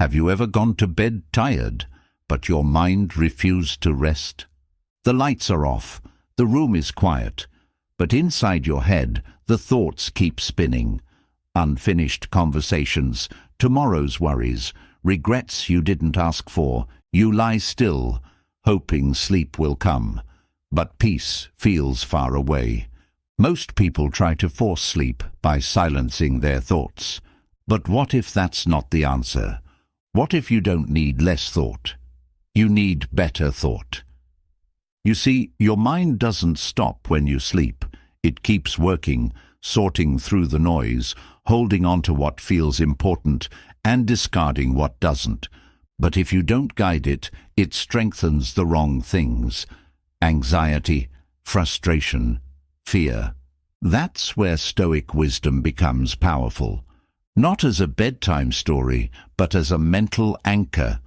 Have you ever gone to bed tired, but your mind refused to rest? The lights are off, the room is quiet, but inside your head the thoughts keep spinning. Unfinished conversations, tomorrow's worries, regrets you didn't ask for. You lie still, hoping sleep will come, but peace feels far away. Most people try to force sleep by silencing their thoughts. But what if that's not the answer? What if you don't need less thought? You need better thought. You see, your mind doesn't stop when you sleep. It keeps working, sorting through the noise, holding on to what feels important and discarding what doesn't. But if you don't guide it, it strengthens the wrong things. Anxiety, frustration, fear. That's where Stoic wisdom becomes powerful. Not as a bedtime story, but as a mental anchor.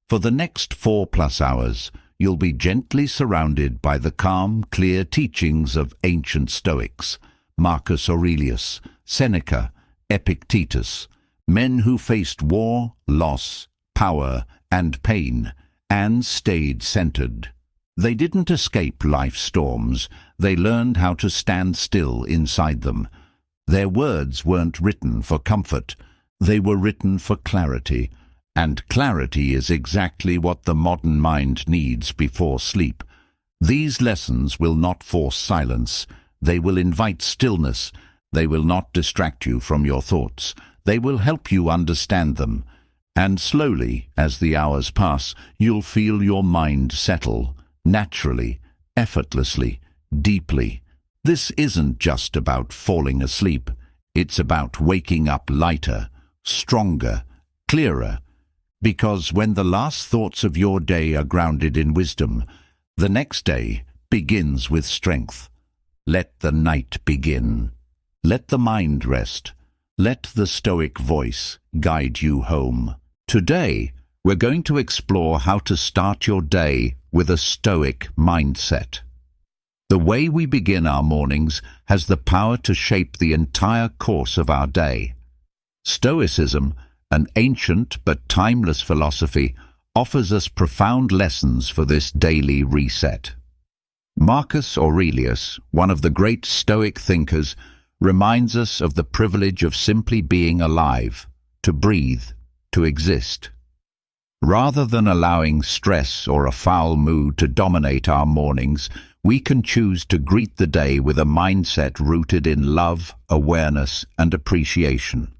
For the next 4+ hours, you'll be gently surrounded by the calm, clear teachings of ancient Stoics, Marcus Aurelius, Seneca, Epictetus, men who faced war, loss, power, and pain, and stayed centered. They didn't escape life's storms, they learned how to stand still inside them. Their words weren't written for comfort, they were written for clarity, and clarity is exactly what the modern mind needs before sleep. These lessons will not force silence, they will invite stillness, they will not distract you from your thoughts, they will help you understand them. And slowly, as the hours pass, you'll feel your mind settle, naturally, effortlessly, deeply. This isn't just about falling asleep. It's about waking up lighter, stronger, clearer. Because when the last thoughts of your day are grounded in wisdom, the next day begins with strength. Let the night begin. Let the mind rest. Let the Stoic voice guide you home. Today, we're going to explore how to start your day with a Stoic mindset. The way we begin our mornings has the power to shape the entire course of our day. Stoicism, an ancient but timeless philosophy, offers us profound lessons for this daily reset. Marcus Aurelius, one of the great Stoic thinkers, reminds us of the privilege of simply being alive, to breathe, to exist. Rather than allowing stress or a foul mood to dominate our mornings, we can choose to greet the day with a mindset rooted in love, awareness, and appreciation.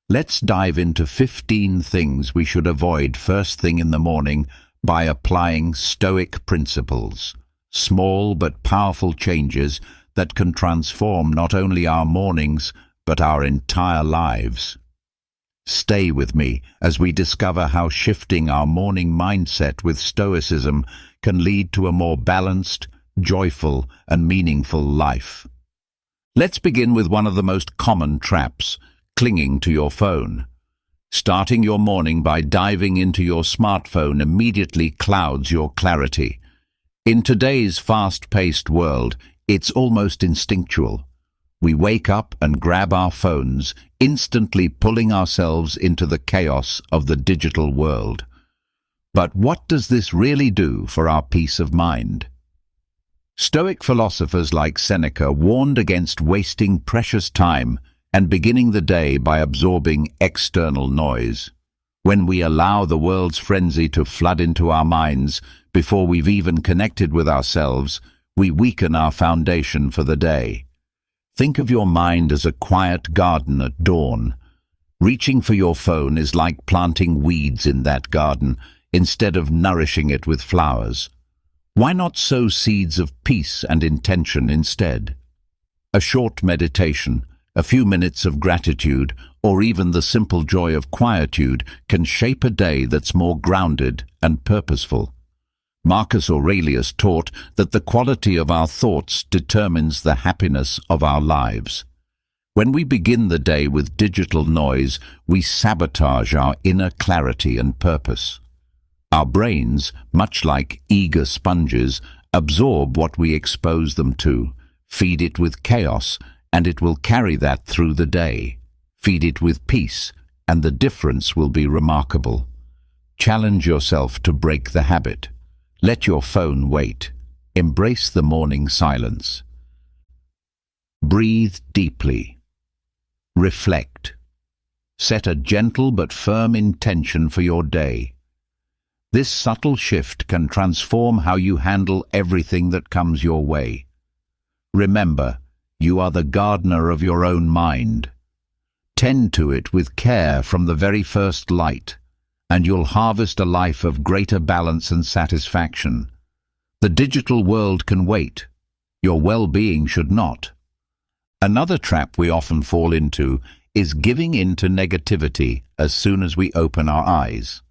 Let's dive into 15 things we should avoid first thing in the morning by applying Stoic principles. Small but powerful changes that can transform not only our mornings, but our entire lives. Stay with me as we discover how shifting our morning mindset with Stoicism can lead to a more balanced, joyful, and meaningful life. Let's begin with one of the most common traps, clinging to your phone. Starting your morning by diving into your smartphone immediately clouds your clarity. In today's fast-paced world, it's almost instinctual. We wake up and grab our phones, instantly pulling ourselves into the chaos of the digital world. But what does this really do for our peace of mind? Stoic philosophers like Seneca warned against wasting precious time and beginning the day by absorbing external noise. When we allow the world's frenzy to flood into our minds before we've even connected with ourselves, we weaken our foundation for the day. Think of your mind as a quiet garden at dawn. Reaching for your phone is like planting weeds in that garden instead of nourishing it with flowers. Why not sow seeds of peace and intention instead? A short meditation, a few minutes of gratitude, or even the simple joy of quietude can shape a day that's more grounded and purposeful. Marcus Aurelius taught that the quality of our thoughts determines the happiness of our lives. When we begin the day with digital noise, we sabotage our inner clarity and purpose. Our brains, much like eager sponges, absorb what we expose them to. Feed it with chaos, and it will carry that through the day. Feed it with peace, and the difference will be remarkable. Challenge yourself to break the habit. Let your phone wait. Embrace the morning silence. Breathe deeply. Reflect. Set a gentle but firm intention for your day. This subtle shift can transform how you handle everything that comes your way. Remember, you are the gardener of your own mind. Tend to it with care from the very first light, and you'll harvest a life of greater balance and satisfaction. The digital world can wait. Your well-being should not. Another trap we often fall into is giving in to negativity as soon as we open our eyes.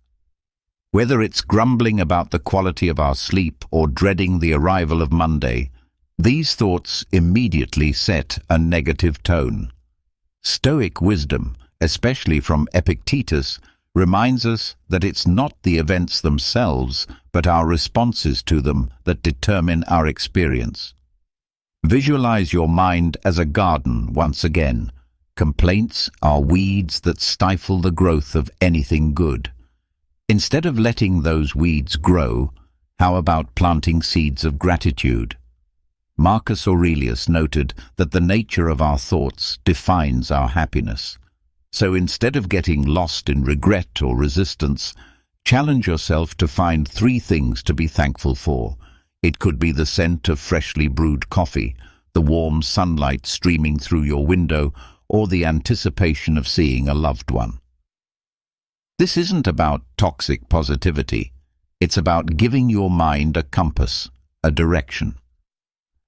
Whether it's grumbling about the quality of our sleep or dreading the arrival of Monday, these thoughts immediately set a negative tone. Stoic wisdom, especially from Epictetus, reminds us that it's not the events themselves, but our responses to them that determine our experience. Visualize your mind as a garden once again. Complaints are weeds that stifle the growth of anything good. Instead of letting those weeds grow, how about planting seeds of gratitude? Marcus Aurelius noted that the nature of our thoughts defines our happiness. So instead of getting lost in regret or resistance, challenge yourself to find 3 things to be thankful for. It could be the scent of freshly brewed coffee, the warm sunlight streaming through your window, or the anticipation of seeing a loved one. This isn't about toxic positivity. It's about giving your mind a compass, a direction.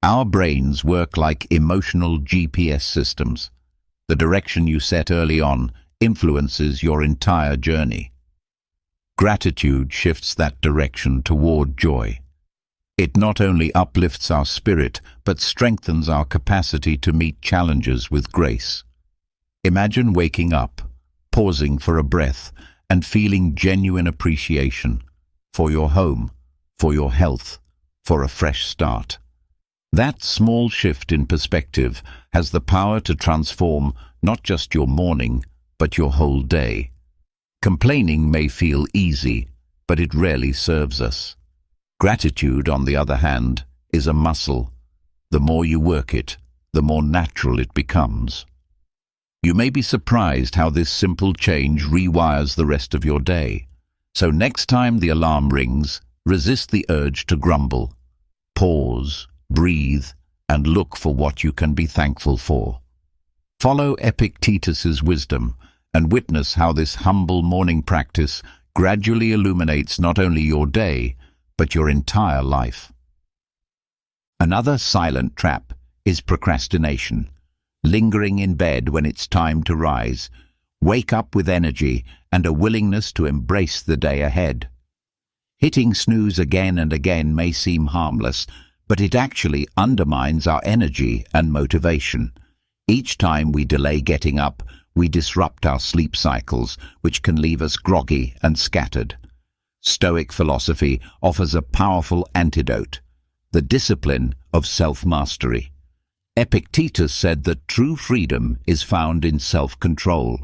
Our brains work like emotional GPS systems. The direction you set early on influences your entire journey. Gratitude shifts that direction toward joy. It not only uplifts our spirit, but strengthens our capacity to meet challenges with grace. Imagine waking up, pausing for a breath, and feeling genuine appreciation for your home, for your health, for a fresh start. That small shift in perspective has the power to transform not just your morning, but your whole day. Complaining may feel easy, but it rarely serves us. Gratitude, on the other hand, is a muscle. The more you work it, the more natural it becomes. You may be surprised how this simple change rewires the rest of your day. So next time the alarm rings, resist the urge to grumble. Pause, breathe, and look for what you can be thankful for. Follow Epictetus's wisdom and witness how this humble morning practice gradually illuminates not only your day, but your entire life. Another silent trap is procrastination. Lingering in bed when it's time to rise. Wake up with energy and a willingness to embrace the day ahead. Hitting snooze again and again may seem harmless, but it actually undermines our energy and motivation. Each time we delay getting up, we disrupt our sleep cycles, which can leave us groggy and scattered. Stoic philosophy offers a powerful antidote: the discipline of self-mastery. Epictetus said that true freedom is found in self-control.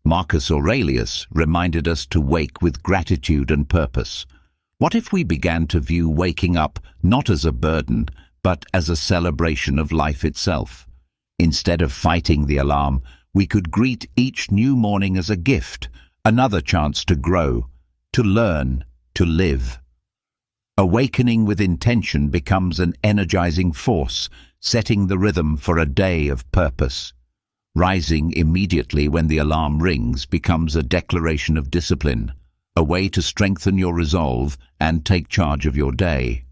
Marcus Aurelius reminded us to wake with gratitude and purpose. What if we began to view waking up not as a burden, but as a celebration of life itself? Instead of fighting the alarm, we could greet each new morning as a gift, another chance to grow, to learn, to live. Awakening with intention becomes an energizing force, setting the rhythm for a day of purpose. Rising immediately when the alarm rings becomes a declaration of discipline, a way to strengthen your resolve and take charge of your day.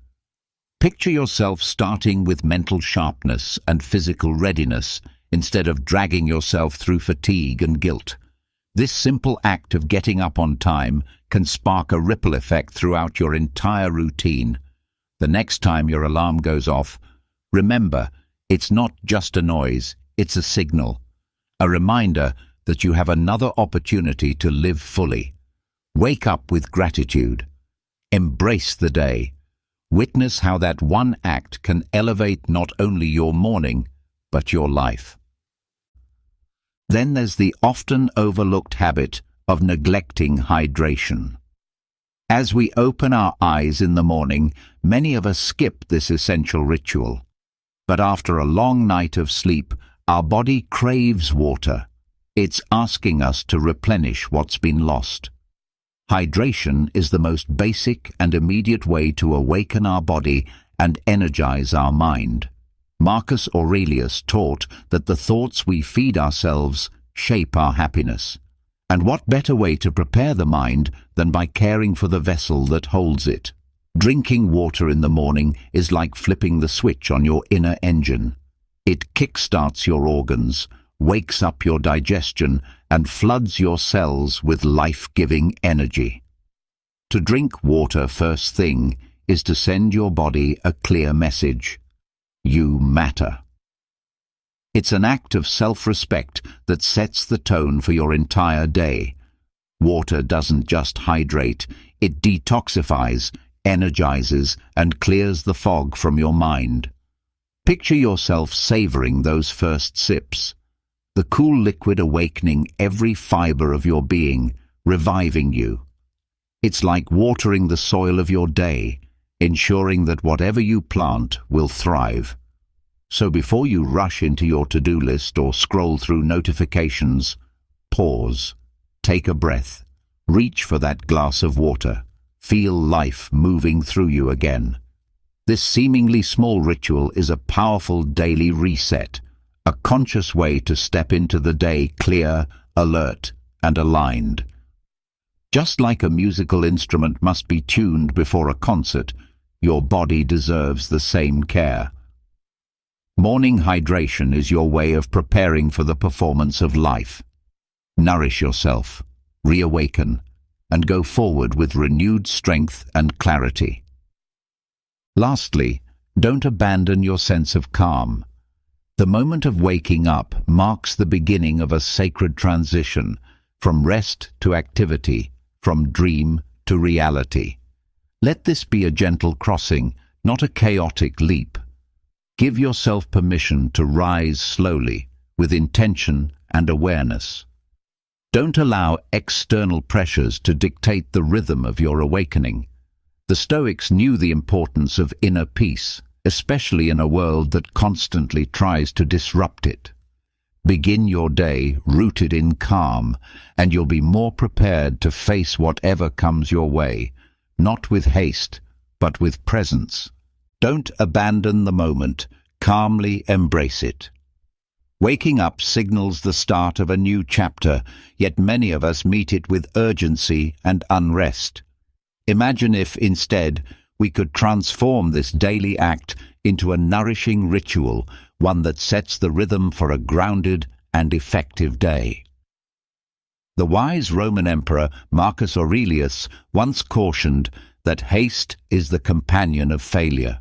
Picture yourself starting with mental sharpness and physical readiness instead of dragging yourself through fatigue and guilt. This simple act of getting up on time can spark a ripple effect throughout your entire routine. The next time your alarm goes off, remember, it's not just a noise, it's a signal, a reminder that you have another opportunity to live fully. Wake up with gratitude. Embrace the day. Witness how that one act can elevate not only your morning, but your life. Then there's the often overlooked habit of neglecting hydration. As we open our eyes in the morning, many of us skip this essential ritual. But after a long night of sleep, our body craves water. It's asking us to replenish what's been lost. Hydration is the most basic and immediate way to awaken our body and energize our mind. Marcus Aurelius taught that the thoughts we feed ourselves shape our happiness. And what better way to prepare the mind than by caring for the vessel that holds it? Drinking water in the morning is like flipping the switch on your inner engine. It kickstarts your organs, wakes up your digestion, and floods your cells with life-giving energy. To drink water first thing is to send your body a clear message. You matter. It's an act of self-respect that sets the tone for your entire day. Water doesn't just hydrate, it detoxifies, energizes, and clears the fog from your mind. Picture yourself savoring those first sips, the cool liquid awakening every fiber of your being, reviving you. It's like watering the soil of your day, ensuring that whatever you plant will thrive. So before you rush into your to-do list or scroll through notifications, pause, take a breath, reach for that glass of water, feel life moving through you again. This seemingly small ritual is a powerful daily reset, a conscious way to step into the day clear, alert, and aligned. Just like a musical instrument must be tuned before a concert, your body deserves the same care. Morning hydration is your way of preparing for the performance of life. Nourish yourself, reawaken, and go forward with renewed strength and clarity. Lastly, don't abandon your sense of calm. The moment of waking up marks the beginning of a sacred transition, from rest to activity, from dream to reality. Let this be a gentle crossing, not a chaotic leap. Give yourself permission to rise slowly, with intention and awareness. Don't allow external pressures to dictate the rhythm of your awakening. The Stoics knew the importance of inner peace, especially in a world that constantly tries to disrupt it. Begin your day rooted in calm, and you'll be more prepared to face whatever comes your way, not with haste, but with presence. Don't abandon the moment, calmly embrace it. Waking up signals the start of a new chapter, yet many of us meet it with urgency and unrest. Imagine if, instead, we could transform this daily act into a nourishing ritual, one that sets the rhythm for a grounded and effective day. The wise Roman emperor Marcus Aurelius once cautioned that haste is the companion of failure.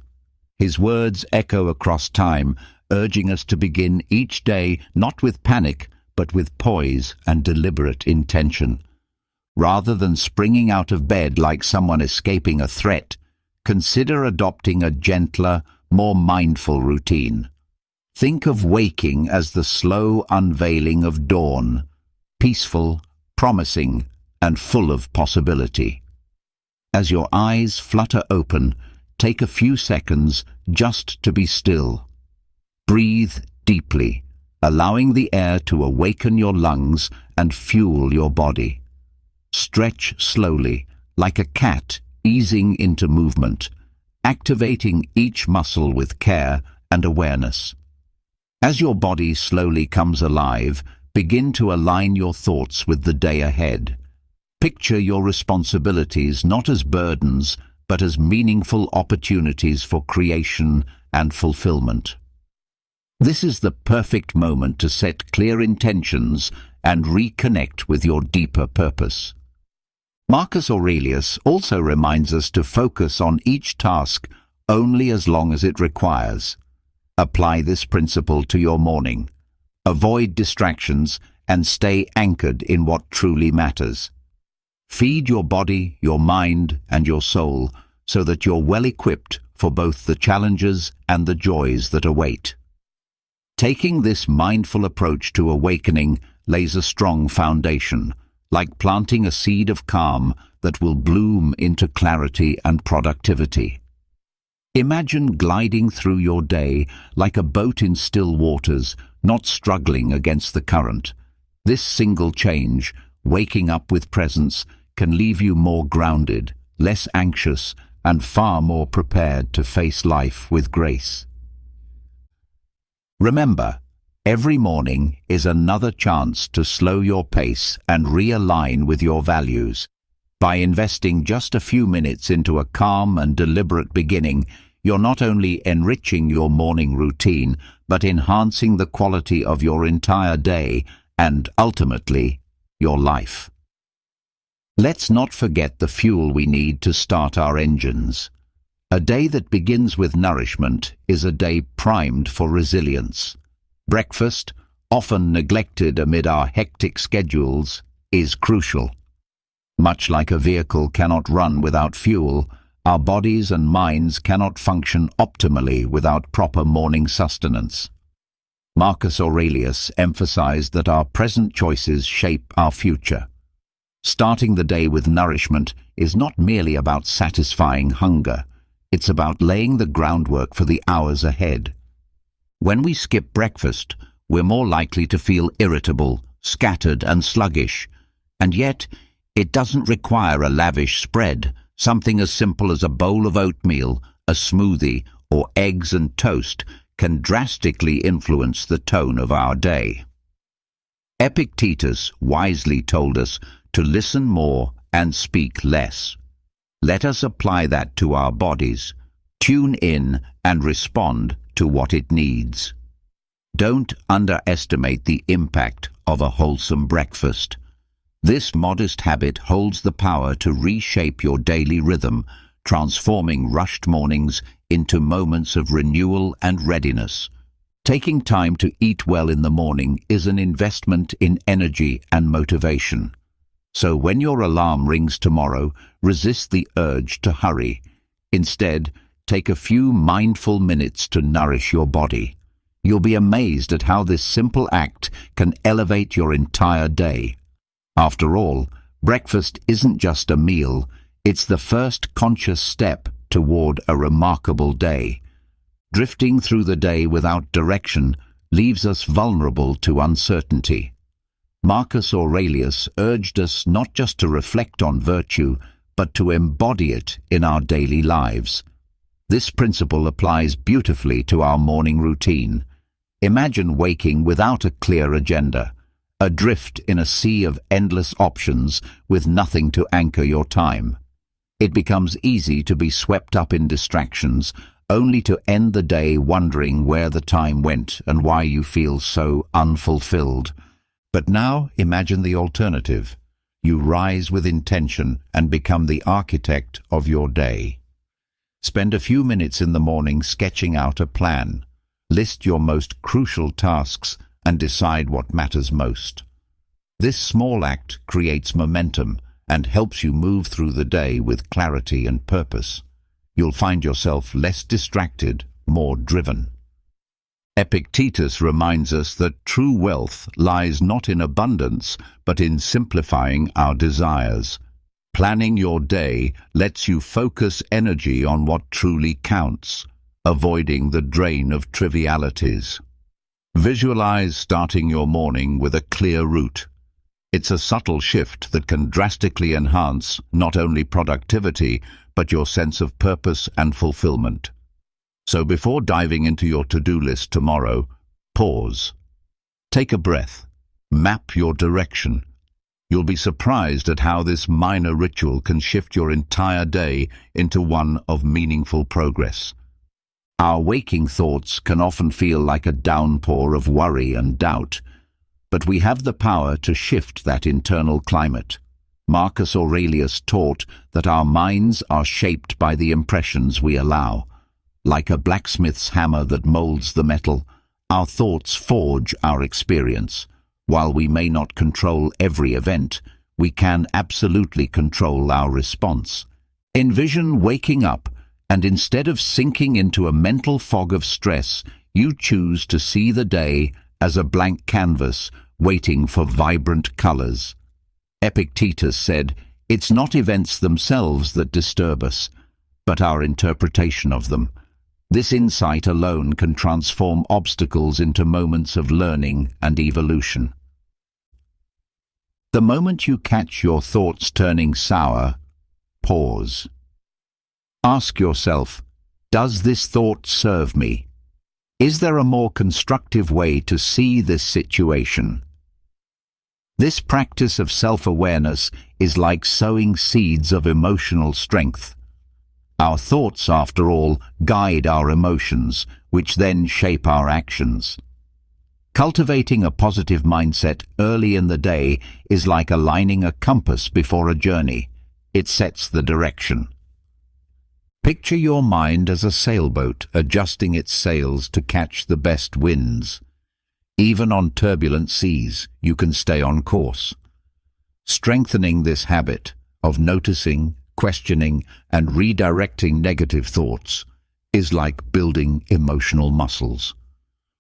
His words echo across time, urging us to begin each day not with panic, but with poise and deliberate intention. Rather than springing out of bed like someone escaping a threat, consider adopting a gentler, more mindful routine. Think of waking as the slow unveiling of dawn, peaceful, promising, and full of possibility. As your eyes flutter open, take a few seconds just to be still. Breathe deeply, allowing the air to awaken your lungs and fuel your body. Stretch slowly, like a cat easing into movement, activating each muscle with care and awareness. As your body slowly comes alive, begin to align your thoughts with the day ahead. Picture your responsibilities not as burdens, but as meaningful opportunities for creation and fulfillment. This is the perfect moment to set clear intentions and reconnect with your deeper purpose. Marcus Aurelius also reminds us to focus on each task only as long as it requires. Apply this principle to your morning. Avoid distractions and stay anchored in what truly matters. Feed your body, your mind, and your soul so that you're well equipped for both the challenges and the joys that await. Taking this mindful approach to awakening lays a strong foundation, like planting a seed of calm that will bloom into clarity and productivity. Imagine gliding through your day like a boat in still waters, not struggling against the current. This single change, waking up with presence, can leave you more grounded, less anxious, and far more prepared to face life with grace. Remember, every morning is another chance to slow your pace and realign with your values. By investing just a few minutes into a calm and deliberate beginning, you're not only enriching your morning routine, but enhancing the quality of your entire day and, ultimately, your life. Let's not forget the fuel we need to start our engines. A day that begins with nourishment is a day primed for resilience. Breakfast, often neglected amid our hectic schedules, is crucial. Much like a vehicle cannot run without fuel, our bodies and minds cannot function optimally without proper morning sustenance. Marcus Aurelius emphasized that our present choices shape our future. Starting the day with nourishment is not merely about satisfying hunger, it's about laying the groundwork for the hours ahead. When we skip breakfast, we're more likely to feel irritable, scattered and sluggish, and yet it doesn't require a lavish spread. Something as simple as a bowl of oatmeal, a smoothie, or eggs and toast can drastically influence the tone of our day. Epictetus wisely told us to listen more and speak less. Let us apply that to our bodies. Tune in and respond to what it needs. Don't underestimate the impact of a wholesome breakfast. This modest habit holds the power to reshape your daily rhythm, transforming rushed mornings into moments of renewal and readiness. Taking time to eat well in the morning is an investment in energy and motivation. So when your alarm rings tomorrow, resist the urge to hurry. Instead, take a few mindful minutes to nourish your body. You'll be amazed at how this simple act can elevate your entire day. After all, breakfast isn't just a meal, it's the first conscious step toward a remarkable day. Drifting through the day without direction leaves us vulnerable to uncertainty. Marcus Aurelius urged us not just to reflect on virtue, but to embody it in our daily lives. This principle applies beautifully to our morning routine. Imagine waking without a clear agenda, adrift in a sea of endless options with nothing to anchor your time. It becomes easy to be swept up in distractions, only to end the day wondering where the time went and why you feel so unfulfilled. But now imagine the alternative. You rise with intention and become the architect of your day. Spend a few minutes in the morning sketching out a plan. List your most crucial tasks and decide what matters most. This small act creates momentum and helps you move through the day with clarity and purpose. You'll find yourself less distracted, more driven. Epictetus reminds us that true wealth lies not in abundance, but in simplifying our desires. Planning your day lets you focus energy on what truly counts, avoiding the drain of trivialities. Visualize starting your morning with a clear route. It's a subtle shift that can drastically enhance not only productivity, but your sense of purpose and fulfillment. So before diving into your to-do list tomorrow, pause. Take a breath. Map your direction. You'll be surprised at how this minor ritual can shift your entire day into one of meaningful progress. Our waking thoughts can often feel like a downpour of worry and doubt, but we have the power to shift that internal climate. Marcus Aurelius taught that our minds are shaped by the impressions we allow. Like a blacksmith's hammer that molds the metal, our thoughts forge our experience. While we may not control every event, we can absolutely control our response. Envision waking up, and instead of sinking into a mental fog of stress, you choose to see the day as a blank canvas waiting for vibrant colors. Epictetus said, "It's not events themselves that disturb us, but our interpretation of them." This insight alone can transform obstacles into moments of learning and evolution. The moment you catch your thoughts turning sour, pause. Ask yourself, does this thought serve me? Is there a more constructive way to see this situation? This practice of self-awareness is like sowing seeds of emotional strength. Our thoughts, after all, guide our emotions, which then shape our actions. Cultivating a positive mindset early in the day is like aligning a compass before a journey. It sets the direction. Picture your mind as a sailboat adjusting its sails to catch the best winds. Even on turbulent seas, you can stay on course. Strengthening this habit of noticing, questioning, and redirecting negative thoughts is like building emotional muscles.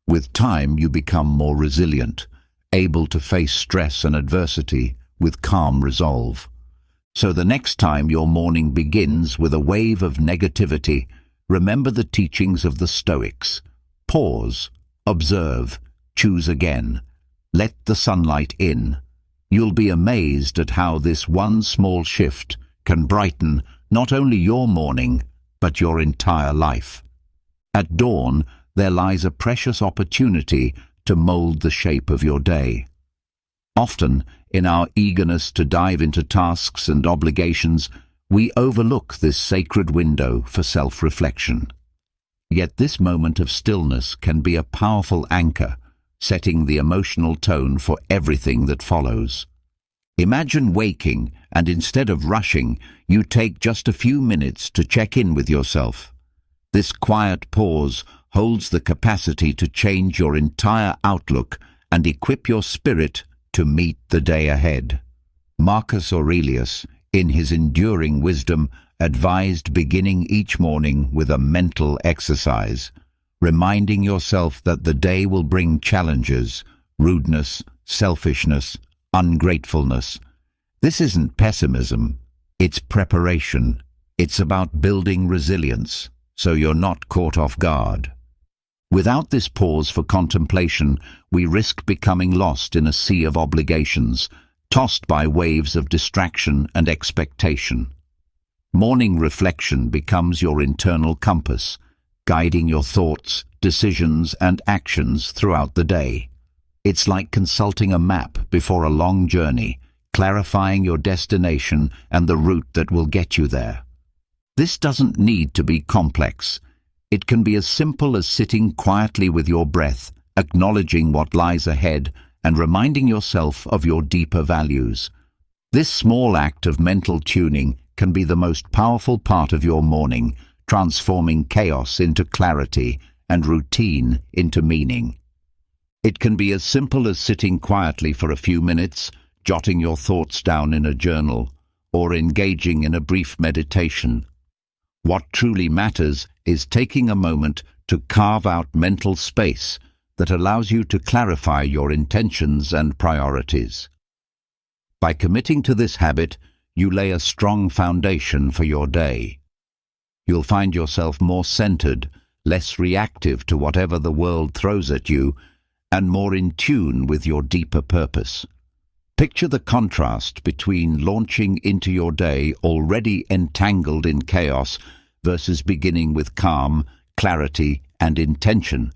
With time, you become more resilient, able to face stress and adversity with calm resolve. So the next time your morning begins with a wave of negativity, remember the teachings of the Stoics. Pause, observe, choose again. Let the sunlight in. You'll be amazed at how this one small shift can brighten not only your morning, but your entire life. At dawn, there lies a precious opportunity to mold the shape of your day. Often, in our eagerness to dive into tasks and obligations, we overlook this sacred window for self-reflection. Yet this moment of stillness can be a powerful anchor, setting the emotional tone for everything that follows. Imagine waking, and instead of rushing, you take just a few minutes to check in with yourself. This quiet pause holds the capacity to change your entire outlook and equip your spirit to meet the day ahead. Marcus Aurelius, in his enduring wisdom, advised beginning each morning with a mental exercise, reminding yourself that the day will bring challenges, rudeness, selfishness, ungratefulness. This isn't pessimism, it's preparation. It's about building resilience, so you're not caught off guard. Without this pause for contemplation, we risk becoming lost in a sea of obligations, tossed by waves of distraction and expectation. Morning reflection becomes your internal compass, guiding your thoughts, decisions, and actions throughout the day. It's like consulting a map before a long journey, clarifying your destination and the route that will get you there. This doesn't need to be complex. It can be as simple as sitting quietly with your breath, acknowledging what lies ahead, and reminding yourself of your deeper values. This small act of mental tuning can be the most powerful part of your morning, transforming chaos into clarity and routine into meaning. It can be as simple as sitting quietly for a few minutes, jotting your thoughts down in a journal, or engaging in a brief meditation. What truly matters is taking a moment to carve out mental space that allows you to clarify your intentions and priorities. By committing to this habit, you lay a strong foundation for your day. You'll find yourself more centered, less reactive to whatever the world throws at you, and more in tune with your deeper purpose. Picture the contrast between launching into your day already entangled in chaos versus beginning with calm, clarity, and intention.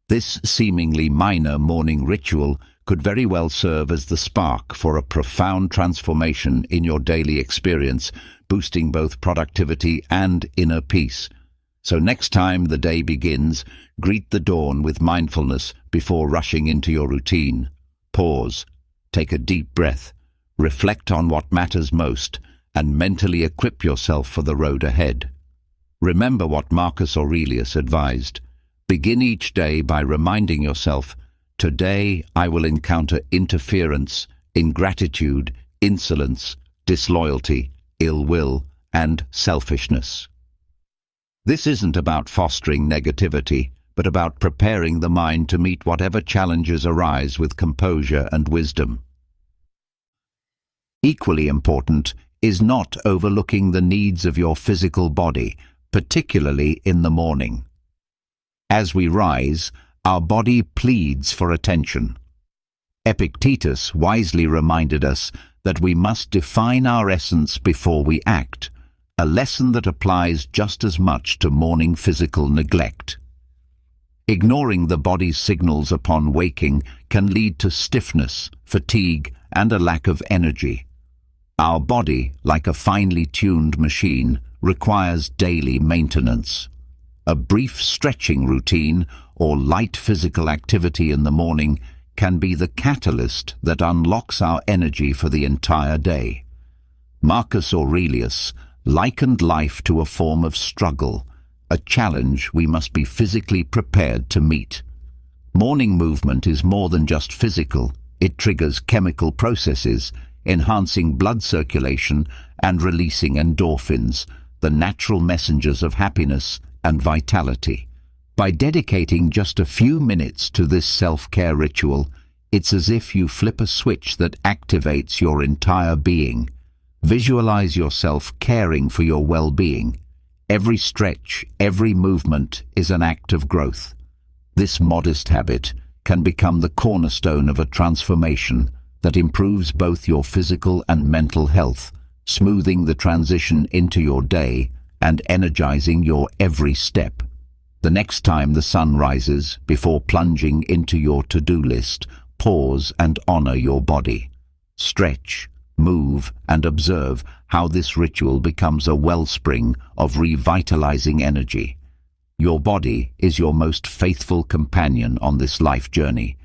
This seemingly minor morning ritual could very well serve as the spark for a profound transformation in your daily experience, boosting both productivity and inner peace. So next time the day begins, greet the dawn with mindfulness before rushing into your routine. Pause, take a deep breath, reflect on what matters most, and mentally equip yourself for the road ahead. Remember what Marcus Aurelius advised. Begin each day by reminding yourself, today I will encounter interference, ingratitude, insolence, disloyalty, ill will, and selfishness. This isn't about fostering negativity, but about preparing the mind to meet whatever challenges arise with composure and wisdom. Equally important is not overlooking the needs of your physical body, particularly in the morning. As we rise, our body pleads for attention. Epictetus wisely reminded us that we must define our essence before we act, a lesson that applies just as much to morning physical neglect. Ignoring the body's signals upon waking can lead to stiffness, fatigue, and a lack of energy. Our body, like a finely tuned machine, requires daily maintenance. A brief stretching routine or light physical activity in the morning can be the catalyst that unlocks our energy for the entire day. Marcus Aurelius likened life to a form of struggle, a challenge we must be physically prepared to meet. Morning movement is more than just physical. It triggers chemical processes, enhancing blood circulation and releasing endorphins, the natural messengers of happiness and vitality. By dedicating just a few minutes to this self-care ritual, it's as if you flip a switch that activates your entire being. Visualize yourself caring for your well-being. Every stretch, every movement is an act of growth. This modest habit can become the cornerstone of a transformation that improves both your physical and mental health, smoothing the transition into your day and energizing your every step. The next time the sun rises, before plunging into your to-do list, pause and honor your body. Stretch, move, and observe how this ritual becomes a wellspring of revitalizing energy. Your body is your most faithful companion on this life journey.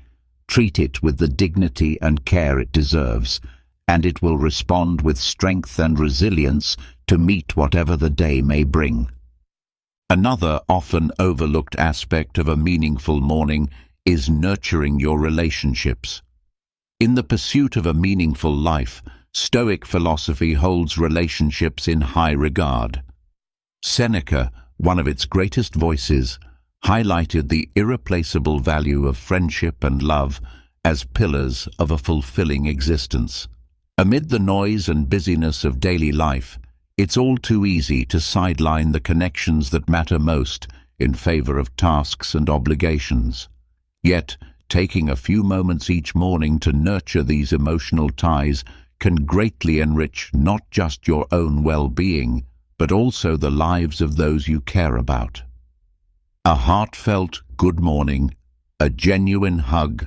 Treat it with the dignity and care it deserves, and it will respond with strength and resilience to meet whatever the day may bring. Another often overlooked aspect of a meaningful morning is nurturing your relationships. In the pursuit of a meaningful life, Stoic philosophy holds relationships in high regard. Seneca, one of its greatest voices, highlighted the irreplaceable value of friendship and love as pillars of a fulfilling existence. Amid the noise and busyness of daily life, it's all too easy to sideline the connections that matter most in favor of tasks and obligations. Yet, taking a few moments each morning to nurture these emotional ties can greatly enrich not just your own well-being, but also the lives of those you care about. A heartfelt good morning, a genuine hug,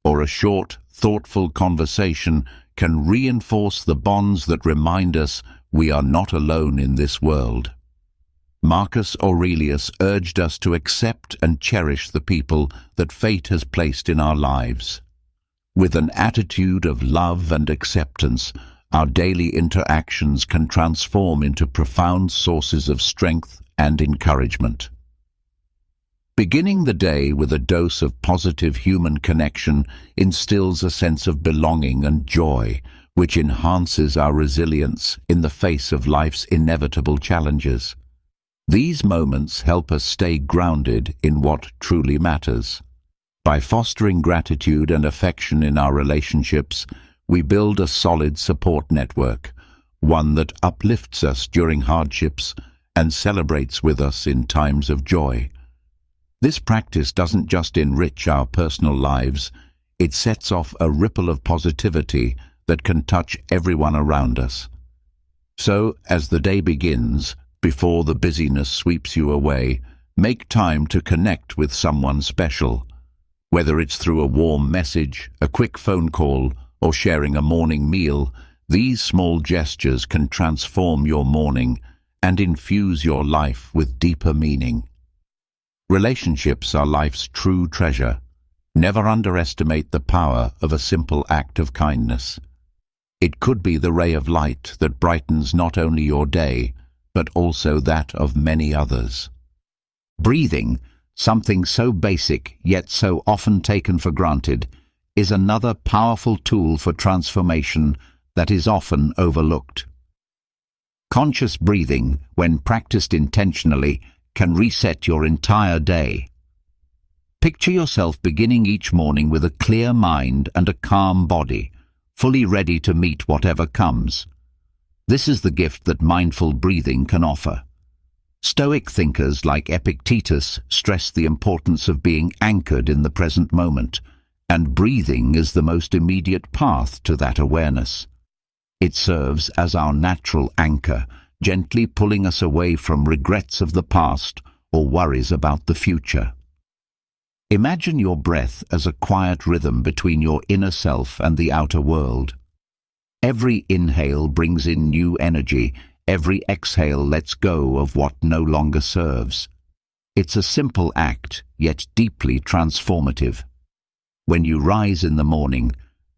or a short, thoughtful conversation can reinforce the bonds that remind us we are not alone in this world. Marcus Aurelius urged us to accept and cherish the people that fate has placed in our lives. With an attitude of love and acceptance, our daily interactions can transform into profound sources of strength and encouragement. Beginning the day with a dose of positive human connection instills a sense of belonging and joy, which enhances our resilience in the face of life's inevitable challenges. These moments help us stay grounded in what truly matters. By fostering gratitude and affection in our relationships, we build a solid support network, one that uplifts us during hardships and celebrates with us in times of joy. This practice doesn't just enrich our personal lives, it sets off a ripple of positivity that can touch everyone around us. So, as the day begins, before the busyness sweeps you away, make time to connect with someone special. Whether it's through a warm message, a quick phone call, or sharing a morning meal, these small gestures can transform your morning and infuse your life with deeper meaning. Relationships are life's true treasure. Never underestimate the power of a simple act of kindness. It could be the ray of light that brightens not only your day, but also that of many others. Breathing, something so basic yet so often taken for granted, is another powerful tool for transformation that is often overlooked. Conscious breathing, when practiced intentionally, can reset your entire day. Picture yourself beginning each morning with a clear mind and a calm body, fully ready to meet whatever comes. This is the gift that mindful breathing can offer. Stoic thinkers like Epictetus stress the importance of being anchored in the present moment, and breathing is the most immediate path to that awareness. It serves as our natural anchor, gently pulling us away from regrets of the past or worries about the future. Imagine your breath as a quiet rhythm between your inner self and the outer world. Every inhale brings in new energy, every exhale lets go of what no longer serves. It's a simple act, yet deeply transformative. When you rise in the morning,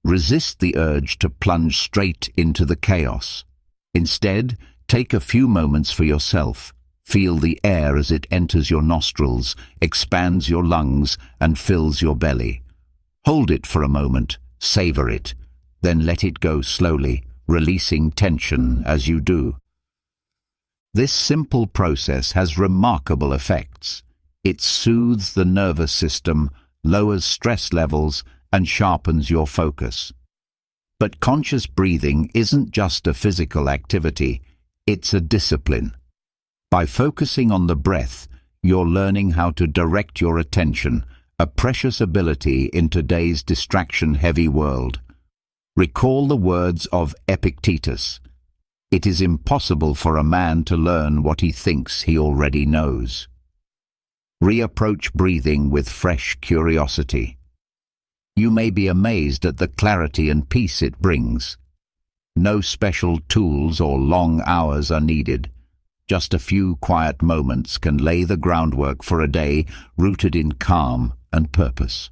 resist the urge to plunge straight into the chaos. Instead, take a few moments for yourself. Feel the air as it enters your nostrils, expands your lungs, and fills your belly. Hold it for a moment, savor it, then let it go slowly, releasing tension as you do. This simple process has remarkable effects. It soothes the nervous system, lowers stress levels, and sharpens your focus. But conscious breathing isn't just a physical activity, it's a discipline. By focusing on the breath, you're learning how to direct your attention, a precious ability in today's distraction-heavy world. Recall the words of Epictetus. It is impossible for a man to learn what he thinks he already knows. Reapproach breathing with fresh curiosity. You may be amazed at the clarity and peace it brings. No special tools or long hours are needed. Just a few quiet moments can lay the groundwork for a day rooted in calm and purpose.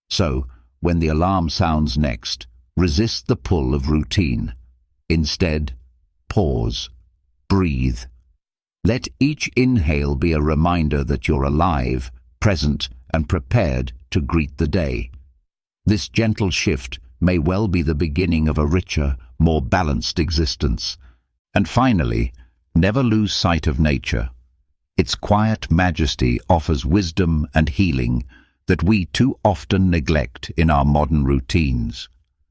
So, when the alarm sounds next, resist the pull of routine. Instead, pause, breathe. Let each inhale be a reminder that you're alive, present, and prepared to greet the day. This gentle shift may well be the beginning of a richer, more balanced existence. And finally, never lose sight of nature. Its quiet majesty offers wisdom and healing that we too often neglect in our modern routines.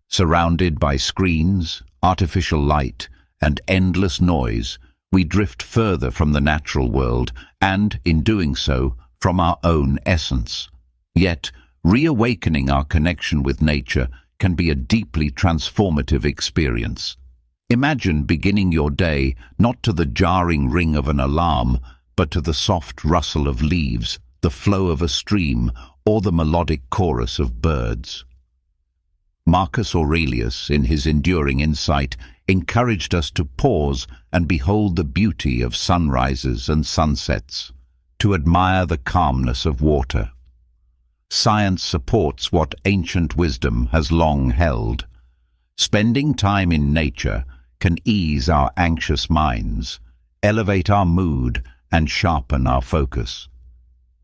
Surrounded by screens, artificial light, and endless noise, we drift further from the natural world and, in doing so, from our own essence. Yet, reawakening our connection with nature can be a deeply transformative experience. Imagine beginning your day not to the jarring ring of an alarm, but to the soft rustle of leaves, the flow of a stream, or the melodic chorus of birds. Marcus Aurelius, in his enduring insight, encouraged us to pause and behold the beauty of sunrises and sunsets, to admire the calmness of water. Science supports what ancient wisdom has long held. Spending time in nature can ease our anxious minds, elevate our mood, and sharpen our focus.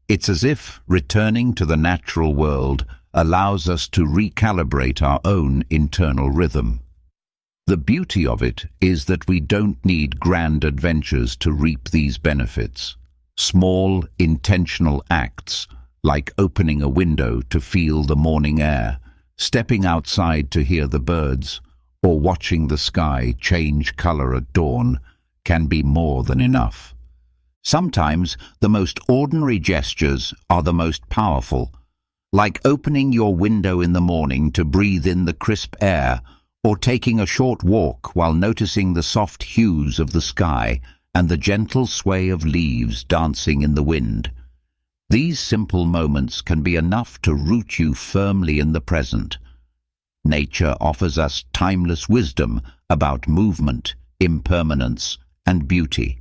It's as if returning to the natural world allows us to recalibrate our own internal rhythm. The beauty of it is that we don't need grand adventures to reap these benefits. Small, intentional acts, like opening a window to feel the morning air, stepping outside to hear the birds, or watching the sky change color at dawn, can be more than enough. Sometimes the most ordinary gestures are the most powerful, like opening your window in the morning to breathe in the crisp air, or taking a short walk while noticing the soft hues of the sky and the gentle sway of leaves dancing in the wind. These simple moments can be enough to root you firmly in the present. Nature offers us timeless wisdom about movement, impermanence, and beauty.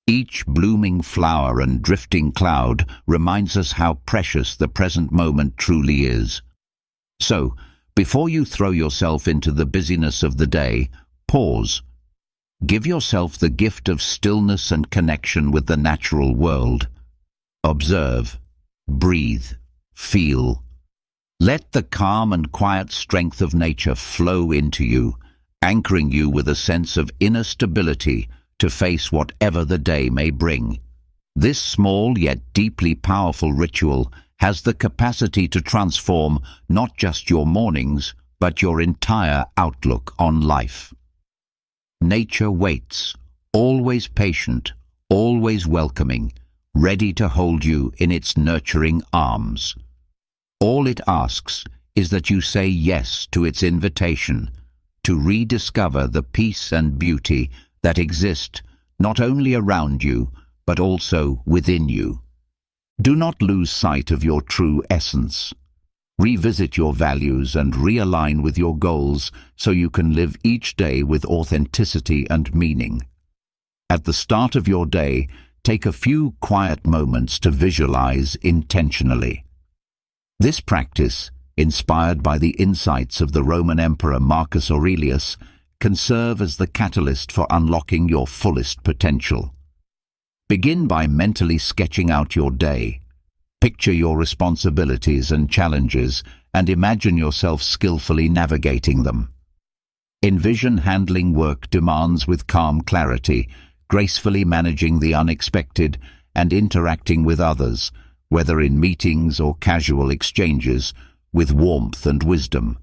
Each blooming flower and drifting cloud reminds us how precious the present moment truly is. So, before you throw yourself into the busyness of the day, pause. Give yourself the gift of stillness and connection with the natural world. Observe, breathe, feel. Let the calm and quiet strength of nature flow into you, anchoring you with a sense of inner stability to face whatever the day may bring. This small yet deeply powerful ritual has the capacity to transform not just your mornings, but your entire outlook on life. Nature waits, always patient, always welcoming, ready to hold you in its nurturing arms. All it asks is that you say yes to its invitation to rediscover the peace and beauty that exist not only around you, but also within you. Do not lose sight of your true essence. Revisit your values and realign with your goals so you can live each day with authenticity and meaning. At the start of your day, take a few quiet moments to visualize intentionally. This practice, inspired by the insights of the Roman Emperor Marcus Aurelius, can serve as the catalyst for unlocking your fullest potential. Begin by mentally sketching out your day. Picture your responsibilities and challenges and imagine yourself skillfully navigating them. Envision handling work demands with calm clarity, gracefully managing the unexpected and interacting with others, whether in meetings or casual exchanges, with warmth and wisdom.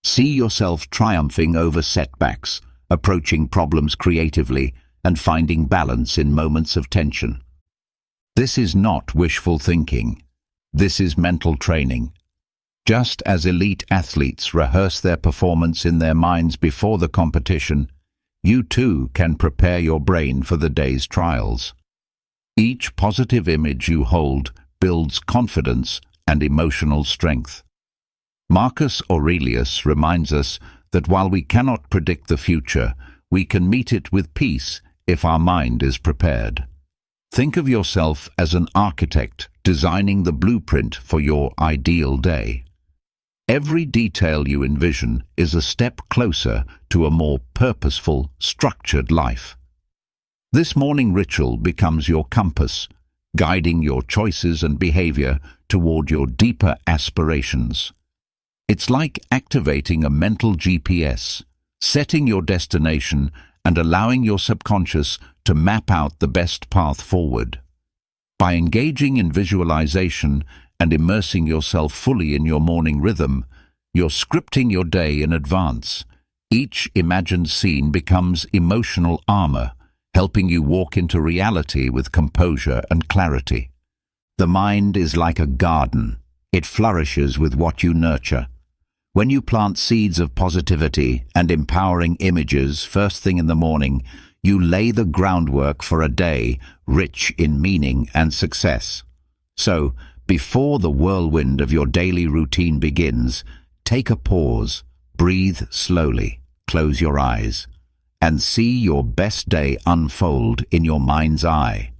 See yourself triumphing over setbacks, approaching problems creatively, and finding balance in moments of tension. This is not wishful thinking. This is mental training. Just as elite athletes rehearse their performance in their minds before the competition, you too can prepare your brain for the day's trials. Each positive image you hold builds confidence and emotional strength. Marcus Aurelius reminds us that while we cannot predict the future, we can meet it with peace if our mind is prepared. Think of yourself as an architect designing the blueprint for your ideal day. Every detail you envision is a step closer to a more purposeful, structured life. This morning ritual becomes your compass, guiding your choices and behavior toward your deeper aspirations. It's like activating a mental GPS, setting your destination and allowing your subconscious to map out the best path forward. By engaging in visualization and immersing yourself fully in your morning rhythm, you're scripting your day in advance. Each imagined scene becomes emotional armor, helping you walk into reality with composure and clarity. The mind is like a garden. It flourishes with what you nurture. When you plant seeds of positivity and empowering images first thing in the morning, you lay the groundwork for a day rich in meaning and success. So, before the whirlwind of your daily routine begins, take a pause, breathe slowly, close your eyes, and see your best day unfold in your mind's eye.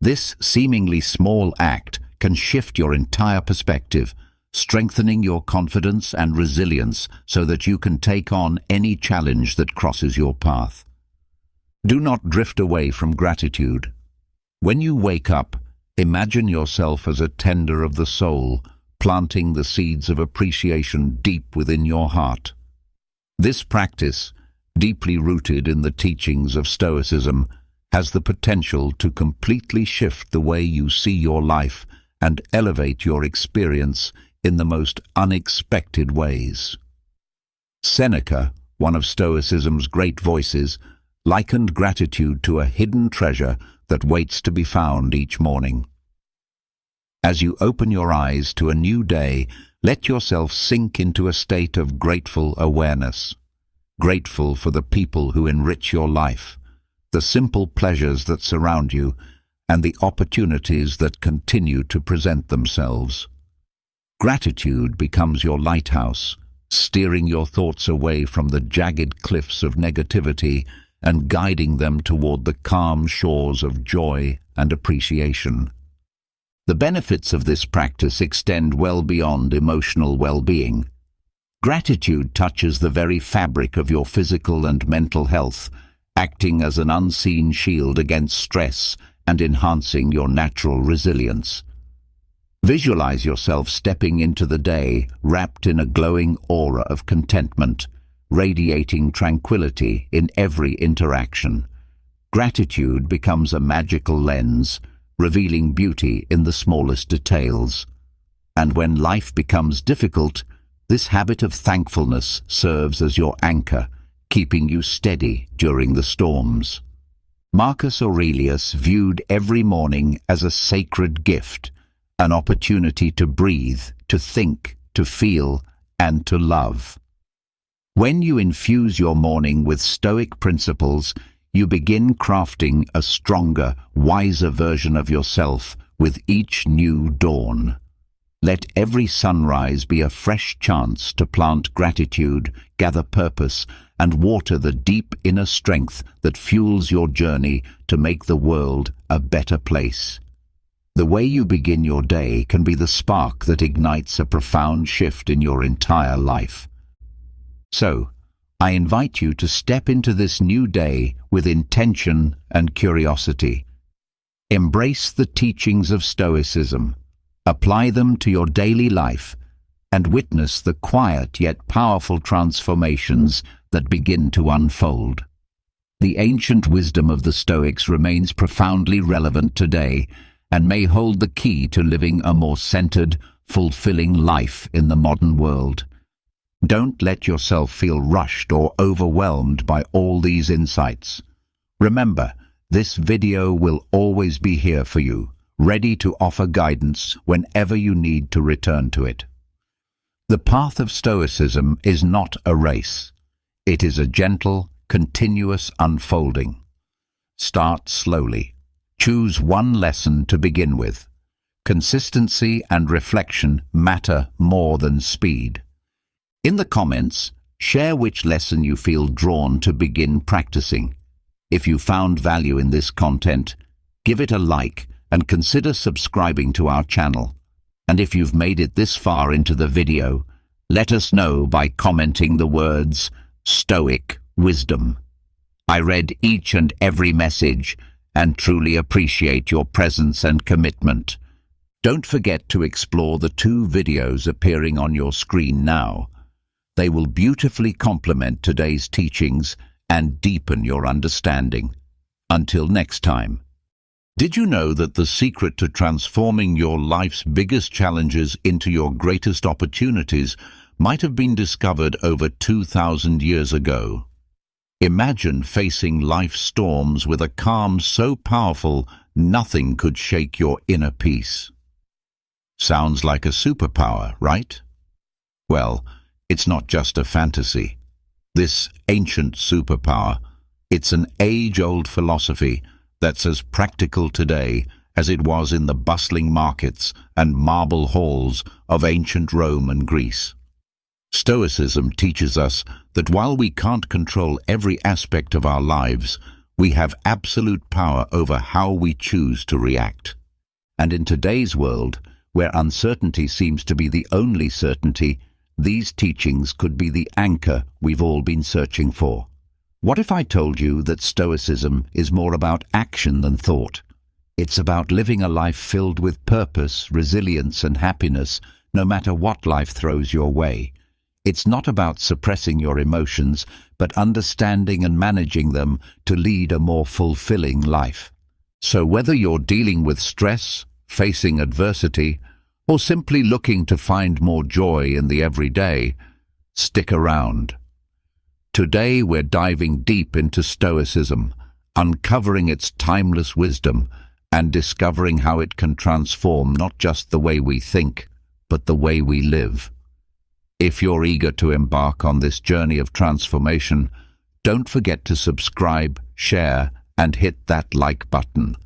This seemingly small act can shift your entire perspective, strengthening your confidence and resilience so that you can take on any challenge that crosses your path. Do not drift away from gratitude. When you wake up, imagine yourself as a tender of the soul, planting the seeds of appreciation deep within your heart. This practice, deeply rooted in the teachings of Stoicism, has the potential to completely shift the way you see your life and elevate your experience in the most unexpected ways. Seneca, one of Stoicism's great voices, likened gratitude to a hidden treasure that waits to be found each morning. As you open your eyes to a new day, let yourself sink into a state of grateful awareness. Grateful for the people who enrich your life, the simple pleasures that surround you, and the opportunities that continue to present themselves. Gratitude becomes your lighthouse, steering your thoughts away from the jagged cliffs of negativity and guiding them toward the calm shores of joy and appreciation. The benefits of this practice extend well beyond emotional well-being. Gratitude touches the very fabric of your physical and mental health, acting as an unseen shield against stress and enhancing your natural resilience. Visualize yourself stepping into the day wrapped in a glowing aura of contentment, radiating tranquility in every interaction. Gratitude becomes a magical lens, revealing beauty in the smallest details. And when life becomes difficult, this habit of thankfulness serves as your anchor, keeping you steady during the storms. Marcus Aurelius viewed every morning as a sacred gift, an opportunity to breathe, to think, to feel, and to love. When you infuse your morning with Stoic principles, you begin crafting a stronger, wiser version of yourself with each new dawn. Let every sunrise be a fresh chance to plant gratitude, gather purpose, and water the deep inner strength that fuels your journey to make the world a better place. The way you begin your day can be the spark that ignites a profound shift in your entire life. So, I invite you to step into this new day with intention and curiosity. Embrace the teachings of Stoicism, apply them to your daily life, and witness the quiet yet powerful transformations that begin to unfold. The ancient wisdom of the Stoics remains profoundly relevant today and may hold the key to living a more centered, fulfilling life in the modern world. Don't let yourself feel rushed or overwhelmed by all these insights. Remember, this video will always be here for you, ready to offer guidance whenever you need to return to it. The path of Stoicism is not a race. It is a gentle, continuous unfolding. Start slowly. Choose one lesson to begin with. Consistency and reflection matter more than speed. In the comments, share which lesson you feel drawn to begin practicing. If you found value in this content, give it a like and consider subscribing to our channel. And if you've made it this far into the video, let us know by commenting the words Stoic Wisdom. I read each and every message and truly appreciate your presence and commitment. Don't forget to explore the 2 videos appearing on your screen now. They will beautifully complement today's teachings and deepen your understanding. Until next time. Did you know that the secret to transforming your life's biggest challenges into your greatest opportunities might have been discovered over 2,000 years ago? Imagine facing life's storms with a calm so powerful nothing could shake your inner peace. Sounds like a superpower, right? Well, it's not just a fantasy. This ancient superpower, it's an age-old philosophy that's as practical today as it was in the bustling markets and marble halls of ancient Rome and Greece. Stoicism teaches us that while we can't control every aspect of our lives, we have absolute power over how we choose to react. And in today's world, where uncertainty seems to be the only certainty, these teachings could be the anchor we've all been searching for. What if I told you that Stoicism is more about action than thought? It's about living a life filled with purpose, resilience, and happiness, no matter what life throws your way. It's not about suppressing your emotions, but understanding and managing them to lead a more fulfilling life. So whether you're dealing with stress, facing adversity, or simply looking to find more joy in the everyday, stick around. Today we're diving deep into Stoicism, uncovering its timeless wisdom and discovering how it can transform not just the way we think, but the way we live. If you're eager to embark on this journey of transformation, don't forget to subscribe, share, and hit that like button.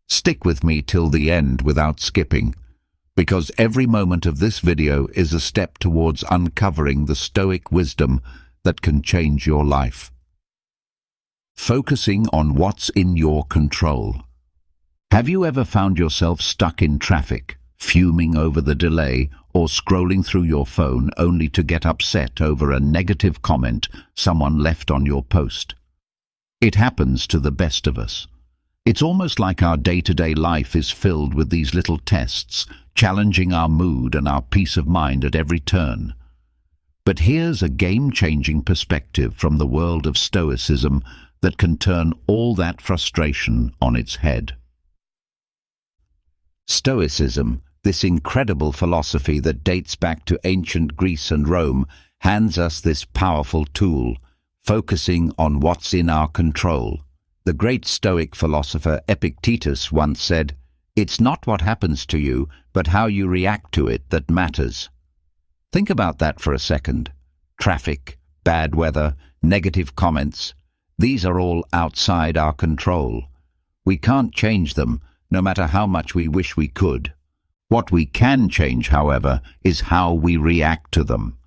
Stick with me till the end without skipping, because every moment of this video is a step towards uncovering the Stoic wisdom that can change your life. Focusing on what's in your control. Have you ever found yourself stuck in traffic, fuming over the delay, or scrolling through your phone only to get upset over a negative comment someone left on your post? It happens to the best of us. It's almost like our day-to-day life is filled with these little tests, challenging our mood and our peace of mind at every turn. But here's a game-changing perspective from the world of Stoicism that can turn all that frustration on its head. Stoicism, this incredible philosophy that dates back to ancient Greece and Rome, hands us this powerful tool, focusing on what's in our control. The great Stoic philosopher Epictetus once said, "It's not what happens to you, but how you react to it that matters." Think about that for a second. Traffic, bad weather, negative comments, these are all outside our control. We can't change them, no matter how much we wish we could. What we can change, however, is how we react to them.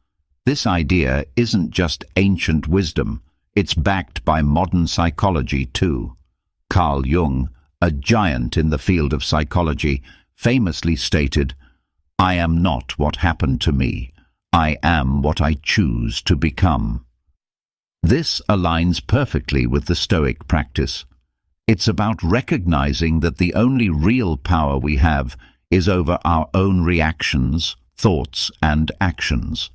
This idea isn't just ancient wisdom, it's backed by modern psychology too. Carl Jung, a giant in the field of psychology, famously stated, "I am not what happened to me. I am what I choose to become." This aligns perfectly with the Stoic practice. It's about recognizing that the only real power we have is over our own reactions, thoughts, and actions.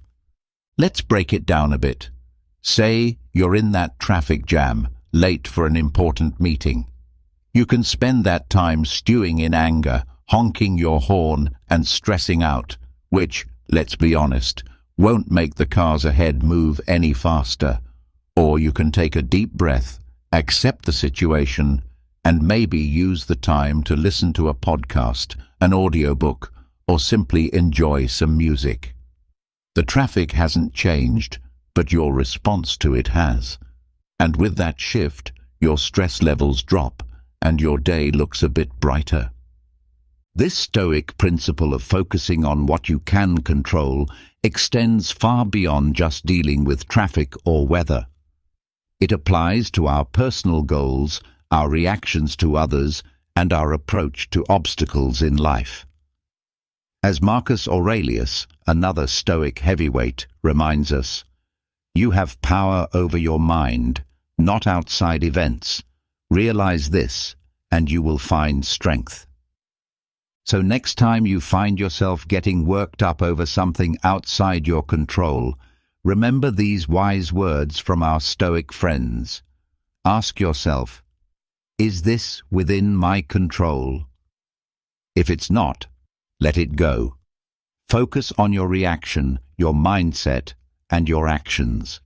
Let's break it down a bit. Say you're in that traffic jam, late for an important meeting. You can spend that time stewing in anger, honking your horn, and stressing out, which, let's be honest, won't make the cars ahead move any faster. Or you can take a deep breath, accept the situation, and maybe use the time to listen to a podcast, an audiobook, or simply enjoy some music. The traffic hasn't changed, but your response to it has. And with that shift, your stress levels drop, and your day looks a bit brighter. This Stoic principle of focusing on what you can control extends far beyond just dealing with traffic or weather. It applies to our personal goals, our reactions to others, and our approach to obstacles in life. As Marcus Aurelius, another Stoic heavyweight, reminds us, "You have power over your mind, not outside events. Realize this, and you will find strength." So next time you find yourself getting worked up over something outside your control, remember these wise words from our Stoic friends. Ask yourself, is this within my control? If it's not, let it go. Focus on your reaction, your mindset, and your actions.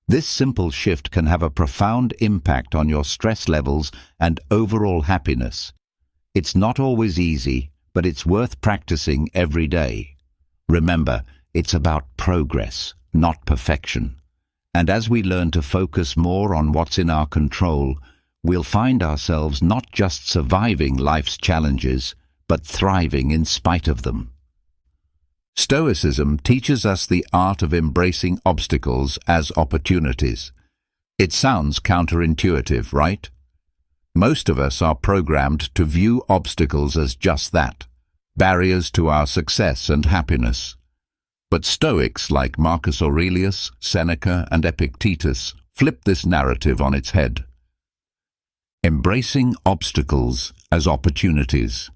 This simple shift can have a profound impact on your stress levels and overall happiness. It's not always easy, but it's worth practicing every day. Remember, it's about progress, not perfection. And as we learn to focus more on what's in our control, we'll find ourselves not just surviving life's challenges, but thriving in spite of them. Stoicism teaches us the art of embracing obstacles as opportunities. It sounds counterintuitive, right? Most of us are programmed to view obstacles as just that, barriers to our success and happiness. But Stoics like Marcus Aurelius, Seneca, and Epictetus flip this narrative on its head. Embracing obstacles as opportunities.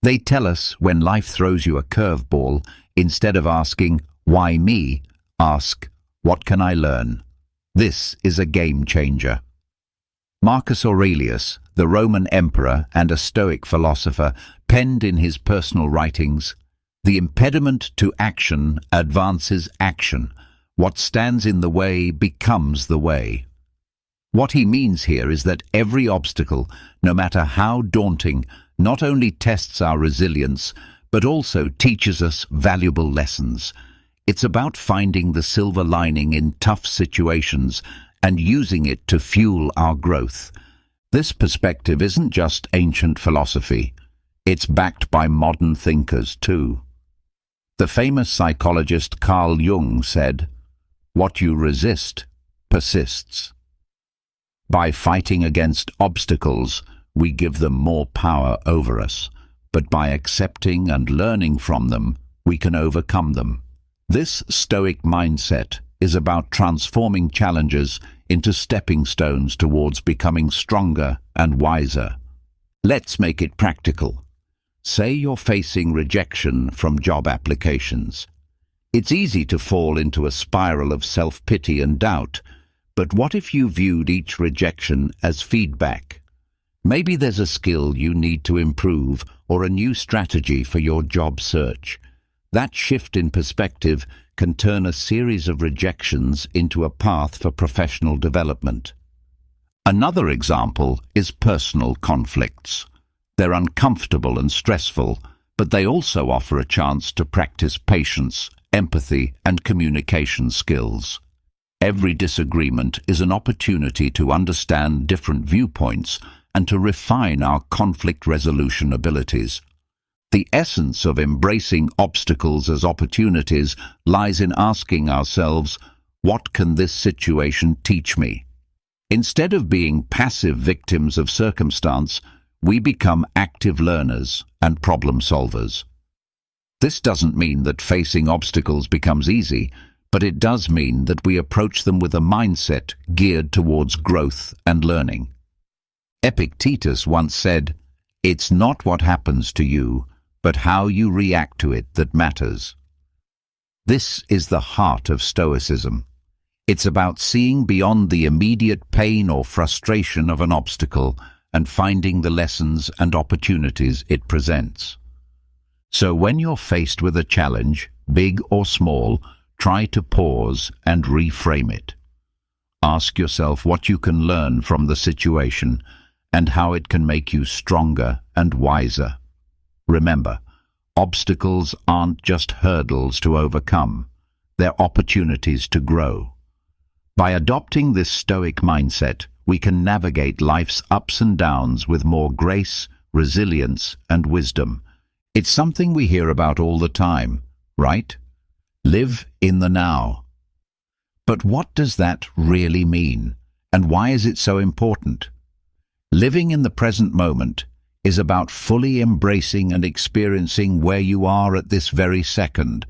They tell us when life throws you a curveball, instead of asking, "Why me?" ask, "What can I learn?" This is a game changer. Marcus Aurelius, the Roman emperor and a Stoic philosopher, penned in his personal writings, "The impediment to action advances action. What stands in the way becomes the way." What he means here is that every obstacle, no matter how daunting, not only tests our resilience, but also teaches us valuable lessons. It's about finding the silver lining in tough situations and using it to fuel our growth. This perspective isn't just ancient philosophy. It's backed by modern thinkers too. The famous psychologist Carl Jung said, "What you resist persists." By fighting against obstacles, we give them more power over us, but by accepting and learning from them, we can overcome them. This Stoic mindset is about transforming challenges into stepping stones towards becoming stronger and wiser. Let's make it practical. Say you're facing rejection from job applications. It's easy to fall into a spiral of self-pity and doubt, but what if you viewed each rejection as feedback? Maybe there's a skill you need to improve or a new strategy for your job search. That shift in perspective can turn a series of rejections into a path for professional development. Another example is personal conflicts. They're uncomfortable and stressful, but they also offer a chance to practice patience, empathy, and communication skills. Every disagreement is an opportunity to understand different viewpoints and to refine our conflict resolution abilities. The essence of embracing obstacles as opportunities lies in asking ourselves, what can this situation teach me? Instead of being passive victims of circumstance, we become active learners and problem solvers. This doesn't mean that facing obstacles becomes easy, but it does mean that we approach them with a mindset geared towards growth and learning. Epictetus once said, "It's not what happens to you, but how you react to it that matters." This is the heart of Stoicism. It's about seeing beyond the immediate pain or frustration of an obstacle and finding the lessons and opportunities it presents. So when you're faced with a challenge, big or small, try to pause and reframe it. Ask yourself what you can learn from the situation and how it can make you stronger and wiser. Remember, obstacles aren't just hurdles to overcome, they're opportunities to grow. By adopting this Stoic mindset, we can navigate life's ups and downs with more grace, resilience, and wisdom. It's something we hear about all the time, right? Live in the now. But what does that really mean, and why is it so important? Living in the present moment is about fully embracing and experiencing where you are at this very second,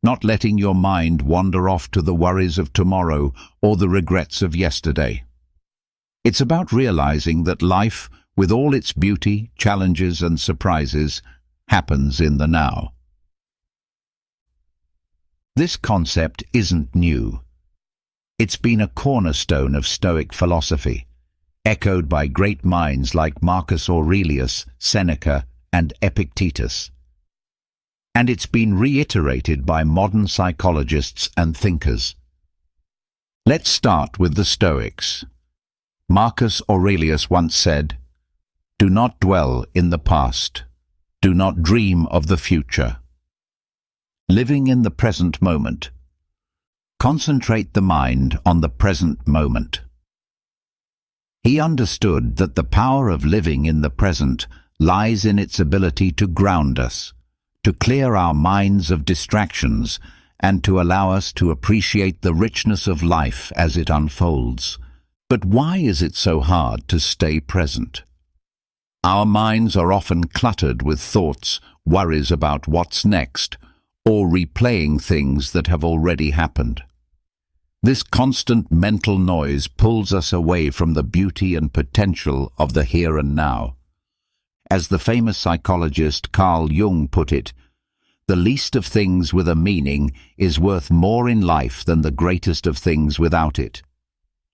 not letting your mind wander off to the worries of tomorrow or the regrets of yesterday. It's about realizing that life, with all its beauty, challenges, and surprises, happens in the now. This concept isn't new. It's been a cornerstone of Stoic philosophy, echoed by great minds like Marcus Aurelius, Seneca, and Epictetus. And it's been reiterated by modern psychologists and thinkers. Let's start with the Stoics. Marcus Aurelius once said, "Do not dwell in the past. Do not dream of the future." Living in the present moment. Concentrate the mind on the present moment. He understood that the power of living in the present lies in its ability to ground us, to clear our minds of distractions, and to allow us to appreciate the richness of life as it unfolds. But why is it so hard to stay present? Our minds are often cluttered with thoughts, worries about what's next, or replaying things that have already happened. This constant mental noise pulls us away from the beauty and potential of the here and now. As the famous psychologist Carl Jung put it, the least of things with a meaning is worth more in life than the greatest of things without it.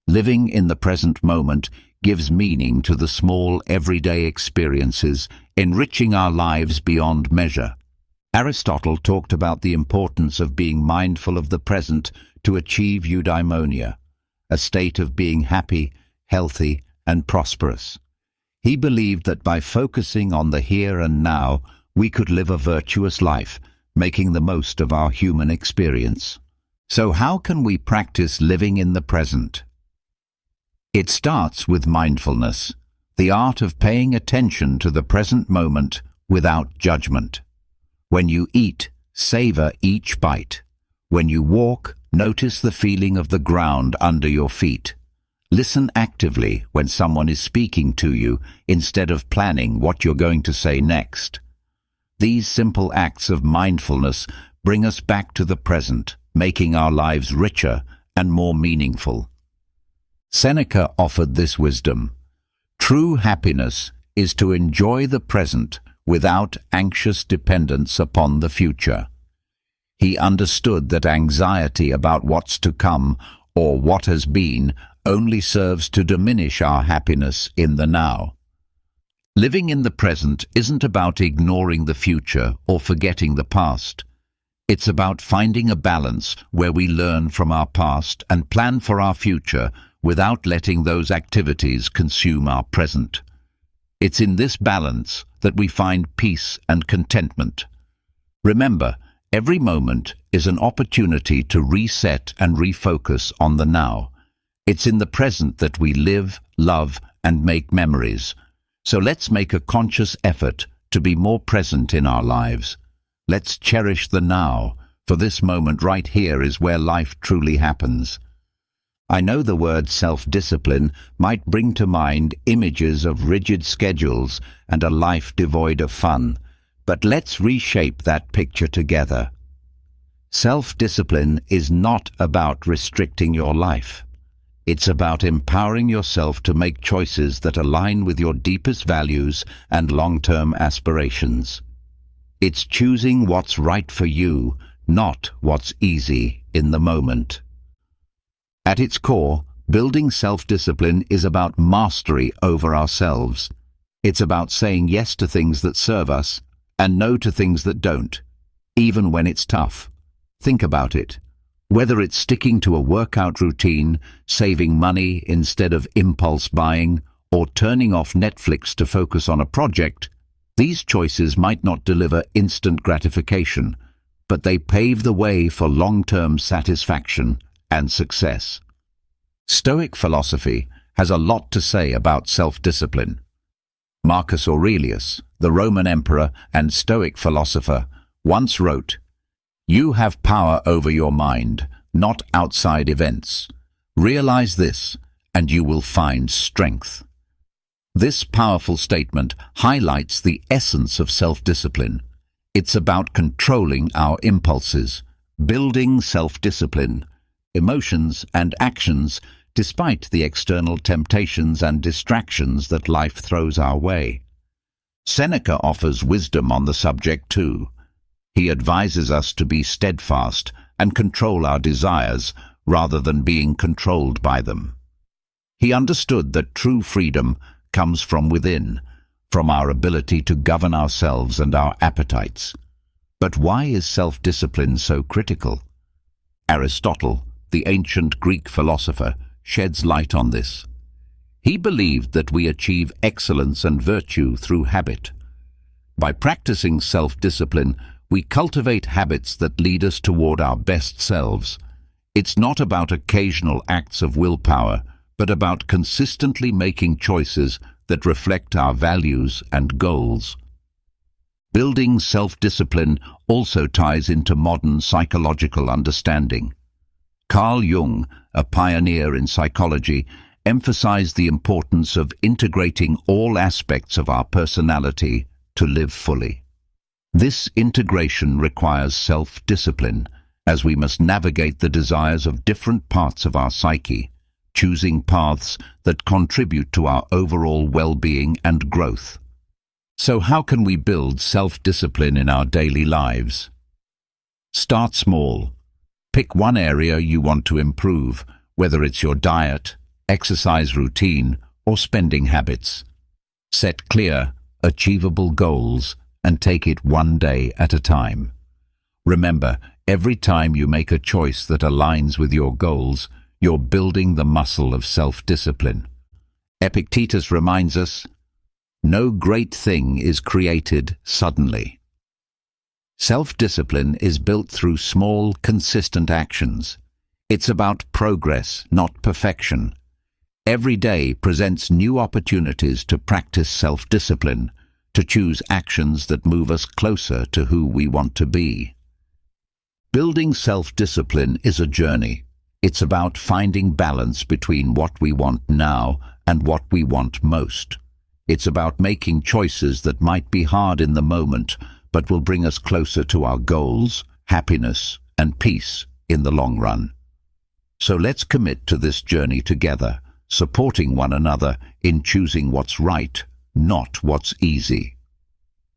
Living in the present moment gives meaning to the small everyday experiences, enriching our lives beyond measure. Aristotle talked about the importance of being mindful of the present to achieve eudaimonia, a state of being happy, healthy, and prosperous. He believed that by focusing on the here and now, we could live a virtuous life, making the most of our human experience. So how can we practice living in the present? It starts with mindfulness, the art of paying attention to the present moment without judgment. When you eat, savor each bite. When you walk, notice the feeling of the ground under your feet. Listen actively when someone is speaking to you instead of planning what you're going to say next. These simple acts of mindfulness bring us back to the present, making our lives richer and more meaningful. Seneca offered this wisdom. True happiness is to enjoy the present without anxious dependence upon the future. He understood that anxiety about what's to come or what has been only serves to diminish our happiness in the now. Living in the present isn't about ignoring the future or forgetting the past. It's about finding a balance where we learn from our past and plan for our future without letting those activities consume our present. It's in this balance that we find peace and contentment. Remember, every moment is an opportunity to reset and refocus on the now. It's in the present that we live, love, and make memories. So let's make a conscious effort to be more present in our lives. Let's cherish the now, for this moment right here is where life truly happens. I know the word self-discipline might bring to mind images of rigid schedules and a life devoid of fun, but let's reshape that picture together. Self-discipline is not about restricting your life. It's about empowering yourself to make choices that align with your deepest values and long-term aspirations. It's choosing what's right for you, not what's easy in the moment. At its core, building self-discipline is about mastery over ourselves. It's about saying yes to things that serve us and no to things that don't, even when it's tough. Think about it. Whether it's sticking to a workout routine, saving money instead of impulse buying, or turning off Netflix to focus on a project, these choices might not deliver instant gratification, but they pave the way for long-term satisfaction and success. Stoic philosophy has a lot to say about self-discipline. Marcus Aurelius, the Roman emperor and Stoic philosopher, once wrote, "You have power over your mind, not outside events. Realize this, and you will find strength." This powerful statement highlights the essence of self-discipline. It's about controlling our impulses, building self-discipline, emotions and actions despite the external temptations and distractions that life throws our way. Seneca offers wisdom on the subject too. He advises us to be steadfast and control our desires rather than being controlled by them. He understood that true freedom comes from within, from our ability to govern ourselves and our appetites. But why is self-discipline so critical? Aristotle, the ancient Greek philosopher, sheds light on this. He believed that we achieve excellence and virtue through habit. By practicing self-discipline, we cultivate habits that lead us toward our best selves. It's not about occasional acts of willpower, but about consistently making choices that reflect our values and goals. Building self-discipline also ties into modern psychological understanding. Carl Jung, a pioneer in psychology, emphasized the importance of integrating all aspects of our personality to live fully. This integration requires self-discipline, as we must navigate the desires of different parts of our psyche, choosing paths that contribute to our overall well-being and growth. So how can we build self-discipline in our daily lives? Start small. Pick one area you want to improve, whether it's your diet, exercise routine, or spending habits. Set clear, achievable goals and take it one day at a time. Remember, every time you make a choice that aligns with your goals, you're building the muscle of self-discipline. Epictetus reminds us, "No great thing is created suddenly." Self-discipline is built through small, consistent actions. It's about progress, not perfection. Every day presents new opportunities to practice self-discipline, to choose actions that move us closer to who we want to be. Building self-discipline is a journey. It's about finding balance between what we want now and what we want most. It's about making choices that might be hard in the moment, but will bring us closer to our goals, happiness, and peace in the long run. So let's commit to this journey together, supporting one another in choosing what's right, not what's easy.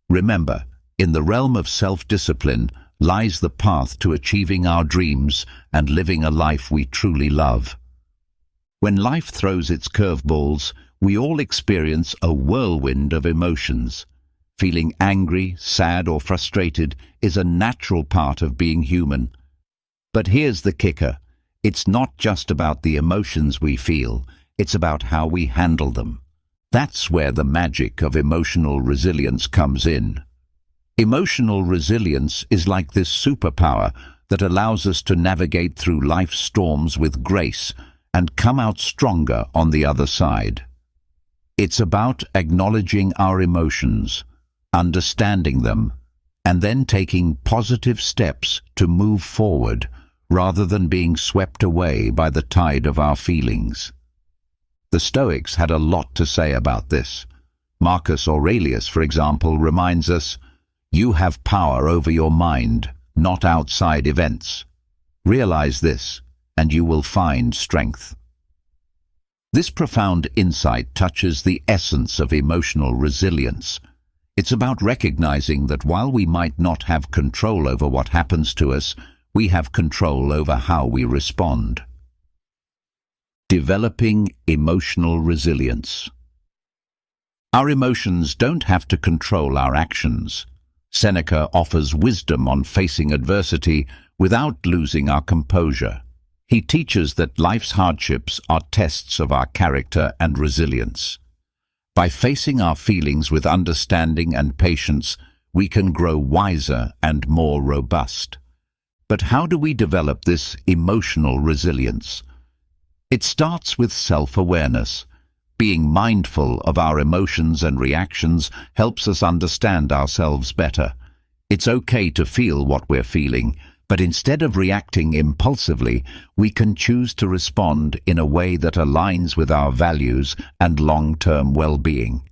Remember, in the realm of self-discipline lies the path to achieving our dreams and living a life we truly love. When life throws its curveballs, We all experience a whirlwind of emotions. Feeling angry, sad, or frustrated is a natural part of being human. But here's the kicker. It's not just about the emotions we feel, it's about how we handle them. That's where the magic of emotional resilience comes in. Emotional resilience is like this superpower that allows us to navigate through life's storms with grace and come out stronger on the other side. It's about acknowledging our emotions, understanding them, and then taking positive steps to move forward rather than being swept away by the tide of our feelings. The Stoics had a lot to say about this. Marcus Aurelius, for example, reminds us, "You have power over your mind, not outside events. Realize this, and you will find strength." This profound insight touches the essence of emotional resilience. It's about recognizing that while we might not have control over what happens to us, we have control over how we respond. Developing emotional resilience. Our emotions don't have to control our actions. Seneca offers wisdom on facing adversity without losing our composure. He teaches that life's hardships are tests of our character and resilience. By facing our feelings with understanding and patience, we can grow wiser and more robust. But how do we develop this emotional resilience? It starts with self-awareness. Being mindful of our emotions and reactions helps us understand ourselves better. It's okay to feel what we're feeling, but instead of reacting impulsively, we can choose to respond in a way that aligns with our values and long-term well-being.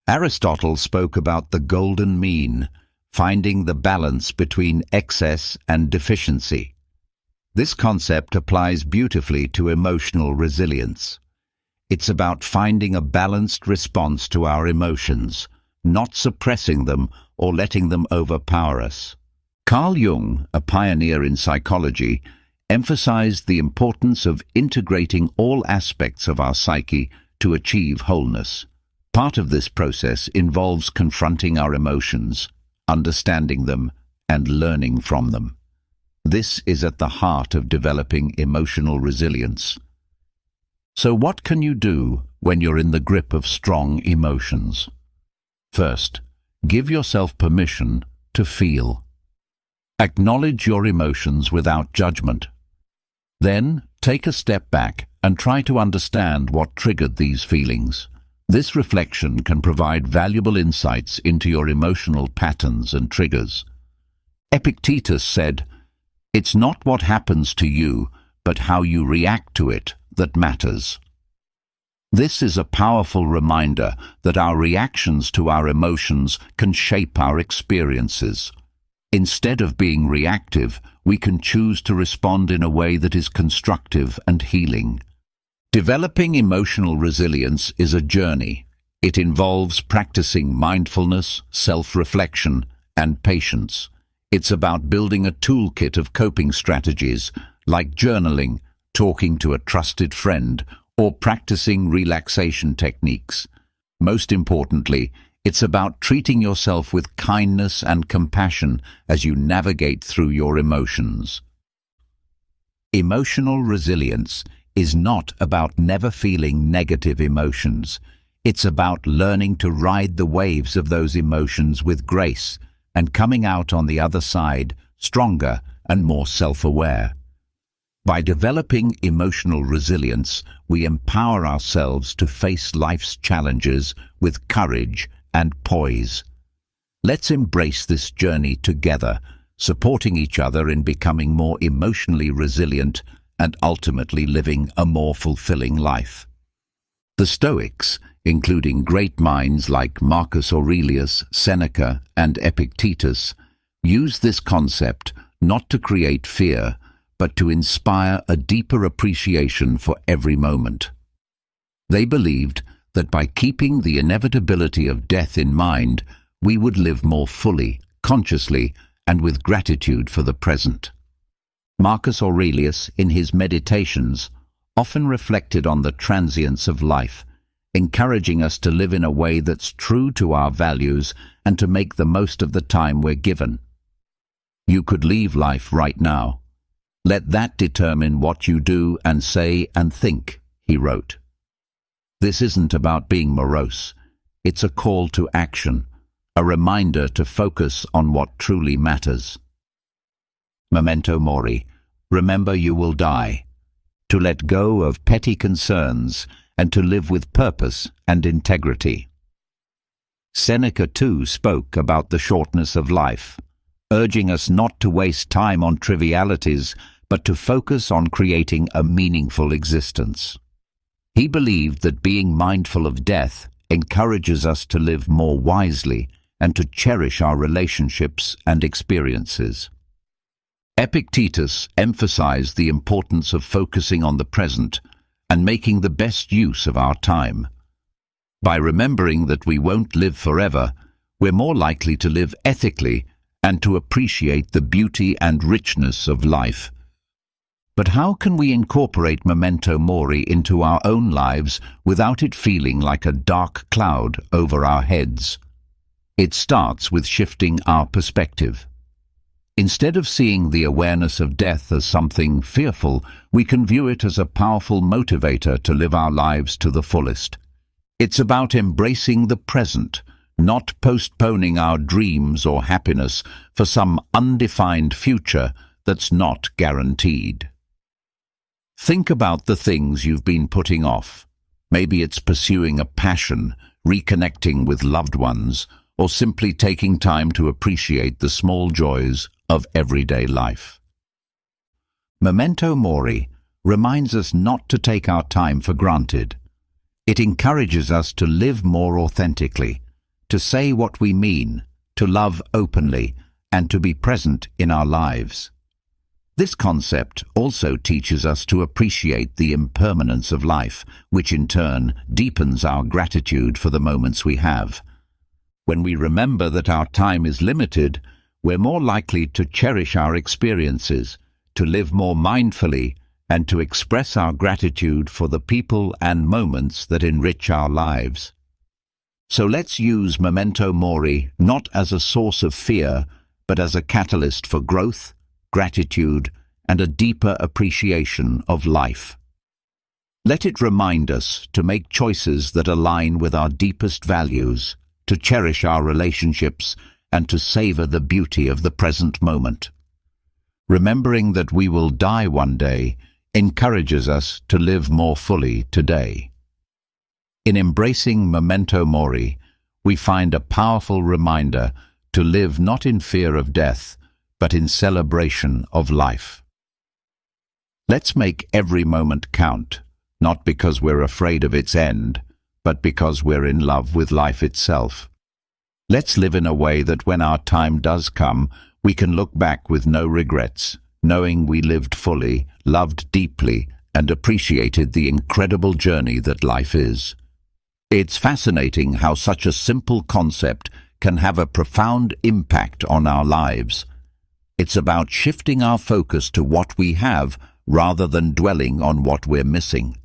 Aristotle spoke about the golden mean, finding the balance between excess and deficiency. This concept applies beautifully to emotional resilience. It's about finding a balanced response to our emotions, not suppressing them or letting them overpower us. Carl Jung, a pioneer in psychology, emphasized the importance of integrating all aspects of our psyche to achieve wholeness. Part of this process involves confronting our emotions, understanding them, and learning from them. This is at the heart of developing emotional resilience. So what can you do when you're in the grip of strong emotions? First, give yourself permission to feel. Acknowledge your emotions without judgment. Then, take a step back and try to understand what triggered these feelings. This reflection can provide valuable insights into your emotional patterns and triggers. Epictetus said, "It's not what happens to you, but how you react to it that matters." This is a powerful reminder that our reactions to our emotions can shape our experiences. Instead of being reactive, we can choose to respond in a way that is constructive and healing. Developing emotional resilience is a journey. It involves practicing mindfulness, self-reflection, and patience. It's about building a toolkit of coping strategies like journaling, talking to a trusted friend, or practicing relaxation techniques. Most importantly, it's about treating yourself with kindness and compassion as you navigate through your emotions. Emotional resilience is not about never feeling negative emotions. It's about learning to ride the waves of those emotions with grace and coming out on the other side stronger and more self-aware. By developing emotional resilience, we empower ourselves to face life's challenges with courage and poise. Let's embrace this journey together, supporting each other in becoming more emotionally resilient and ultimately living a more fulfilling life. The Stoics, including great minds like Marcus Aurelius, Seneca, and Epictetus, used this concept not to create fear, but to inspire a deeper appreciation for every moment. They believed that by keeping the inevitability of death in mind, we would live more fully, consciously, and with gratitude for the present. Marcus Aurelius, in his Meditations, often reflected on the transience of life encouraging us to live in a way that's true to our values and to make the most of the time we're given. You could leave life right now. Let that determine what you do and say and think, he wrote. This isn't about being morose. It's a call to action, a reminder to focus on what truly matters. Memento mori. Remember you will die. To let go of petty concerns and to live with purpose and integrity. Seneca too spoke about the shortness of life, urging us not to waste time on trivialities, but to focus on creating a meaningful existence. He believed that being mindful of death encourages us to live more wisely and to cherish our relationships and experiences. Epictetus emphasized the importance of focusing on the present and making the best use of our time. By remembering that we won't live forever, we're more likely to live ethically and to appreciate the beauty and richness of life. But how can we incorporate memento mori into our own lives without it feeling like a dark cloud over our heads? It starts with shifting our perspective. Instead of seeing the awareness of death as something fearful, we can view it as a powerful motivator to live our lives to the fullest. It's about embracing the present, not postponing our dreams or happiness for some undefined future that's not guaranteed. Think about the things you've been putting off. Maybe it's pursuing a passion, reconnecting with loved ones, or simply taking time to appreciate the small joys of everyday life. Memento mori reminds us not to take our time for granted. It encourages us to live more authentically, to say what we mean, to love openly, and to be present in our lives. This concept also teaches us to appreciate the impermanence of life, which in turn deepens our gratitude for the moments we have. When we remember that our time is limited, we're more likely to cherish our experiences, to live more mindfully, and to express our gratitude for the people and moments that enrich our lives. So let's use memento mori not as a source of fear, but as a catalyst for growth, gratitude, and a deeper appreciation of life. Let it remind us to make choices that align with our deepest values, to cherish our relationships, and to savor the beauty of the present moment. Remembering that we will die one day encourages us to live more fully today. In embracing memento mori, we find a powerful reminder to live not in fear of death, but in celebration of life. Let's make every moment count, not because we're afraid of its end, but because we're in love with life itself. Let's live in a way that when our time does come, we can look back with no regrets, knowing we lived fully, loved deeply, and appreciated the incredible journey that life is. It's fascinating how such a simple concept can have a profound impact on our lives. It's about shifting our focus to what we have rather than dwelling on what we're missing.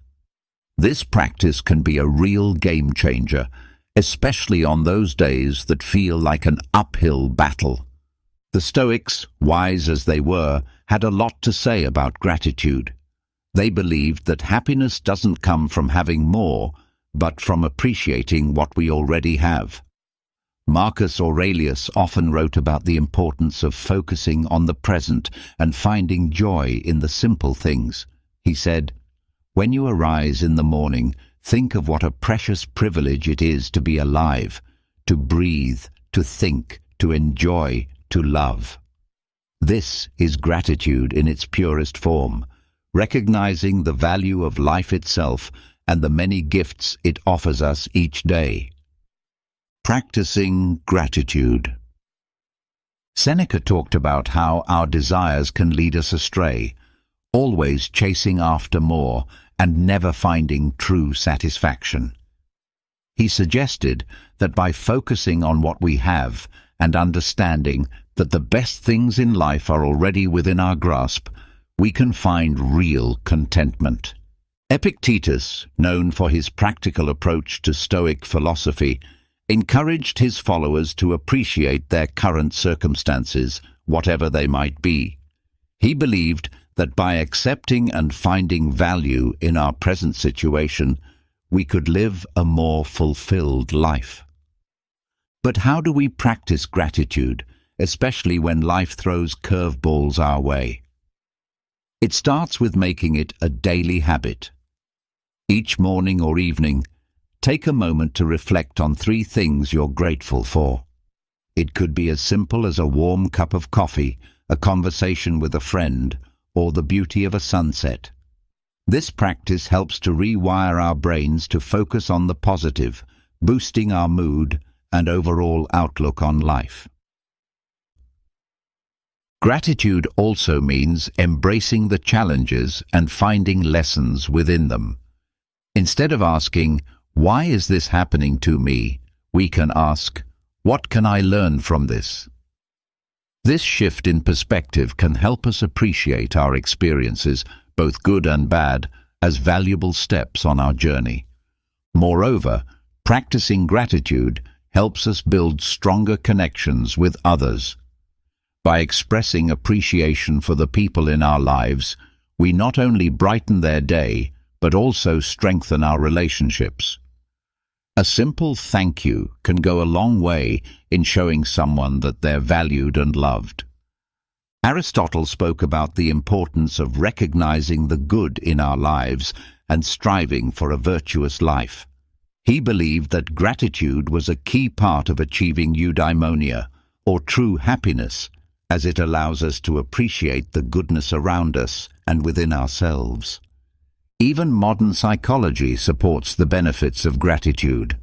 This practice can be a real game changer, especially on those days that feel like an uphill battle. The Stoics, wise as they were, had a lot to say about gratitude. They believed that happiness doesn't come from having more, but from appreciating what we already have. Marcus Aurelius often wrote about the importance of focusing on the present and finding joy in the simple things. He said, "When you arise in the morning, think of what a precious privilege it is to be alive, to breathe, to think, to enjoy, to love." This is gratitude in its purest form, recognizing the value of life itself and the many gifts it offers us each day. Practicing gratitude. Seneca talked about how our desires can lead us astray, always chasing after more and never finding true satisfaction. He suggested that by focusing on what we have and understanding that the best things in life are already within our grasp, we can find real contentment. Epictetus, known for his practical approach to Stoic philosophy, encouraged his followers to appreciate their current circumstances, whatever they might be. He believed that by accepting and finding value in our present situation, we could live a more fulfilled life. But how do we practice gratitude, especially when life throws curveballs our way? It starts with making it a daily habit. Each morning or evening, take a moment to reflect on 3 things you're grateful for. It could be as simple as a warm cup of coffee, a conversation with a friend, or the beauty of a sunset. This practice helps to rewire our brains to focus on the positive, boosting our mood and overall outlook on life. Gratitude also means embracing the challenges and finding lessons within them. Instead of asking, "Why is this happening to me?" we can ask, "What can I learn from this?" This shift in perspective can help us appreciate our experiences, both good and bad, as valuable steps on our journey. Moreover, practicing gratitude helps us build stronger connections with others. By expressing appreciation for the people in our lives, we not only brighten their day, but also strengthen our relationships. A simple thank you can go a long way in showing someone that they're valued and loved. Aristotle spoke about the importance of recognizing the good in our lives and striving for a virtuous life. He believed that gratitude was a key part of achieving eudaimonia, or true happiness, as it allows us to appreciate the goodness around us and within ourselves. Even modern psychology supports the benefits of gratitude.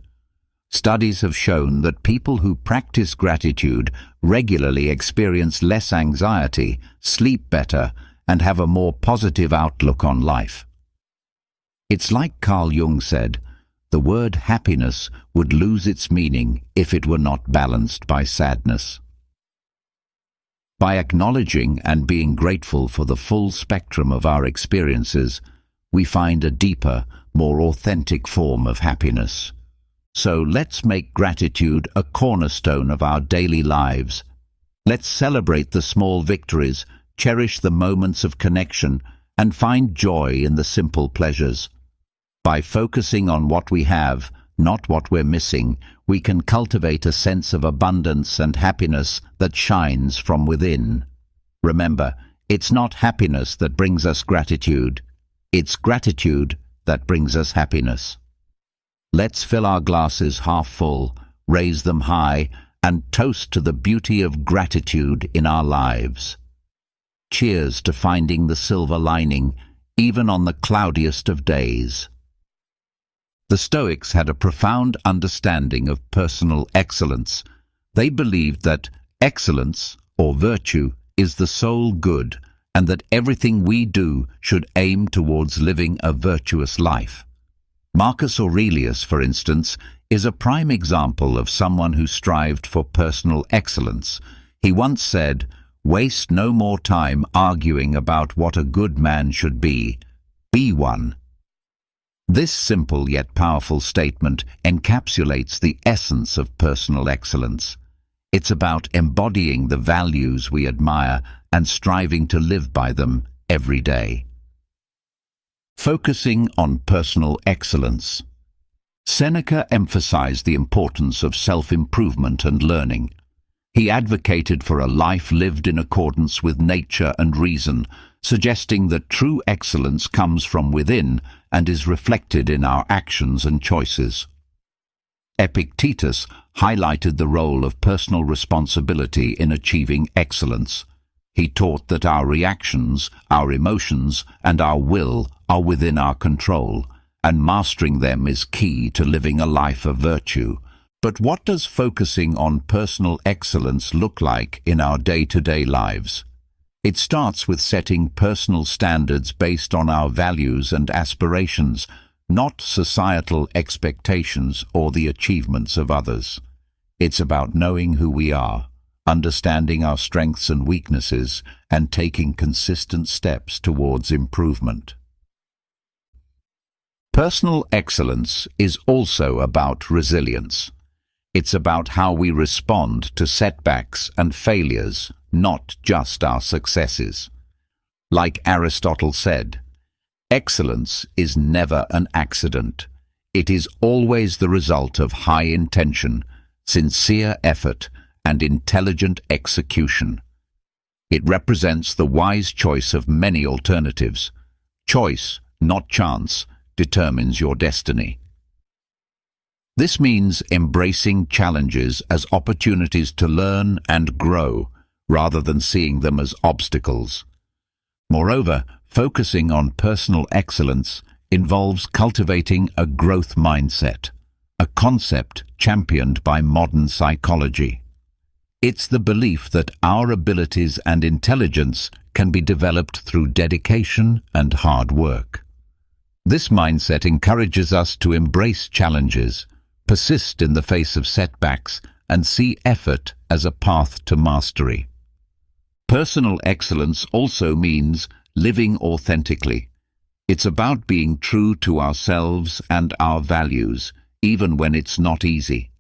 Studies have shown that people who practice gratitude regularly experience less anxiety, sleep better, and have a more positive outlook on life. It's like Carl Jung said, the word happiness would lose its meaning if it were not balanced by sadness. By acknowledging and being grateful for the full spectrum of our experiences, we find a deeper, more authentic form of happiness. So let's make gratitude a cornerstone of our daily lives. Let's celebrate the small victories, cherish the moments of connection, and find joy in the simple pleasures. By focusing on what we have, not what we're missing, we can cultivate a sense of abundance and happiness that shines from within. Remember, it's not happiness that brings us gratitude. It's gratitude that brings us happiness. Let's fill our glasses half full, raise them high, and toast to the beauty of gratitude in our lives. Cheers to finding the silver lining, even on the cloudiest of days. The Stoics had a profound understanding of personal excellence. They believed that excellence, or virtue, is the sole good, and that everything we do should aim towards living a virtuous life. Marcus Aurelius, for instance, is a prime example of someone who strived for personal excellence. He once said, "Waste no more time arguing about what a good man should be. Be one." This simple yet powerful statement encapsulates the essence of personal excellence. It's about embodying the values we admire and striving to live by them every day. Focusing on personal excellence. Seneca emphasized the importance of self-improvement and learning. He advocated for a life lived in accordance with nature and reason, suggesting that true excellence comes from within and is reflected in our actions and choices. Epictetus highlighted the role of personal responsibility in achieving excellence. He taught that our reactions, our emotions, and our will are within our control, and mastering them is key to living a life of virtue. But what does focusing on personal excellence look like in our day-to-day lives? It starts with setting personal standards based on our values and aspirations, not societal expectations or the achievements of others. It's about knowing who we are, understanding our strengths and weaknesses, and taking consistent steps towards improvement. Personal excellence is also about resilience. It's about how we respond to setbacks and failures, not just our successes. Like Aristotle said, excellence is never an accident. It is always the result of high intention, sincere effort, and intelligent execution. It represents the wise choice of many alternatives. Choice, not chance, determines your destiny. This means embracing challenges as opportunities to learn and grow, rather than seeing them as obstacles. Moreover, focusing on personal excellence involves cultivating a growth mindset, a concept championed by modern psychology. It's the belief that our abilities and intelligence can be developed through dedication and hard work. This mindset encourages us to embrace challenges, persist in the face of setbacks, and see effort as a path to mastery. Personal excellence also means living authentically. It's about being true to ourselves and our values, even when it's not easy.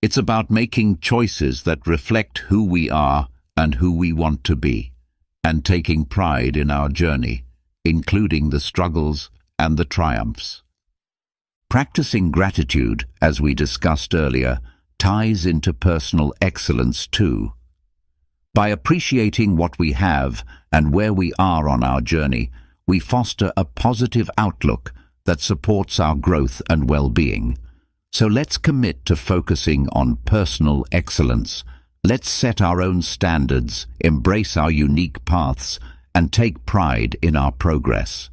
It's about making choices that reflect who we are and who we want to be, and taking pride in our journey, including the struggles and the triumphs. Practicing gratitude, as we discussed earlier, ties into personal excellence too. By appreciating what we have and where we are on our journey, we foster a positive outlook that supports our growth and well-being. So let's commit to focusing on personal excellence. Let's set our own standards, embrace our unique paths, and take pride in our progress.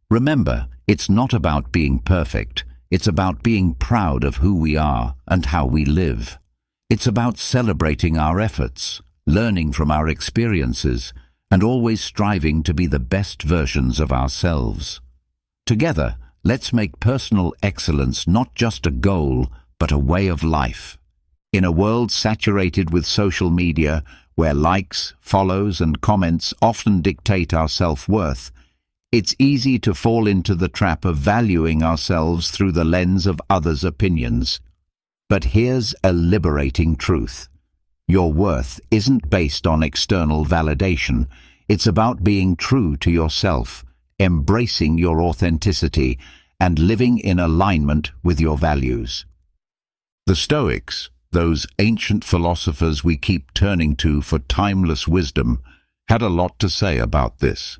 Remember, it's not about being perfect. It's about being proud of who we are and how we live. It's about celebrating our efforts, learning from our experiences, and always striving to be the best versions of ourselves. Together, let's make personal excellence not just a goal, but a way of life. In a world saturated with social media, where likes, follows, and comments often dictate our self-worth, it's easy to fall into the trap of valuing ourselves through the lens of others' opinions. But here's a liberating truth. Your worth isn't based on external validation. It's about being true to yourself, embracing your authenticity, and living in alignment with your values. The Stoics, those ancient philosophers we keep turning to for timeless wisdom, had a lot to say about this.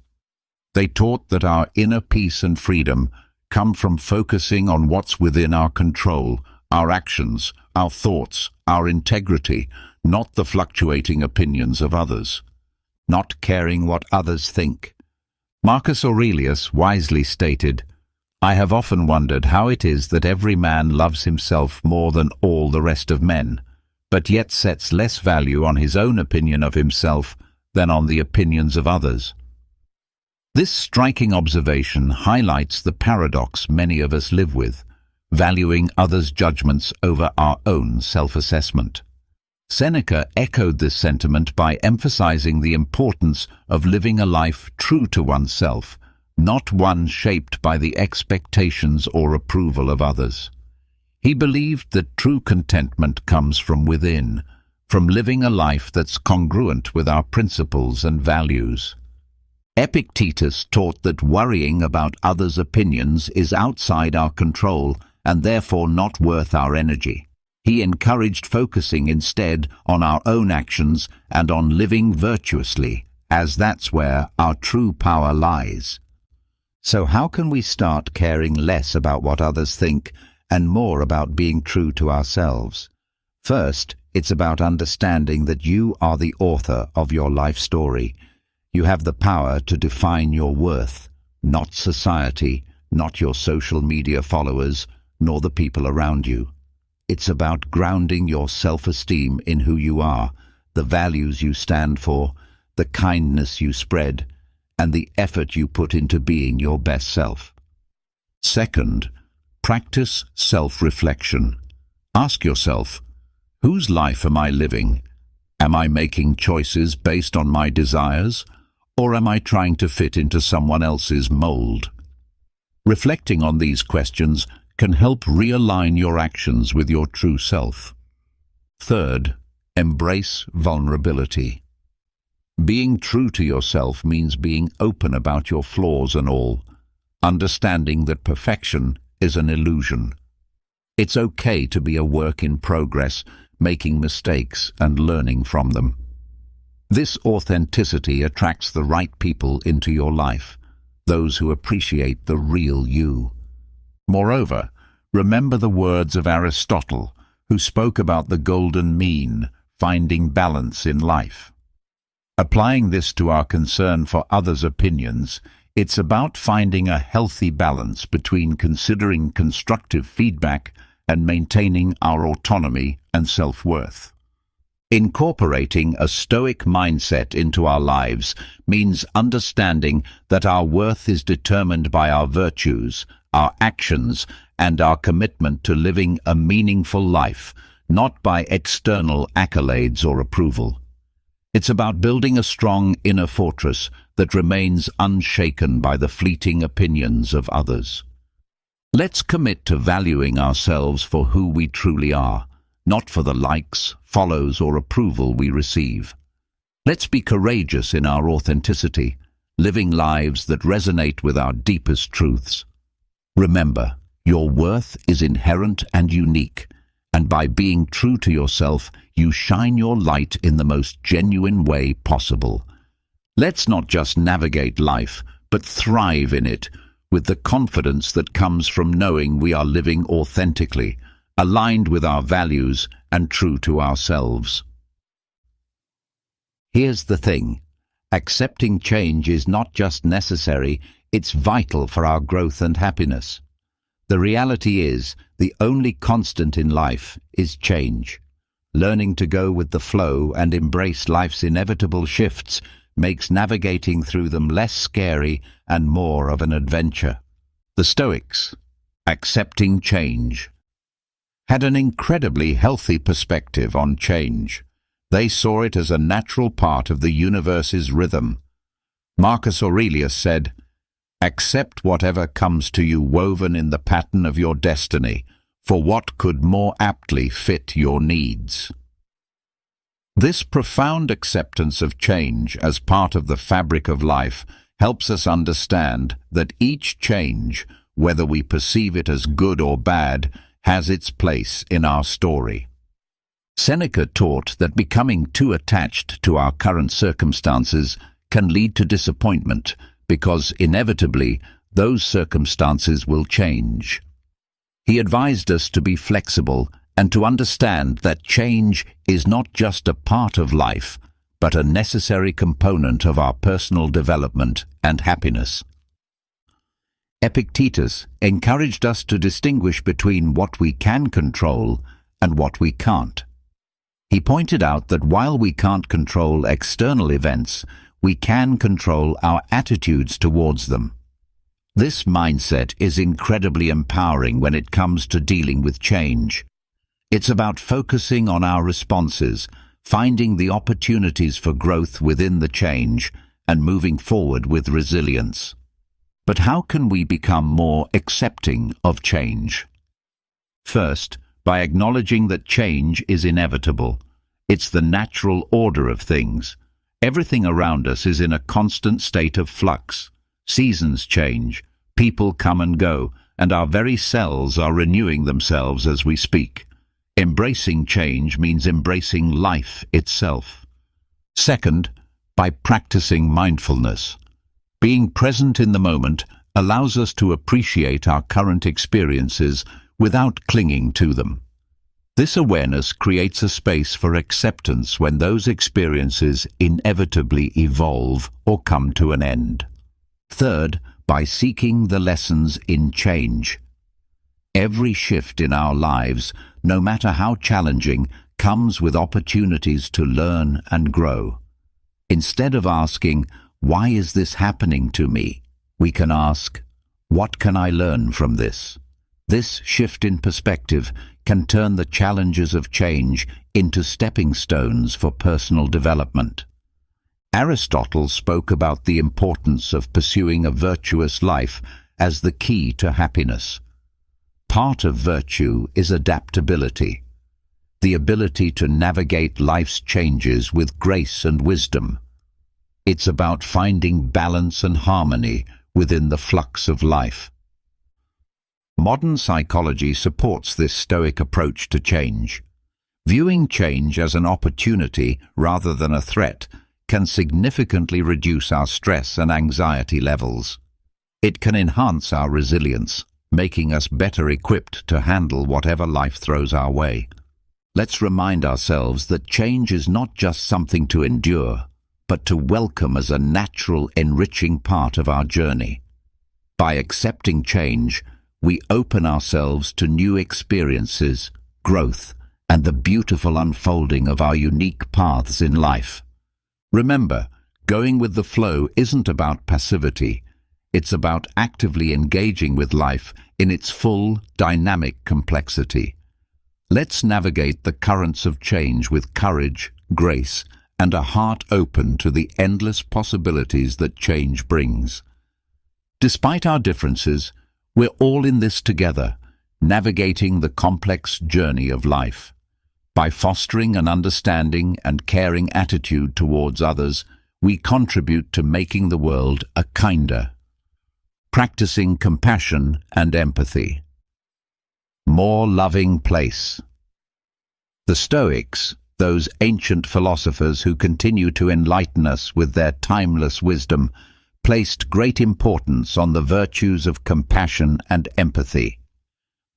They taught that our inner peace and freedom come from focusing on what's within our control, our actions, our thoughts, our integrity, not the fluctuating opinions of others. Not caring what others think. Marcus Aurelius wisely stated, "I have often wondered how it is that every man loves himself more than all the rest of men, but yet sets less value on his own opinion of himself than on the opinions of others." This striking observation highlights the paradox many of us live with, valuing others' judgments over our own self-assessment. Seneca echoed this sentiment by emphasizing the importance of living a life true to oneself, not one shaped by the expectations or approval of others. He believed that true contentment comes from within, from living a life that's congruent with our principles and values. Epictetus taught that worrying about others' opinions is outside our control and therefore not worth our energy. He encouraged focusing instead on our own actions and on living virtuously, as that's where our true power lies. So how can we start caring less about what others think and more about being true to ourselves? First, it's about understanding that you are the author of your life story. You have the power to define your worth, not society, not your social media followers, nor the people around you. It's about grounding your self-esteem in who you are, the values you stand for, the kindness you spread, and the effort you put into being your best self. Second, practice self-reflection. Ask yourself, whose life am I living? Am I making choices based on my desires, or am I trying to fit into someone else's mold? Reflecting on these questions can help realign your actions with your true self. Third, embrace vulnerability. Being true to yourself means being open about your flaws and all, understanding that perfection is an illusion. It's okay to be a work in progress, making mistakes and learning from them. This authenticity attracts the right people into your life, those who appreciate the real you. Moreover, remember the words of Aristotle, who spoke about the golden mean, finding balance in life. Applying this to our concern for others' opinions, it's about finding a healthy balance between considering constructive feedback and maintaining our autonomy and self-worth. Incorporating a Stoic mindset into our lives means understanding that our worth is determined by our virtues, our actions, and our commitment to living a meaningful life, not by external accolades or approval. It's about building a strong inner fortress that remains unshaken by the fleeting opinions of others. Let's commit to valuing ourselves for who we truly are, not for the likes, follows, or approval we receive. Let's be courageous in our authenticity, living lives that resonate with our deepest truths. Remember, your worth is inherent and unique, and by being true to yourself, you shine your light in the most genuine way possible. Let's not just navigate life, but thrive in it, with the confidence that comes from knowing we are living authentically, aligned with our values and true to ourselves. Here's the thing. Accepting change is not just necessary, it's vital for our growth and happiness. The reality is, the only constant in life is change. Learning to go with the flow and embrace life's inevitable shifts makes navigating through them less scary and more of an adventure. The Stoics, accepting change, had an incredibly healthy perspective on change. They saw it as a natural part of the universe's rhythm. Marcus Aurelius said, "Accept whatever comes to you woven in the pattern of your destiny, for what could more aptly fit your needs?" This profound acceptance of change as part of the fabric of life helps us understand that each change, whether we perceive it as good or bad, has its place in our story. Seneca taught that becoming too attached to our current circumstances can lead to disappointment, because inevitably those circumstances will change. He advised us to be flexible and to understand that change is not just a part of life, but a necessary component of our personal development and happiness. Epictetus encouraged us to distinguish between what we can control and what we can't. He pointed out that while we can't control external events, we can control our attitudes towards them. This mindset is incredibly empowering when it comes to dealing with change. It's about focusing on our responses, finding the opportunities for growth within the change, and moving forward with resilience. But how can we become more accepting of change? First, by acknowledging that change is inevitable. It's the natural order of things. Everything around us is in a constant state of flux. Seasons change, people come and go, and our very cells are renewing themselves as we speak. Embracing change means embracing life itself. Second, by practicing mindfulness. Being present in the moment allows us to appreciate our current experiences without clinging to them. This awareness creates a space for acceptance when those experiences inevitably evolve or come to an end. Third, by seeking the lessons in change. Every shift in our lives, no matter how challenging, comes with opportunities to learn and grow. Instead of asking, "Why is this happening to me?" we can ask, "What can I learn from this?" This shift in perspective can turn the challenges of change into stepping stones for personal development. Aristotle spoke about the importance of pursuing a virtuous life as the key to happiness. Part of virtue is adaptability, the ability to navigate life's changes with grace and wisdom. It's about finding balance and harmony within the flux of life. Modern psychology supports this Stoic approach to change. Viewing change as an opportunity rather than a threat can significantly reduce our stress and anxiety levels. It can enhance our resilience, making us better equipped to handle whatever life throws our way. Let's remind ourselves that change is not just something to endure, but to welcome as a natural, enriching part of our journey. By accepting change, we open ourselves to new experiences, growth, and the beautiful unfolding of our unique paths in life. Remember, going with the flow isn't about passivity. It's about actively engaging with life in its full, dynamic complexity. Let's navigate the currents of change with courage, grace, and a heart open to the endless possibilities that change brings. Despite our differences, we're all in this together, navigating the complex journey of life. By fostering an understanding and caring attitude towards others, we contribute to making the world a kinder. Practicing compassion and empathy. More loving place. The Stoics, those ancient philosophers who continue to enlighten us with their timeless wisdom, placed great importance on the virtues of compassion and empathy.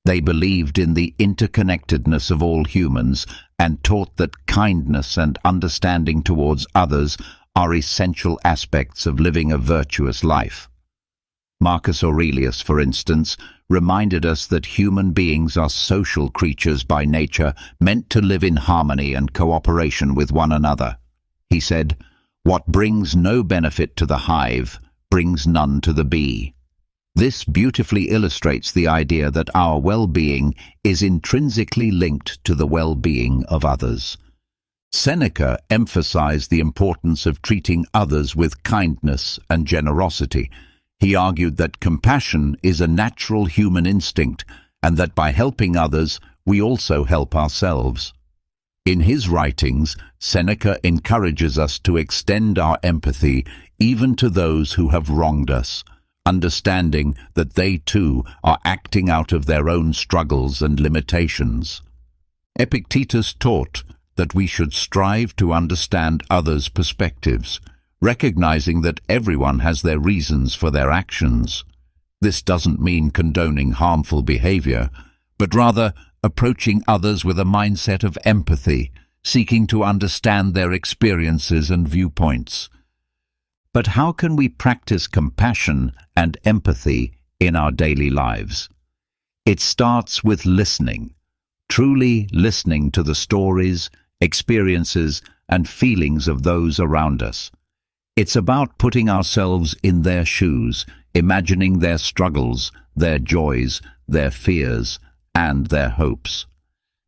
They believed in the interconnectedness of all humans and taught that kindness and understanding towards others are essential aspects of living a virtuous life. Marcus Aurelius, for instance, reminded us that human beings are social creatures by nature, meant to live in harmony and cooperation with one another. He said, "What brings no benefit to the hive brings none to the bee." This beautifully illustrates the idea that our well-being is intrinsically linked to the well-being of others. Seneca emphasized the importance of treating others with kindness and generosity. He argued that compassion is a natural human instinct and that by helping others, we also help ourselves. In his writings, Seneca encourages us to extend our empathy even to those who have wronged us, understanding that they too are acting out of their own struggles and limitations. Epictetus taught that we should strive to understand others' perspectives, recognizing that everyone has their reasons for their actions. This doesn't mean condoning harmful behavior, but rather approaching others with a mindset of empathy, seeking to understand their experiences and viewpoints. But how can we practice compassion and empathy in our daily lives? It starts with listening, truly listening to the stories, experiences, and feelings of those around us. It's about putting ourselves in their shoes, imagining their struggles, their joys, their fears, and their hopes.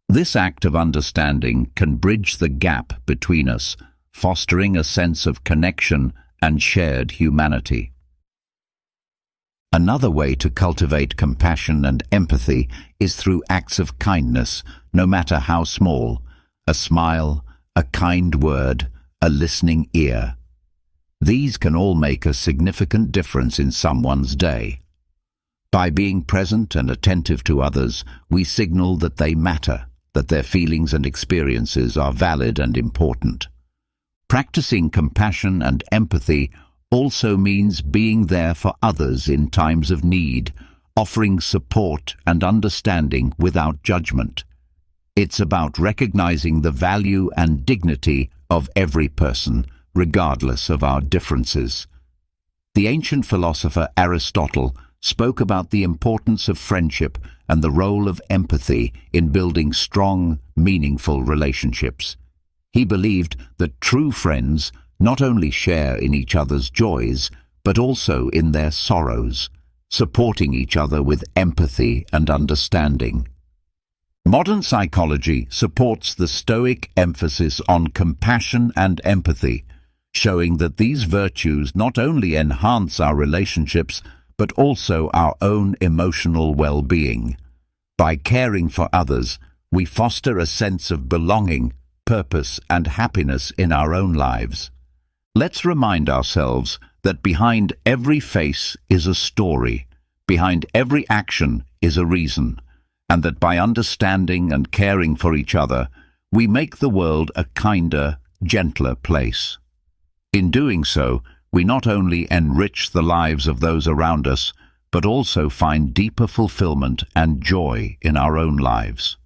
This act of understanding can bridge the gap between us, fostering a sense of connection and shared humanity. Another way to cultivate compassion and empathy is through acts of kindness, no matter how small. A smile, a kind word, a listening ear. These can all make a significant difference in someone's day. By being present and attentive to others, we signal that they matter, that their feelings and experiences are valid and important. Practicing compassion and empathy also means being there for others in times of need, offering support and understanding without judgment. It's about recognizing the value and dignity of every person, regardless of our differences. The ancient philosopher Aristotle spoke about the importance of friendship and the role of empathy in building strong, meaningful relationships. He believed that true friends not only share in each other's joys, but also in their sorrows, supporting each other with empathy and understanding. Modern psychology supports the Stoic emphasis on compassion and empathy, showing that these virtues not only enhance our relationships, but also our own emotional well-being. By caring for others, we foster a sense of belonging, purpose, and happiness in our own lives. Let's remind ourselves that behind every face is a story, behind every action is a reason, and that by understanding and caring for each other, we make the world a kinder, gentler place. In doing so, we not only enrich the lives of those around us, but also find deeper fulfillment and joy in our own lives.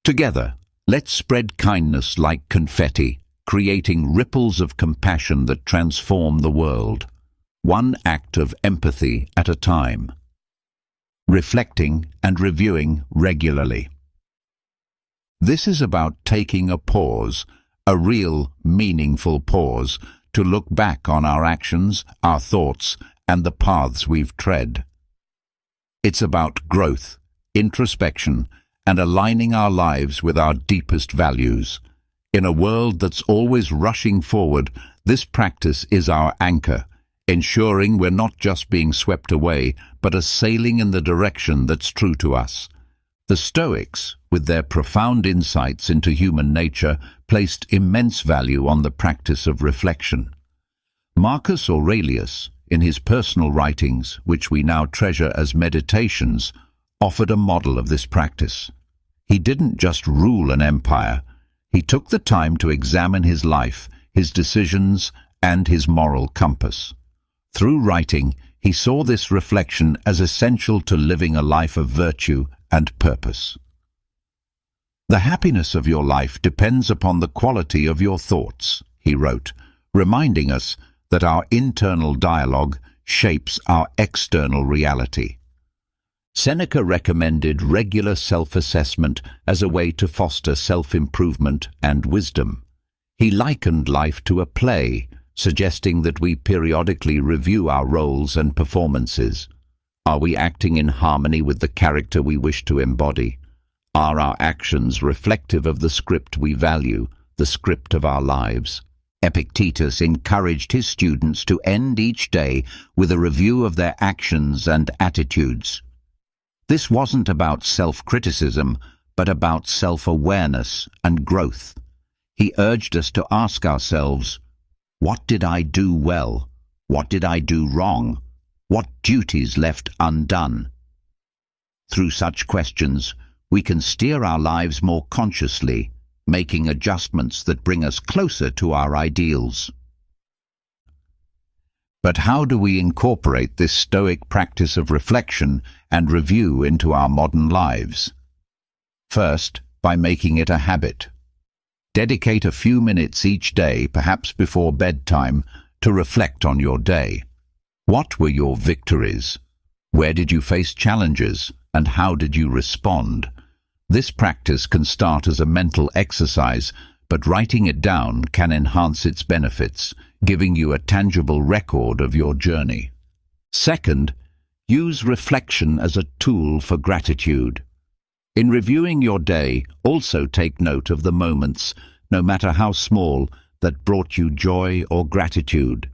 Together, let's spread kindness like confetti, creating ripples of compassion that transform the world, one act of empathy at a time. Reflecting and reviewing regularly. This is about taking a pause, a real, meaningful pause, to look back on our actions, our thoughts, and the paths we've tread. It's about growth, introspection, and aligning our lives with our deepest values. In a world that's always rushing forward, this practice is our anchor, ensuring we're not just being swept away, but are sailing in the direction that's true to us. The Stoics, with their profound insights into human nature, placed immense value on the practice of reflection. Marcus Aurelius, in his personal writings, which we now treasure as meditations, offered a model of this practice. He didn't just rule an empire. He took the time to examine his life, his decisions, and his moral compass. Through writing, he saw this reflection as essential to living a life of virtue and purpose. The happiness of your life depends upon the quality of your thoughts, he wrote, reminding us that our internal dialogue shapes our external reality. Seneca recommended regular self-assessment as a way to foster self-improvement and wisdom. He likened life to a play, suggesting that we periodically review our roles and performances. Are we acting in harmony with the character we wish to embody? Are our actions reflective of the script we value, the script of our lives? Epictetus encouraged his students to end each day with a review of their actions and attitudes. This wasn't about self-criticism, but about self-awareness and growth. He urged us to ask ourselves, what did I do well? What did I do wrong? What duties left undone? Through such questions, we can steer our lives more consciously, making adjustments that bring us closer to our ideals. But how do we incorporate this Stoic practice of reflection and review into our modern lives? First, by making it a habit. Dedicate a few minutes each day, perhaps before bedtime, to reflect on your day. What were your victories? Where did you face challenges, and how did you respond? This practice can start as a mental exercise, but writing it down can enhance its benefits, giving you a tangible record of your journey. Second, use reflection as a tool for gratitude. In reviewing your day, also take note of the moments, no matter how small, that brought you joy or gratitude.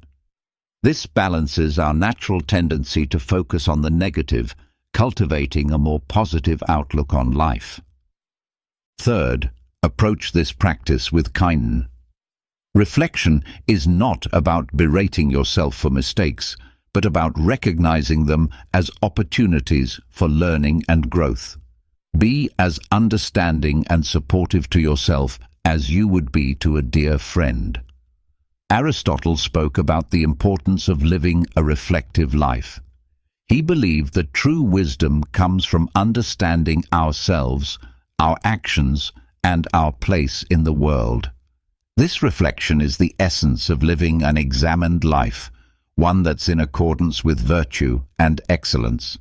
This balances our natural tendency to focus on the negative, cultivating a more positive outlook on life. Third, approach this practice with kindness. Reflection is not about berating yourself for mistakes, but about recognizing them as opportunities for learning and growth. Be as understanding and supportive to yourself as you would be to a dear friend. Aristotle spoke about the importance of living a reflective life. He believed that true wisdom comes from understanding ourselves, our actions, and our place in the world. This reflection is the essence of living an examined life, one that's in accordance with virtue and excellence.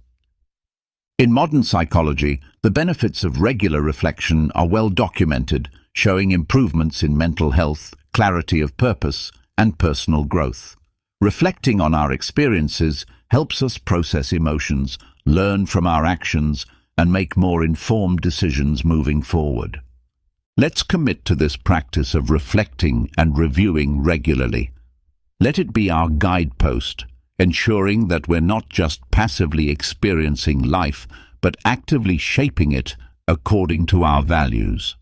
In modern psychology, the benefits of regular reflection are well documented, showing improvements in mental health, clarity of purpose, and personal growth. Reflecting on our experiences helps us process emotions, learn from our actions, and make more informed decisions moving forward. Let's commit to this practice of reflecting and reviewing regularly. Let it be our guidepost, ensuring that we're not just passively experiencing life, but actively shaping it according to our values.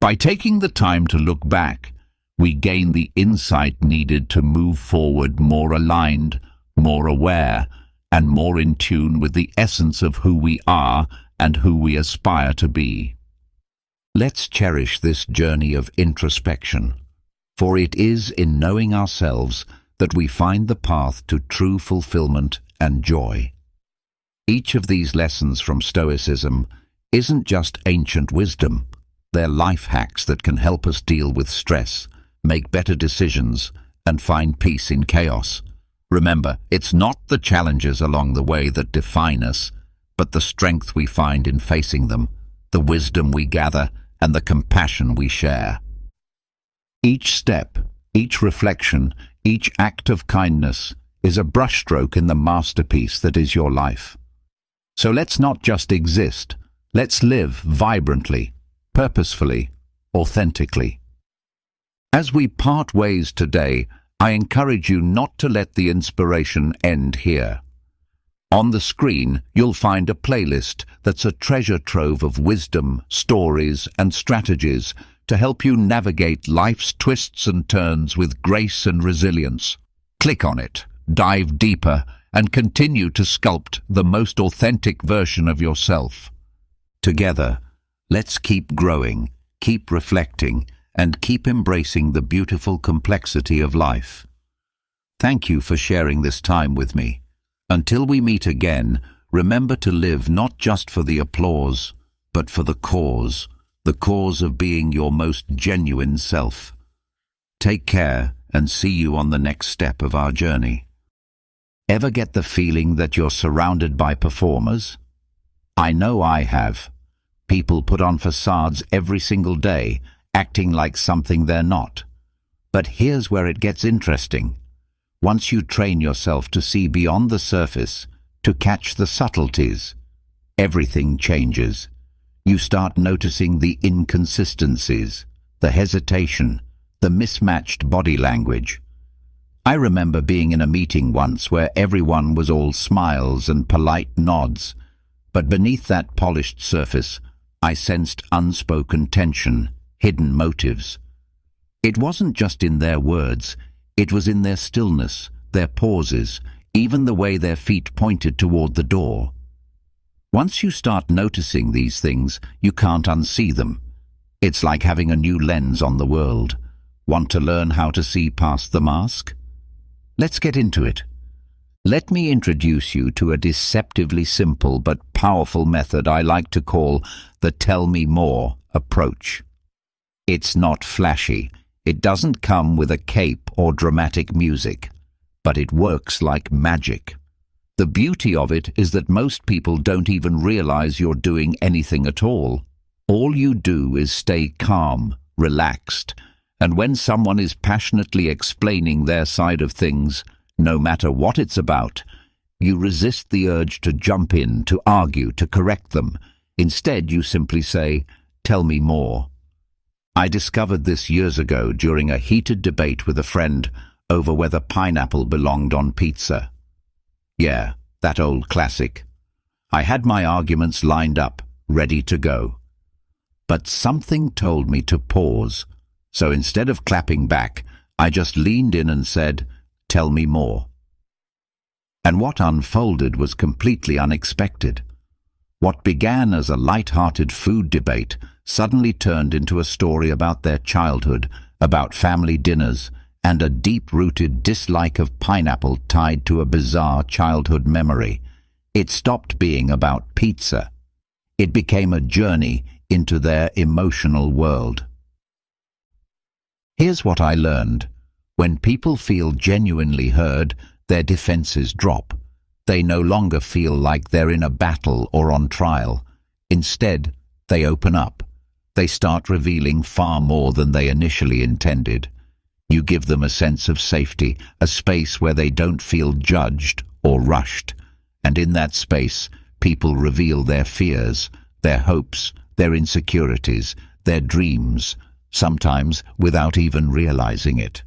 By taking the time to look back, we gain the insight needed to move forward more aligned, more aware, and more in tune with the essence of who we are and who we aspire to be. Let's cherish this journey of introspection, for it is in knowing ourselves that we find the path to true fulfillment and joy. Each of these lessons from Stoicism isn't just ancient wisdom. They're life hacks that can help us deal with stress, make better decisions, and find peace in chaos. Remember, it's not the challenges along the way that define us, but the strength we find in facing them, the wisdom we gather, and the compassion we share. Each step, each reflection, each act of kindness is a brushstroke in the masterpiece that is your life. So let's not just exist, let's live vibrantly, purposefully, authentically. As we part ways today, I encourage you not to let the inspiration end here. On the screen, you'll find a playlist that's a treasure trove of wisdom, stories, and strategies to help you navigate life's twists and turns with grace and resilience. Click on it, dive deeper, and continue to sculpt the most authentic version of yourself. Together, let's keep growing, keep reflecting, and keep embracing the beautiful complexity of life. Thank you for sharing this time with me. Until we meet again, remember to live not just for the applause, but for the cause of being your most genuine self. Take care and see you on the next step of our journey. Ever get the feeling that you're surrounded by performers? I know I have. People put on facades every single day, acting like something they're not. But here's where it gets interesting. Once you train yourself to see beyond the surface, to catch the subtleties, everything changes. You start noticing the inconsistencies, the hesitation, the mismatched body language. I remember being in a meeting once where everyone was all smiles and polite nods, but beneath that polished surface, I sensed unspoken tension, hidden motives. It wasn't just in their words, it was in their stillness, their pauses, even the way their feet pointed toward the door. Once you start noticing these things, you can't unsee them. It's like having a new lens on the world. Want to learn how to see past the mask? Let's get into it. Let me introduce you to a deceptively simple but powerful method I like to call the tell me more approach. It's not flashy. It doesn't come with a cape or dramatic music, but it works like magic. The beauty of it is that most people don't even realize you're doing anything at all. All you do is stay calm, relaxed, and when someone is passionately explaining their side of things, no matter what it's about, you resist the urge to jump in, to argue, to correct them. Instead, you simply say, "Tell me more." I discovered this years ago during a heated debate with a friend over whether pineapple belonged on pizza. Yeah, that old classic. I had my arguments lined up, ready to go. But something told me to pause, so instead of clapping back, I just leaned in and said, "Tell me more." And what unfolded was completely unexpected. What began as a light-hearted food debate suddenly turned into a story about their childhood, about family dinners, and a deep-rooted dislike of pineapple tied to a bizarre childhood memory. It stopped being about pizza. It became a journey into their emotional world. Here's what I learned. When people feel genuinely heard, their defenses drop. They no longer feel like they're in a battle or on trial. Instead, they open up. They start revealing far more than they initially intended. You give them a sense of safety, a space where they don't feel judged or rushed. And in that space, people reveal their fears, their hopes, their insecurities, their dreams, sometimes without even realizing it.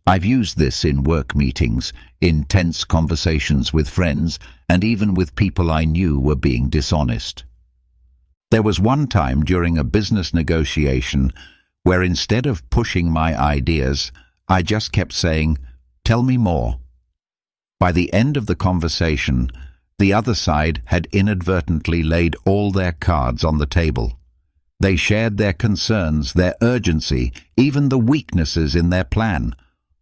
I've used this in work meetings, in tense conversations with friends, and even with people I knew were being dishonest. There was one time during a business negotiation where instead of pushing my ideas, I just kept saying, "Tell me more." By the end of the conversation, the other side had inadvertently laid all their cards on the table. They shared their concerns, their urgency, even the weaknesses in their plan,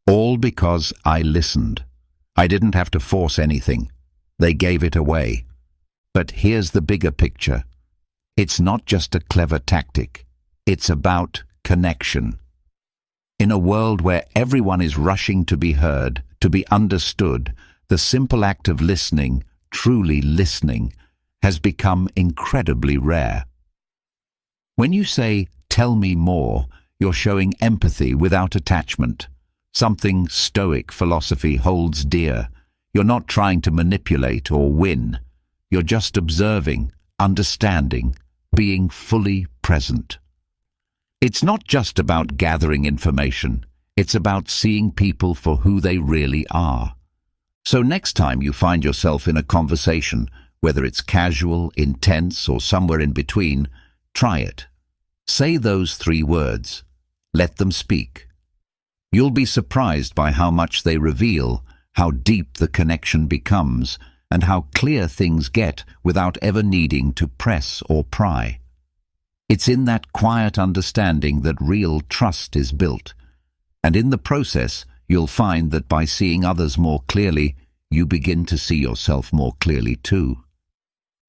all because I listened. I didn't have to force anything. They gave it away. But here's the bigger picture. It's not just a clever tactic. It's about connection. In a world where everyone is rushing to be heard, to be understood, the simple act of listening, truly listening, has become incredibly rare. When you say, "Tell me more," you're showing empathy without attachment, something Stoic philosophy holds dear. You're not trying to manipulate or win. You're just observing, understanding, being fully present. It's not just about gathering information. It's about seeing people for who they really are. So next time you find yourself in a conversation, whether it's casual, intense, or somewhere in between, try it. Say those 3 words. Let them speak. You'll be surprised by how much they reveal, how deep the connection becomes, and how clear things get without ever needing to press or pry. It's in that quiet understanding that real trust is built. And in the process, you'll find that by seeing others more clearly, you begin to see yourself more clearly too.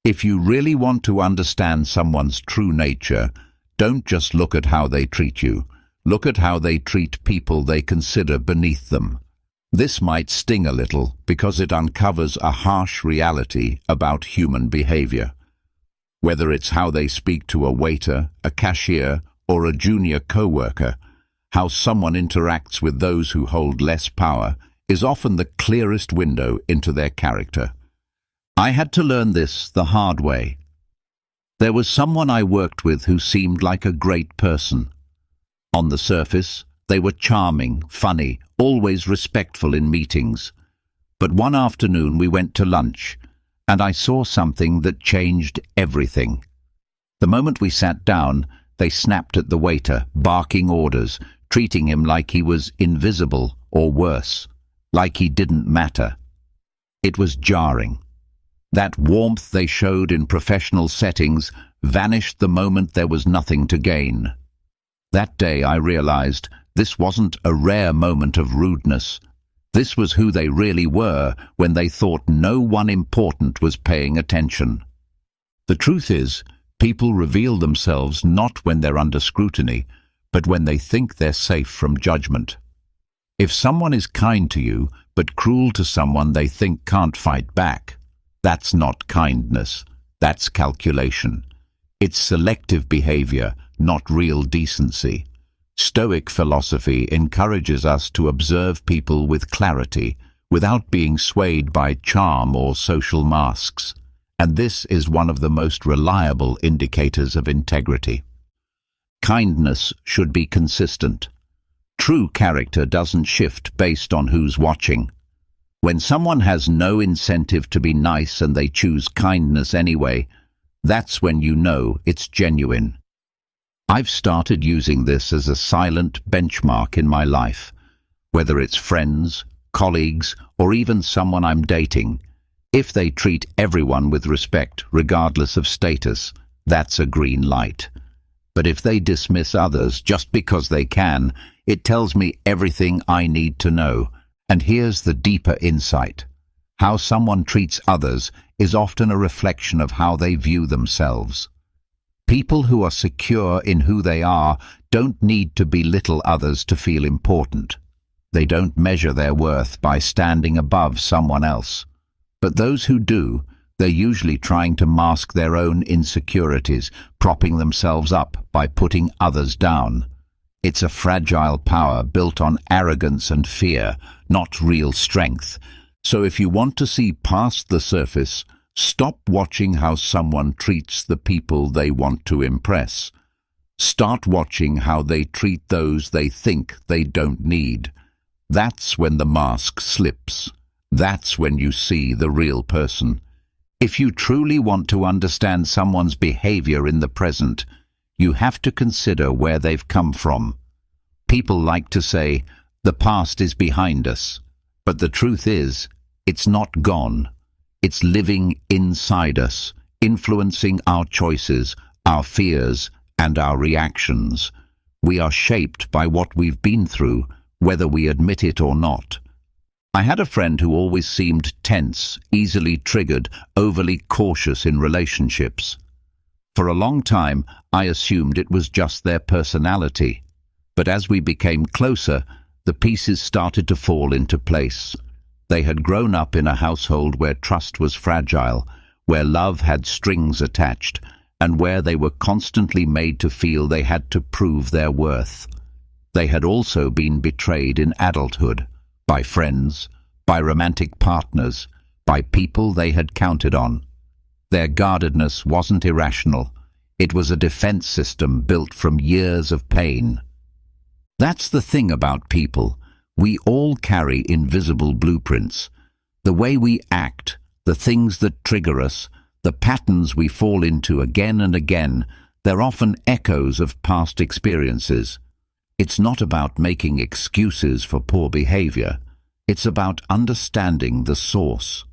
If you really want to understand someone's true nature, don't just look at how they treat you. Look at how they treat people they consider beneath them. This might sting a little because it uncovers a harsh reality about human behavior. Whether it's how they speak to a waiter, a cashier, or a junior co-worker, how someone interacts with those who hold less power is often the clearest window into their character. I had to learn this the hard way. There was someone I worked with who seemed like a great person. On the surface, they were charming, funny, always respectful in meetings. But one afternoon we went to lunch, and I saw something that changed everything. The moment we sat down, they snapped at the waiter, barking orders, treating him like he was invisible or worse, like he didn't matter. It was jarring. That warmth they showed in professional settings vanished the moment there was nothing to gain. That day I realized this wasn't a rare moment of rudeness. This was who they really were when they thought no one important was paying attention. The truth is, people reveal themselves not when they're under scrutiny, but when they think they're safe from judgment. If someone is kind to you, but cruel to someone they think can't fight back, that's not kindness, that's calculation. It's selective behavior, not real decency. Stoic philosophy encourages us to observe people with clarity, without being swayed by charm or social masks. And this is one of the most reliable indicators of integrity. Kindness should be consistent. True character doesn't shift based on who's watching. When someone has no incentive to be nice and they choose kindness anyway, that's when you know it's genuine. I've started using this as a silent benchmark in my life. Whether it's friends, colleagues, or even someone I'm dating, if they treat everyone with respect, regardless of status, that's a green light. But if they dismiss others just because they can, it tells me everything I need to know. And here's the deeper insight. How someone treats others is often a reflection of how they view themselves. People who are secure in who they are don't need to belittle others to feel important. They don't measure their worth by standing above someone else. But those who do, they're usually trying to mask their own insecurities, propping themselves up by putting others down. It's a fragile power built on arrogance and fear, not real strength. So if you want to see past the surface, stop watching how someone treats the people they want to impress. Start watching how they treat those they think they don't need. That's when the mask slips. That's when you see the real person. If you truly want to understand someone's behavior in the present, you have to consider where they've come from. People like to say, the past is behind us, but the truth is, it's not gone. It's living inside us, influencing our choices, our fears, and our reactions. We are shaped by what we've been through, whether we admit it or not. I had a friend who always seemed tense, easily triggered, overly cautious in relationships. For a long time, I assumed it was just their personality. But as we became closer, the pieces started to fall into place. They had grown up in a household where trust was fragile, where love had strings attached, and where they were constantly made to feel they had to prove their worth. They had also been betrayed in adulthood, by friends, by romantic partners, by people they had counted on. Their guardedness wasn't irrational. It was a defense system built from years of pain. That's the thing about people. We all carry invisible blueprints. The way we act, the things that trigger us, the patterns we fall into again and again, they're often echoes of past experiences. It's not about making excuses for poor behavior. It's about understanding the source.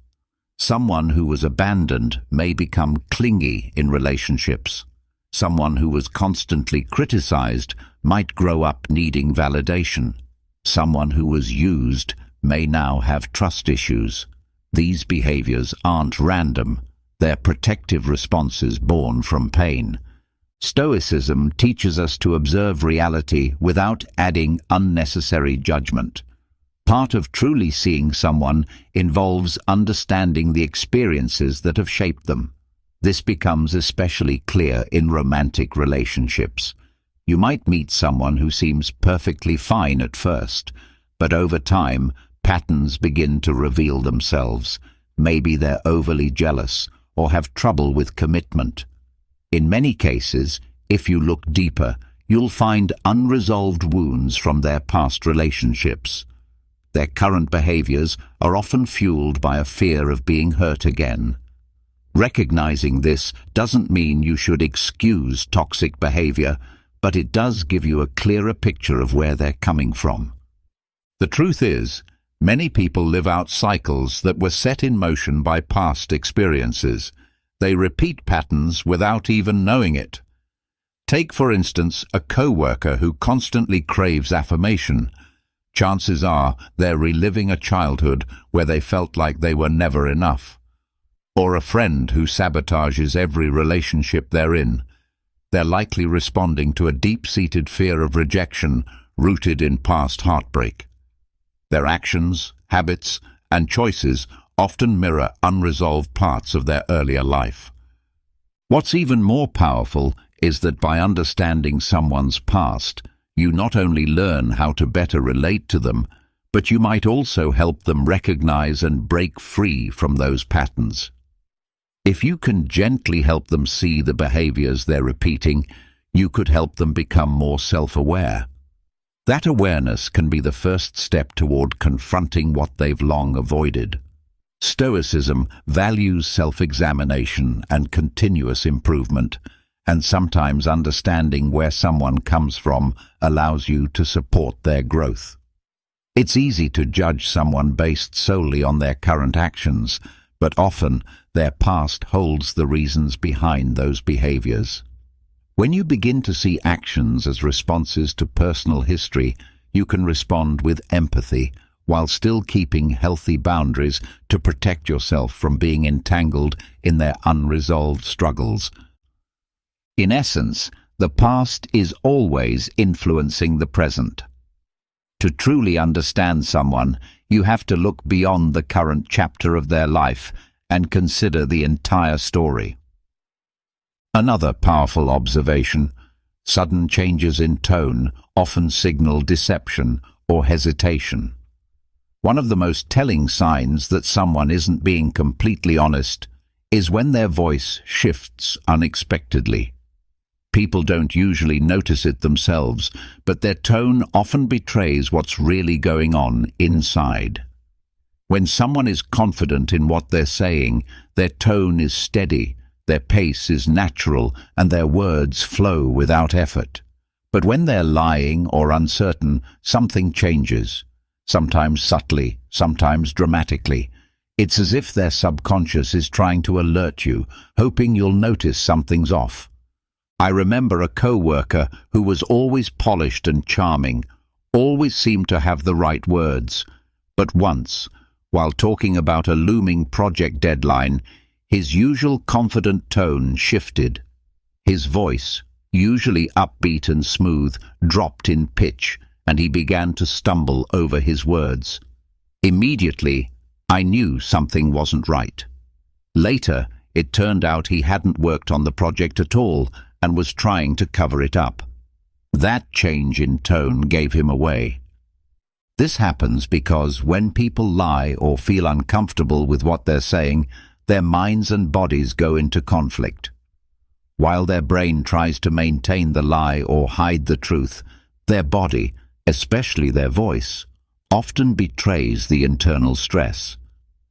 Someone who was abandoned may become clingy in relationships. Someone who was constantly criticized might grow up needing validation. Someone who was used may now have trust issues. These behaviors aren't random. They're protective responses born from pain. Stoicism teaches us to observe reality without adding unnecessary judgment. Part of truly seeing someone involves understanding the experiences that have shaped them. This becomes especially clear in romantic relationships. You might meet someone who seems perfectly fine at first, but over time, patterns begin to reveal themselves. Maybe they're overly jealous or have trouble with commitment. In many cases, if you look deeper, you'll find unresolved wounds from their past relationships. Their current behaviors are often fueled by a fear of being hurt again. Recognizing this doesn't mean you should excuse toxic behavior, but it does give you a clearer picture of where they're coming from. The truth is, many people live out cycles that were set in motion by past experiences. They repeat patterns without even knowing it. Take, for instance, a co-worker who constantly craves affirmation. Chances are they're reliving a childhood where they felt like they were never enough. Or a friend who sabotages every relationship they're in. They're likely responding to a deep-seated fear of rejection rooted in past heartbreak. Their actions, habits, and choices often mirror unresolved parts of their earlier life. What's even more powerful is that by understanding someone's past, you not only learn how to better relate to them, but you might also help them recognize and break free from those patterns. If you can gently help them see the behaviors they're repeating, you could help them become more self-aware. That awareness can be the first step toward confronting what they've long avoided. Stoicism values self-examination and continuous improvement, and sometimes understanding where someone comes from allows you to support their growth. It's easy to judge someone based solely on their current actions, but often their past holds the reasons behind those behaviors. When you begin to see actions as responses to personal history, you can respond with empathy while still keeping healthy boundaries to protect yourself from being entangled in their unresolved struggles. In essence, the past is always influencing the present. To truly understand someone, you have to look beyond the current chapter of their life and consider the entire story. Another powerful observation: sudden changes in tone often signal deception or hesitation. One of the most telling signs that someone isn't being completely honest is when their voice shifts unexpectedly. People don't usually notice it themselves, but their tone often betrays what's really going on inside. When someone is confident in what they're saying, their tone is steady, their pace is natural, and their words flow without effort. But when they're lying or uncertain, something changes, sometimes subtly, sometimes dramatically. It's as if their subconscious is trying to alert you, hoping you'll notice something's off. I remember a co-worker who was always polished and charming, always seemed to have the right words. But once, while talking about a looming project deadline, his usual confident tone shifted. His voice, usually upbeat and smooth, dropped in pitch, and he began to stumble over his words. Immediately, I knew something wasn't right. Later, it turned out he hadn't worked on the project at all and was trying to cover it up. That change in tone gave him away. This happens because when people lie or feel uncomfortable with what they're saying, their minds and bodies go into conflict. While their brain tries to maintain the lie or hide the truth, their body, especially their voice, often betrays the internal stress.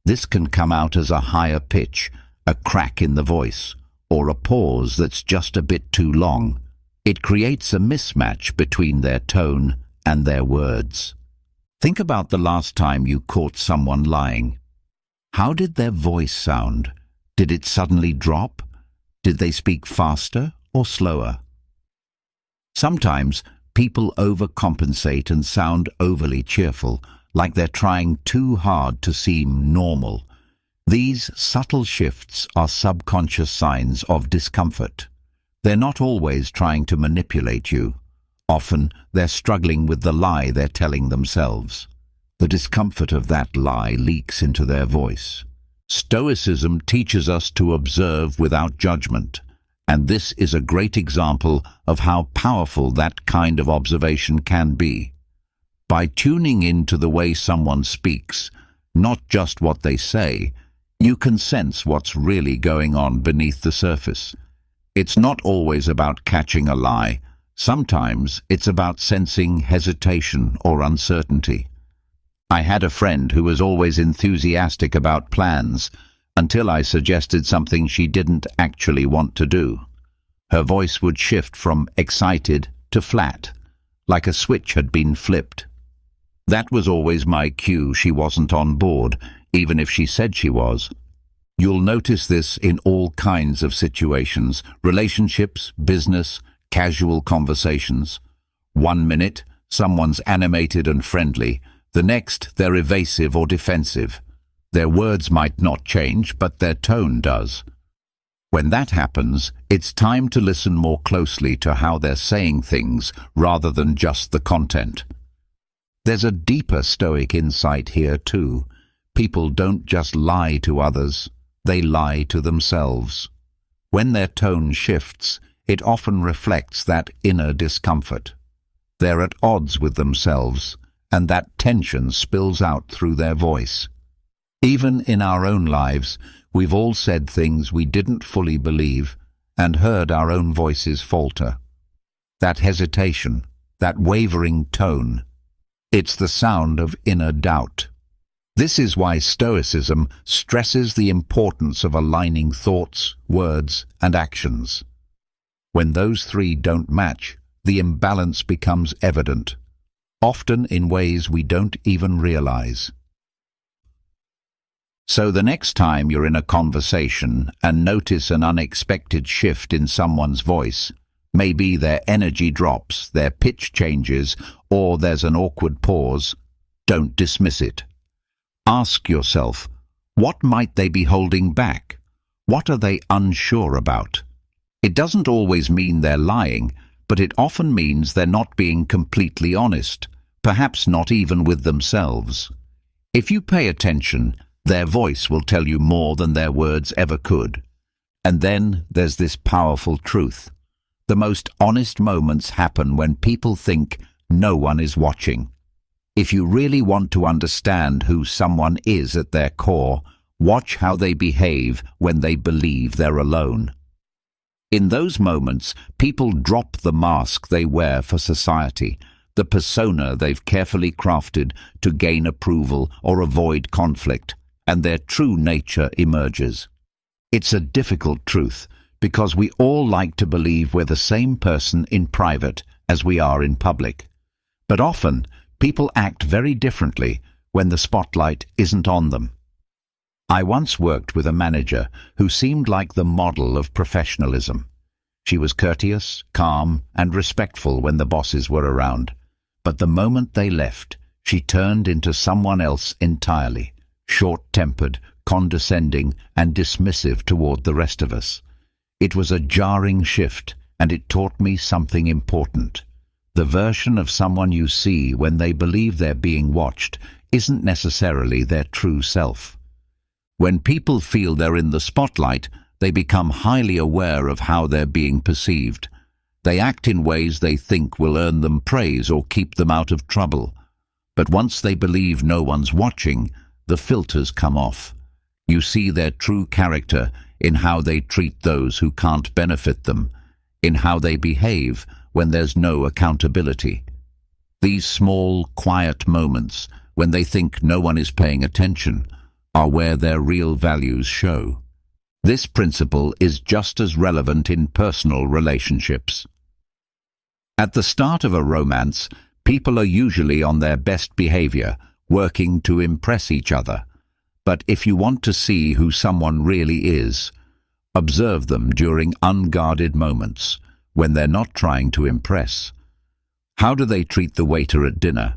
This can come out as a higher pitch, a crack in the voice, or a pause that's just a bit too long. It creates a mismatch between their tone and their words. Think about the last time you caught someone lying. How did their voice sound? Did it suddenly drop? Did they speak faster or slower? Sometimes people overcompensate and sound overly cheerful, like they're trying too hard to seem normal. These subtle shifts are subconscious signs of discomfort. They're not always trying to manipulate you. Often, they're struggling with the lie they're telling themselves. The discomfort of that lie leaks into their voice. Stoicism teaches us to observe without judgment, and this is a great example of how powerful that kind of observation can be. By tuning into the way someone speaks, not just what they say, you can sense what's really going on beneath the surface. It's not always about catching a lie. Sometimes it's about sensing hesitation or uncertainty. I had a friend who was always enthusiastic about plans until I suggested something she didn't actually want to do. Her voice would shift from excited to flat, like a switch had been flipped. That was always my cue she wasn't on board, even if she said she was. You'll notice this in all kinds of situations: relationships, business, casual conversations. 1 minute, someone's animated and friendly. The next, they're evasive or defensive. Their words might not change, but their tone does. When that happens, it's time to listen more closely to how they're saying things rather than just the content. There's a deeper Stoic insight here too. People don't just lie to others, they lie to themselves. When their tone shifts, it often reflects that inner discomfort. They're at odds with themselves, and that tension spills out through their voice. Even in our own lives, we've all said things we didn't fully believe and heard our own voices falter. That hesitation, that wavering tone, it's the sound of inner doubt. This is why Stoicism stresses the importance of aligning thoughts, words, and actions. When those three don't match, the imbalance becomes evident, often in ways we don't even realize. So the next time you're in a conversation and notice an unexpected shift in someone's voice, maybe their energy drops, their pitch changes, or there's an awkward pause, don't dismiss it. Ask yourself, what might they be holding back? What are they unsure about? It doesn't always mean they're lying, but it often means they're not being completely honest, perhaps not even with themselves. If you pay attention, their voice will tell you more than their words ever could. And then there's this powerful truth. The most honest moments happen when people think no one is watching. If you really want to understand who someone is at their core, watch how they behave when they believe they're alone. In those moments, people drop the mask they wear for society, the persona they've carefully crafted to gain approval or avoid conflict, and their true nature emerges. It's a difficult truth, because we all like to believe we're the same person in private as we are in public. But often, people act very differently when the spotlight isn't on them. I once worked with a manager who seemed like the model of professionalism. She was courteous, calm, and respectful when the bosses were around. But the moment they left, she turned into someone else entirely, short-tempered, condescending, and dismissive toward the rest of us. It was a jarring shift, and it taught me something important. The version of someone you see when they believe they're being watched isn't necessarily their true self. When people feel they're in the spotlight, they become highly aware of how they're being perceived. They act in ways they think will earn them praise or keep them out of trouble. But once they believe no one's watching, the filters come off. You see their true character in how they treat those who can't benefit them, in how they behave when there's no accountability. These small, quiet moments, when they think no one is paying attention, are where their real values show. This principle is just as relevant in personal relationships. At the start of a romance, people are usually on their best behavior, working to impress each other. But if you want to see who someone really is, observe them during unguarded moments, when they're not trying to impress. How do they treat the waiter at dinner?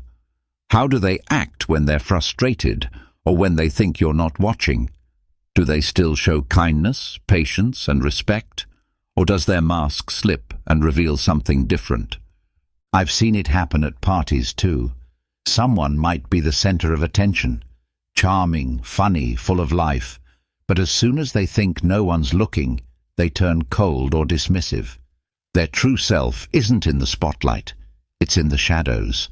How do they act when they're frustrated, or when they think you're not watching? Do they still show kindness, patience, and respect? Or does their mask slip and reveal something different? I've seen it happen at parties too. Someone might be the center of attention, charming, funny, full of life, but as soon as they think no one's looking, they turn cold or dismissive. Their true self isn't in the spotlight, it's in the shadows.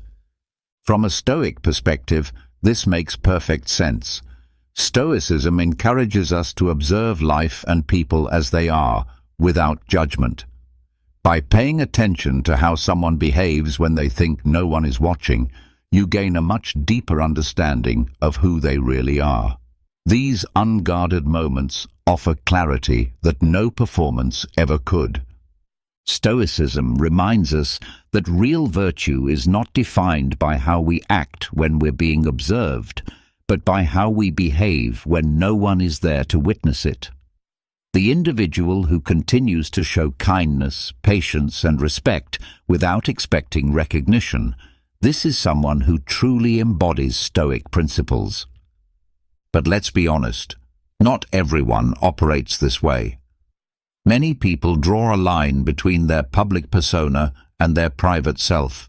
From a Stoic perspective, this makes perfect sense. Stoicism encourages us to observe life and people as they are, without judgment. By paying attention to how someone behaves when they think no one is watching, you gain a much deeper understanding of who they really are. These unguarded moments offer clarity that no performance ever could. Stoicism reminds us that real virtue is not defined by how we act when we're being observed, but by how we behave when no one is there to witness it. The individual who continues to show kindness, patience, and respect without expecting recognition, this is someone who truly embodies Stoic principles. But let's be honest, not everyone operates this way. Many people draw a line between their public persona and their private self.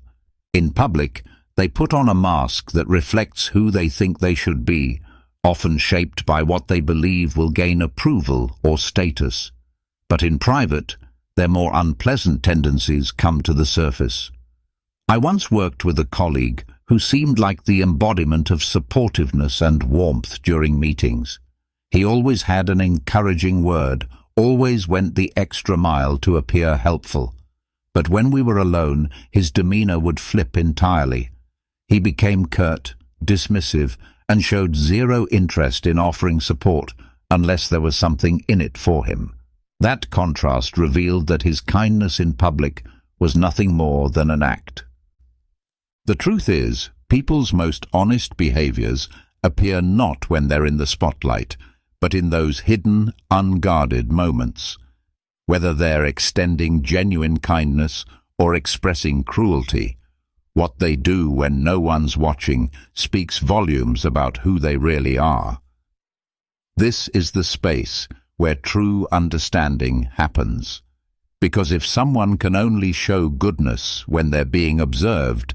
In public, they put on a mask that reflects who they think they should be, often shaped by what they believe will gain approval or status. But in private, their more unpleasant tendencies come to the surface. I once worked with a colleague who seemed like the embodiment of supportiveness and warmth during meetings. He always had an encouraging word, always went the extra mile to appear helpful. But when we were alone, his demeanor would flip entirely. He became curt, dismissive, and showed zero interest in offering support unless there was something in it for him. That contrast revealed that his kindness in public was nothing more than an act. The truth is, people's most honest behaviors appear not when they're in the spotlight, but in those hidden, unguarded moments. Whether they're extending genuine kindness or expressing cruelty, what they do when no one's watching speaks volumes about who they really are. This is the space where true understanding happens. Because if someone can only show goodness when they're being observed,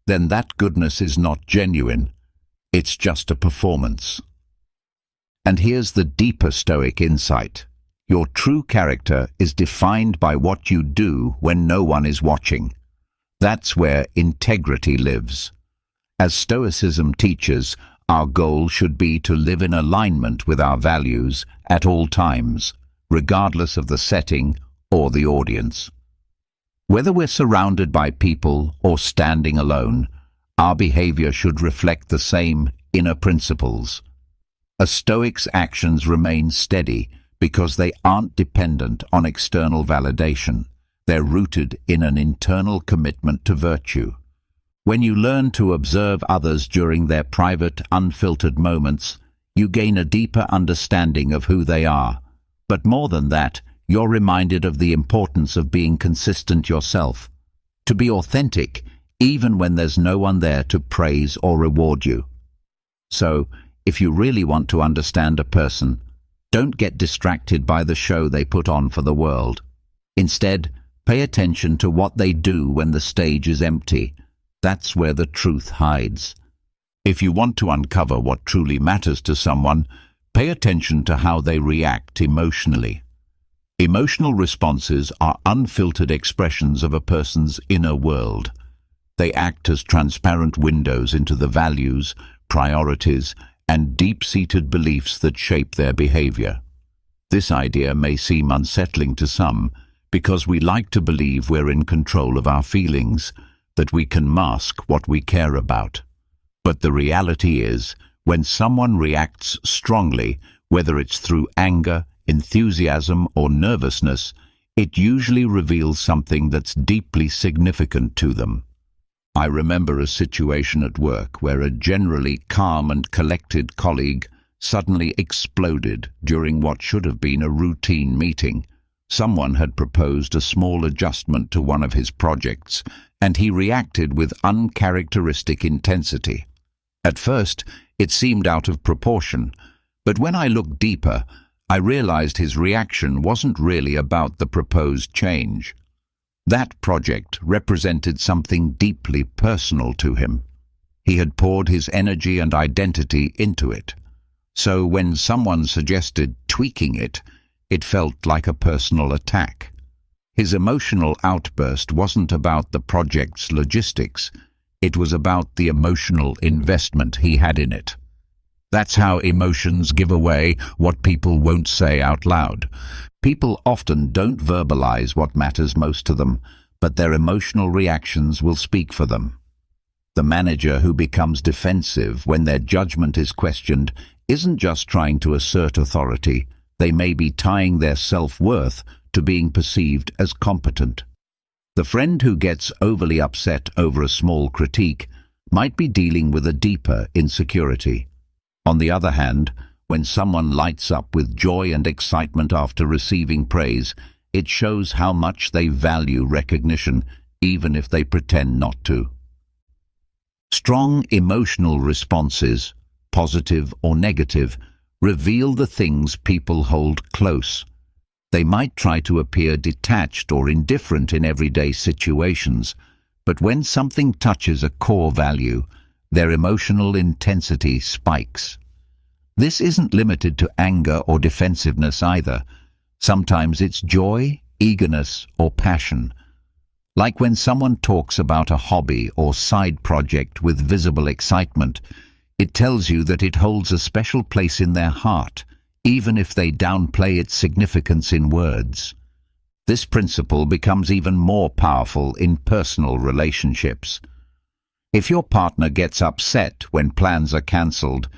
then that goodness is not genuine. It's just a performance. And here's the deeper Stoic insight. Your true character is defined by what you do when no one is watching. That's where integrity lives. As Stoicism teaches, our goal should be to live in alignment with our values at all times, regardless of the setting or the audience. Whether we're surrounded by people or standing alone, our behavior should reflect the same inner principles. A Stoic's actions remain steady because they aren't dependent on external validation. They're rooted in an internal commitment to virtue. When you learn to observe others during their private, unfiltered moments, you gain a deeper understanding of who they are. But more than that, you're reminded of the importance of being consistent yourself. To be authentic, even when there's no one there to praise or reward you. So, if you really want to understand a person, don't get distracted by the show they put on for the world. Instead, pay attention to what they do when the stage is empty. That's where the truth hides. If you want to uncover what truly matters to someone, pay attention to how they react emotionally. Emotional responses are unfiltered expressions of a person's inner world. They act as transparent windows into the values, priorities, and deep-seated beliefs that shape their behavior. This idea may seem unsettling to some because we like to believe we're in control of our feelings, that we can mask what we care about. But the reality is, when someone reacts strongly, whether it's through anger, enthusiasm, or nervousness, it usually reveals something that's deeply significant to them. I remember a situation at work where a generally calm and collected colleague suddenly exploded during what should have been a routine meeting. Someone had proposed a small adjustment to one of his projects, and he reacted with uncharacteristic intensity. At first, it seemed out of proportion, but when I looked deeper, I realized his reaction wasn't really about the proposed change. That project represented something deeply personal to him. He had poured his energy and identity into it. So when someone suggested tweaking it, it felt like a personal attack. His emotional outburst wasn't about the project's logistics. It was about the emotional investment he had in it. That's how emotions give away what people won't say out loud. People often don't verbalize what matters most to them, but their emotional reactions will speak for them. The manager who becomes defensive when their judgment is questioned isn't just trying to assert authority. They may be tying their self-worth to being perceived as competent. The friend who gets overly upset over a small critique might be dealing with a deeper insecurity. On the other hand, when someone lights up with joy and excitement after receiving praise, it shows how much they value recognition, even if they pretend not to. Strong emotional responses, positive or negative, reveal the things people hold close. They might try to appear detached or indifferent in everyday situations, but when something touches a core value, their emotional intensity spikes. This isn't limited to anger or defensiveness either. Sometimes it's joy, eagerness, or passion. Like when someone talks about a hobby or side project with visible excitement, it tells you that it holds a special place in their heart, even if they downplay its significance in words. This principle becomes even more powerful in personal relationships. If your partner gets upset when plans are cancelled,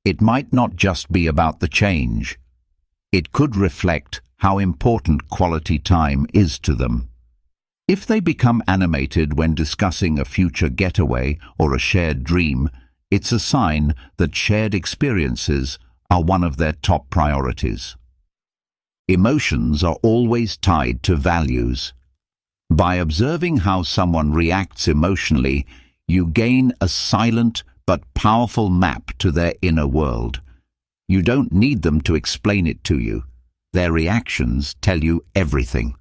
it might not just be about the change. It could reflect how important quality time is to them. If they become animated when discussing a future getaway or a shared dream, it's a sign that shared experiences are one of their top priorities. Emotions are always tied to values. By observing how someone reacts emotionally, you gain a silent but powerful map to their inner world. You don't need them to explain it to you. Their reactions tell you everything.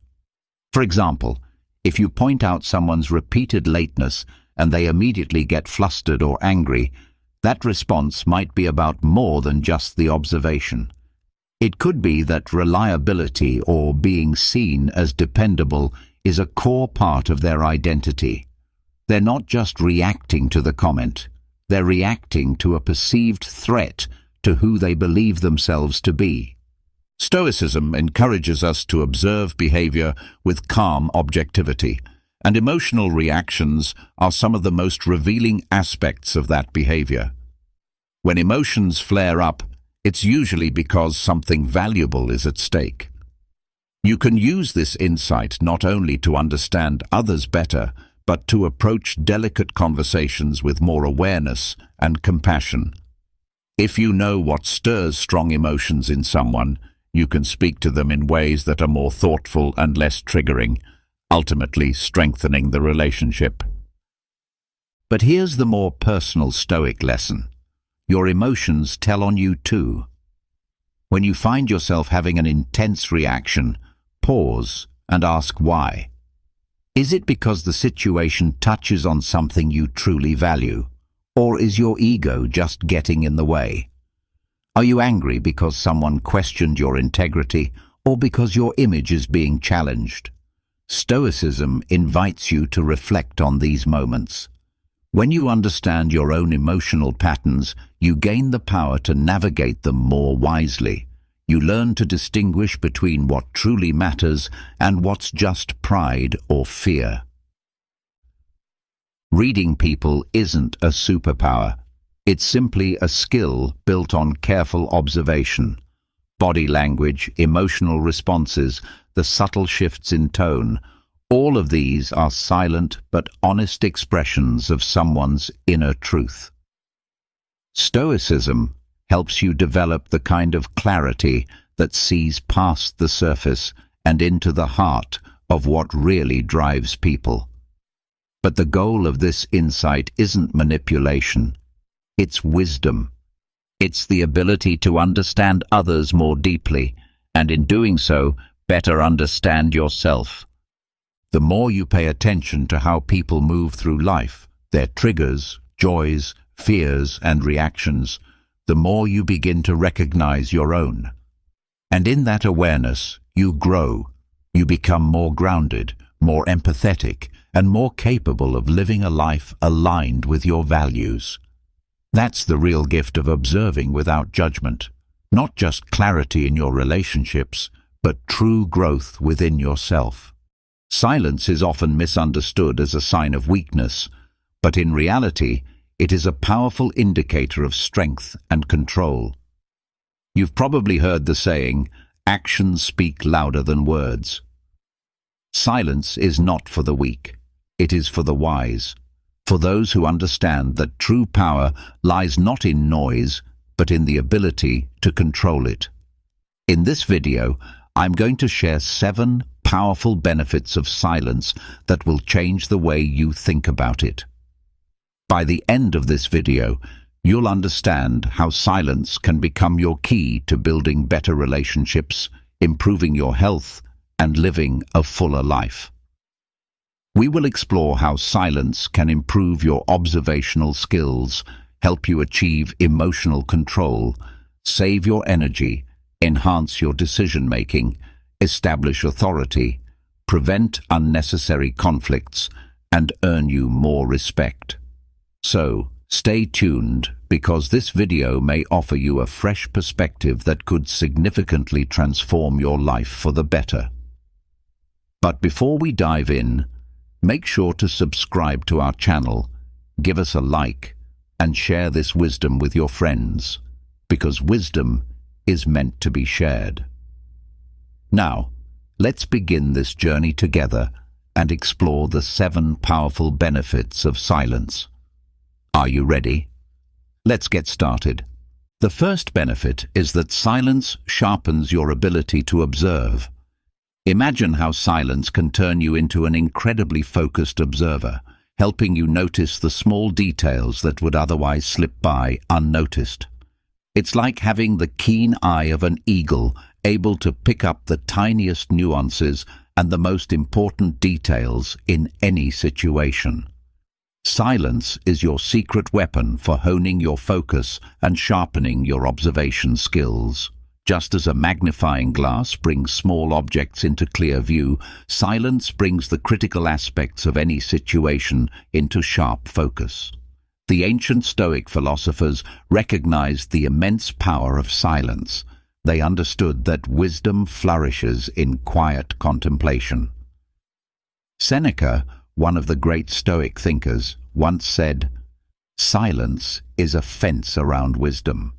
For example, if you point out someone's repeated lateness and they immediately get flustered or angry, that response might be about more than just the observation. It could be that reliability or being seen as dependable is a core part of their identity. They're not just reacting to the comment. They're reacting to a perceived threat to who they believe themselves to be. Stoicism encourages us to observe behavior with calm objectivity, and emotional reactions are some of the most revealing aspects of that behavior. When emotions flare up, it's usually because something valuable is at stake. You can use this insight not only to understand others better, but to approach delicate conversations with more awareness and compassion. If you know what stirs strong emotions in someone, you can speak to them in ways that are more thoughtful and less triggering, ultimately strengthening the relationship. But here's the more personal Stoic lesson. Your emotions tell on you too. When you find yourself having an intense reaction, pause and ask why. Is it because the situation touches on something you truly value? Or is your ego just getting in the way? Are you angry because someone questioned your integrity, or because your image is being challenged? Stoicism invites you to reflect on these moments. When you understand your own emotional patterns, you gain the power to navigate them more wisely. You learn to distinguish between what truly matters and what's just pride or fear. Reading people isn't a superpower. It's simply a skill built on careful observation. Body language, emotional responses, the subtle shifts in tone, all of these are silent but honest expressions of someone's inner truth. Stoicism helps you develop the kind of clarity that sees past the surface and into the heart of what really drives people. But the goal of this insight isn't manipulation, it's wisdom. It's the ability to understand others more deeply, and in doing so, better understand yourself. The more you pay attention to how people move through life, their triggers, joys, fears, and reactions, the more you begin to recognize your own. And in that awareness, you grow. You become more grounded, more empathetic, and more capable of living a life aligned with your values. That's the real gift of observing without judgment. Not just clarity in your relationships, but true growth within yourself. Silence is often misunderstood as a sign of weakness, but in reality, it is a powerful indicator of strength and control. You've probably heard the saying, "Actions speak louder than words." Silence is not for the weak. It is for the wise, for those who understand that true power lies not in noise, but in the ability to control it. In this video, I'm going to share 7 powerful benefits of silence that will change the way you think about it. By the end of this video, you'll understand how silence can become your key to building better relationships, improving your health, and living a fuller life. We will explore how silence can improve your observational skills, help you achieve emotional control, save your energy, enhance your decision-making, establish authority, prevent unnecessary conflicts, and earn you more respect. So, stay tuned, because this video may offer you a fresh perspective that could significantly transform your life for the better. But before we dive in, make sure to subscribe to our channel, give us a like, and share this wisdom with your friends, because wisdom is meant to be shared. Now, let's begin this journey together and explore the 7 powerful benefits of silence. Are you ready? Let's get started. The first benefit is that silence sharpens your ability to observe. Imagine how silence can turn you into an incredibly focused observer, helping you notice the small details that would otherwise slip by unnoticed. It's like having the keen eye of an eagle, able to pick up the tiniest nuances and the most important details in any situation. Silence is your secret weapon for honing your focus and sharpening your observation skills. Just as a magnifying glass brings small objects into clear view, silence brings the critical aspects of any situation into sharp focus. The ancient Stoic philosophers recognized the immense power of silence. They understood that wisdom flourishes in quiet contemplation. Seneca, one of the great Stoic thinkers, once said, "Silence is a fence around wisdom."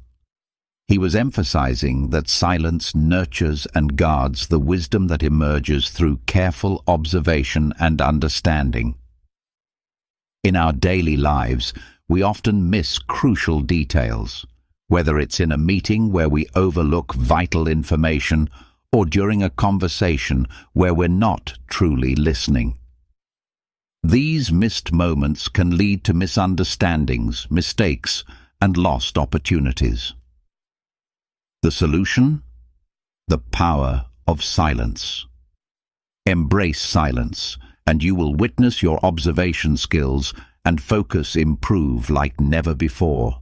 He was emphasizing that silence nurtures and guards the wisdom that emerges through careful observation and understanding. In our daily lives, we often miss crucial details, whether it's in a meeting where we overlook vital information or during a conversation where we're not truly listening. These missed moments can lead to misunderstandings, mistakes, and lost opportunities. The solution? The power of silence. Embrace silence, and you will witness your observation skills and focus improve like never before.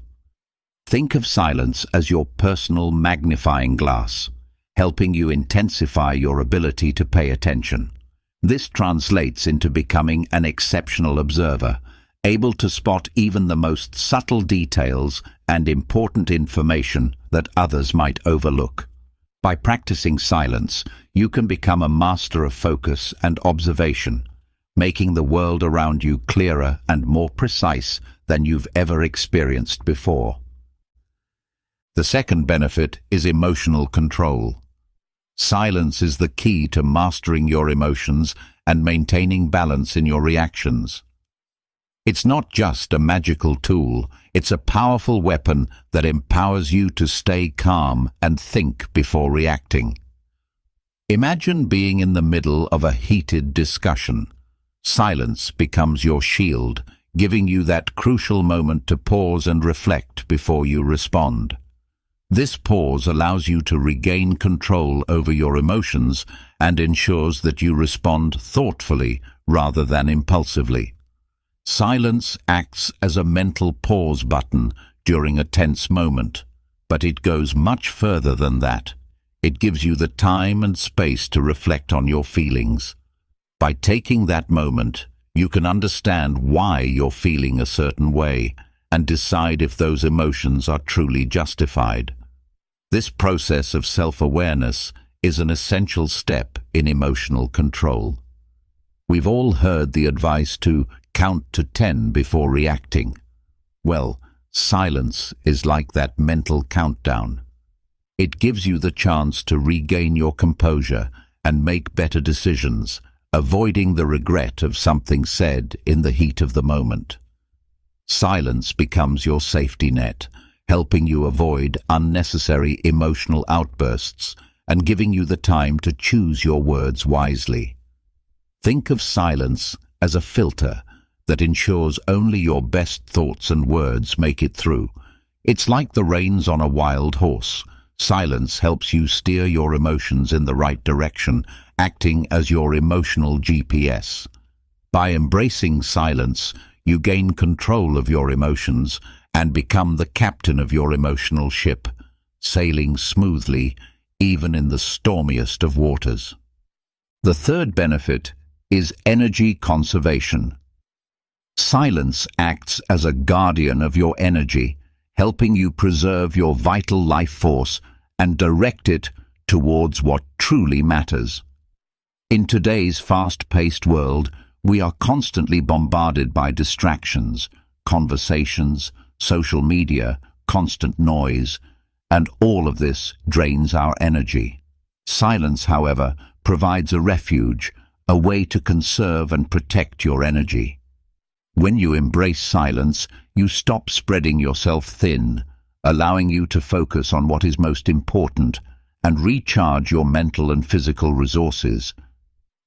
Think of silence as your personal magnifying glass, helping you intensify your ability to pay attention. This translates into becoming an exceptional observer, able to spot even the most subtle details and important information that others might overlook. By practicing silence, you can become a master of focus and observation, making the world around you clearer and more precise than you've ever experienced before. The second benefit is emotional control. Silence is the key to mastering your emotions and maintaining balance in your reactions. It's not just a magical tool, it's a powerful weapon that empowers you to stay calm and think before reacting. Imagine being in the middle of a heated discussion. Silence becomes your shield, giving you that crucial moment to pause and reflect before you respond. This pause allows you to regain control over your emotions and ensures that you respond thoughtfully rather than impulsively. Silence acts as a mental pause button during a tense moment, but it goes much further than that. It gives you the time and space to reflect on your feelings. By taking that moment, you can understand why you're feeling a certain way and decide if those emotions are truly justified. This process of self-awareness is an essential step in emotional control. We've all heard the advice to count to 10 before reacting. Well, silence is like that mental countdown. It gives you the chance to regain your composure and make better decisions, avoiding the regret of something said in the heat of the moment. Silence becomes your safety net, helping you avoid unnecessary emotional outbursts and giving you the time to choose your words wisely. Think of silence as a filter that ensures only your best thoughts and words make it through. It's like the reins on a wild horse. Silence helps you steer your emotions in the right direction, acting as your emotional GPS. By embracing silence, you gain control of your emotions and become the captain of your emotional ship, sailing smoothly even in the stormiest of waters. The third benefit is energy conservation. Silence acts as a guardian of your energy, helping you preserve your vital life force and direct it towards what truly matters. In today's fast-paced world, we are constantly bombarded by distractions, conversations, social media, constant noise, and all of this drains our energy. Silence, however, provides a refuge, a way to conserve and protect your energy. When you embrace silence, you stop spreading yourself thin, allowing you to focus on what is most important and recharge your mental and physical resources.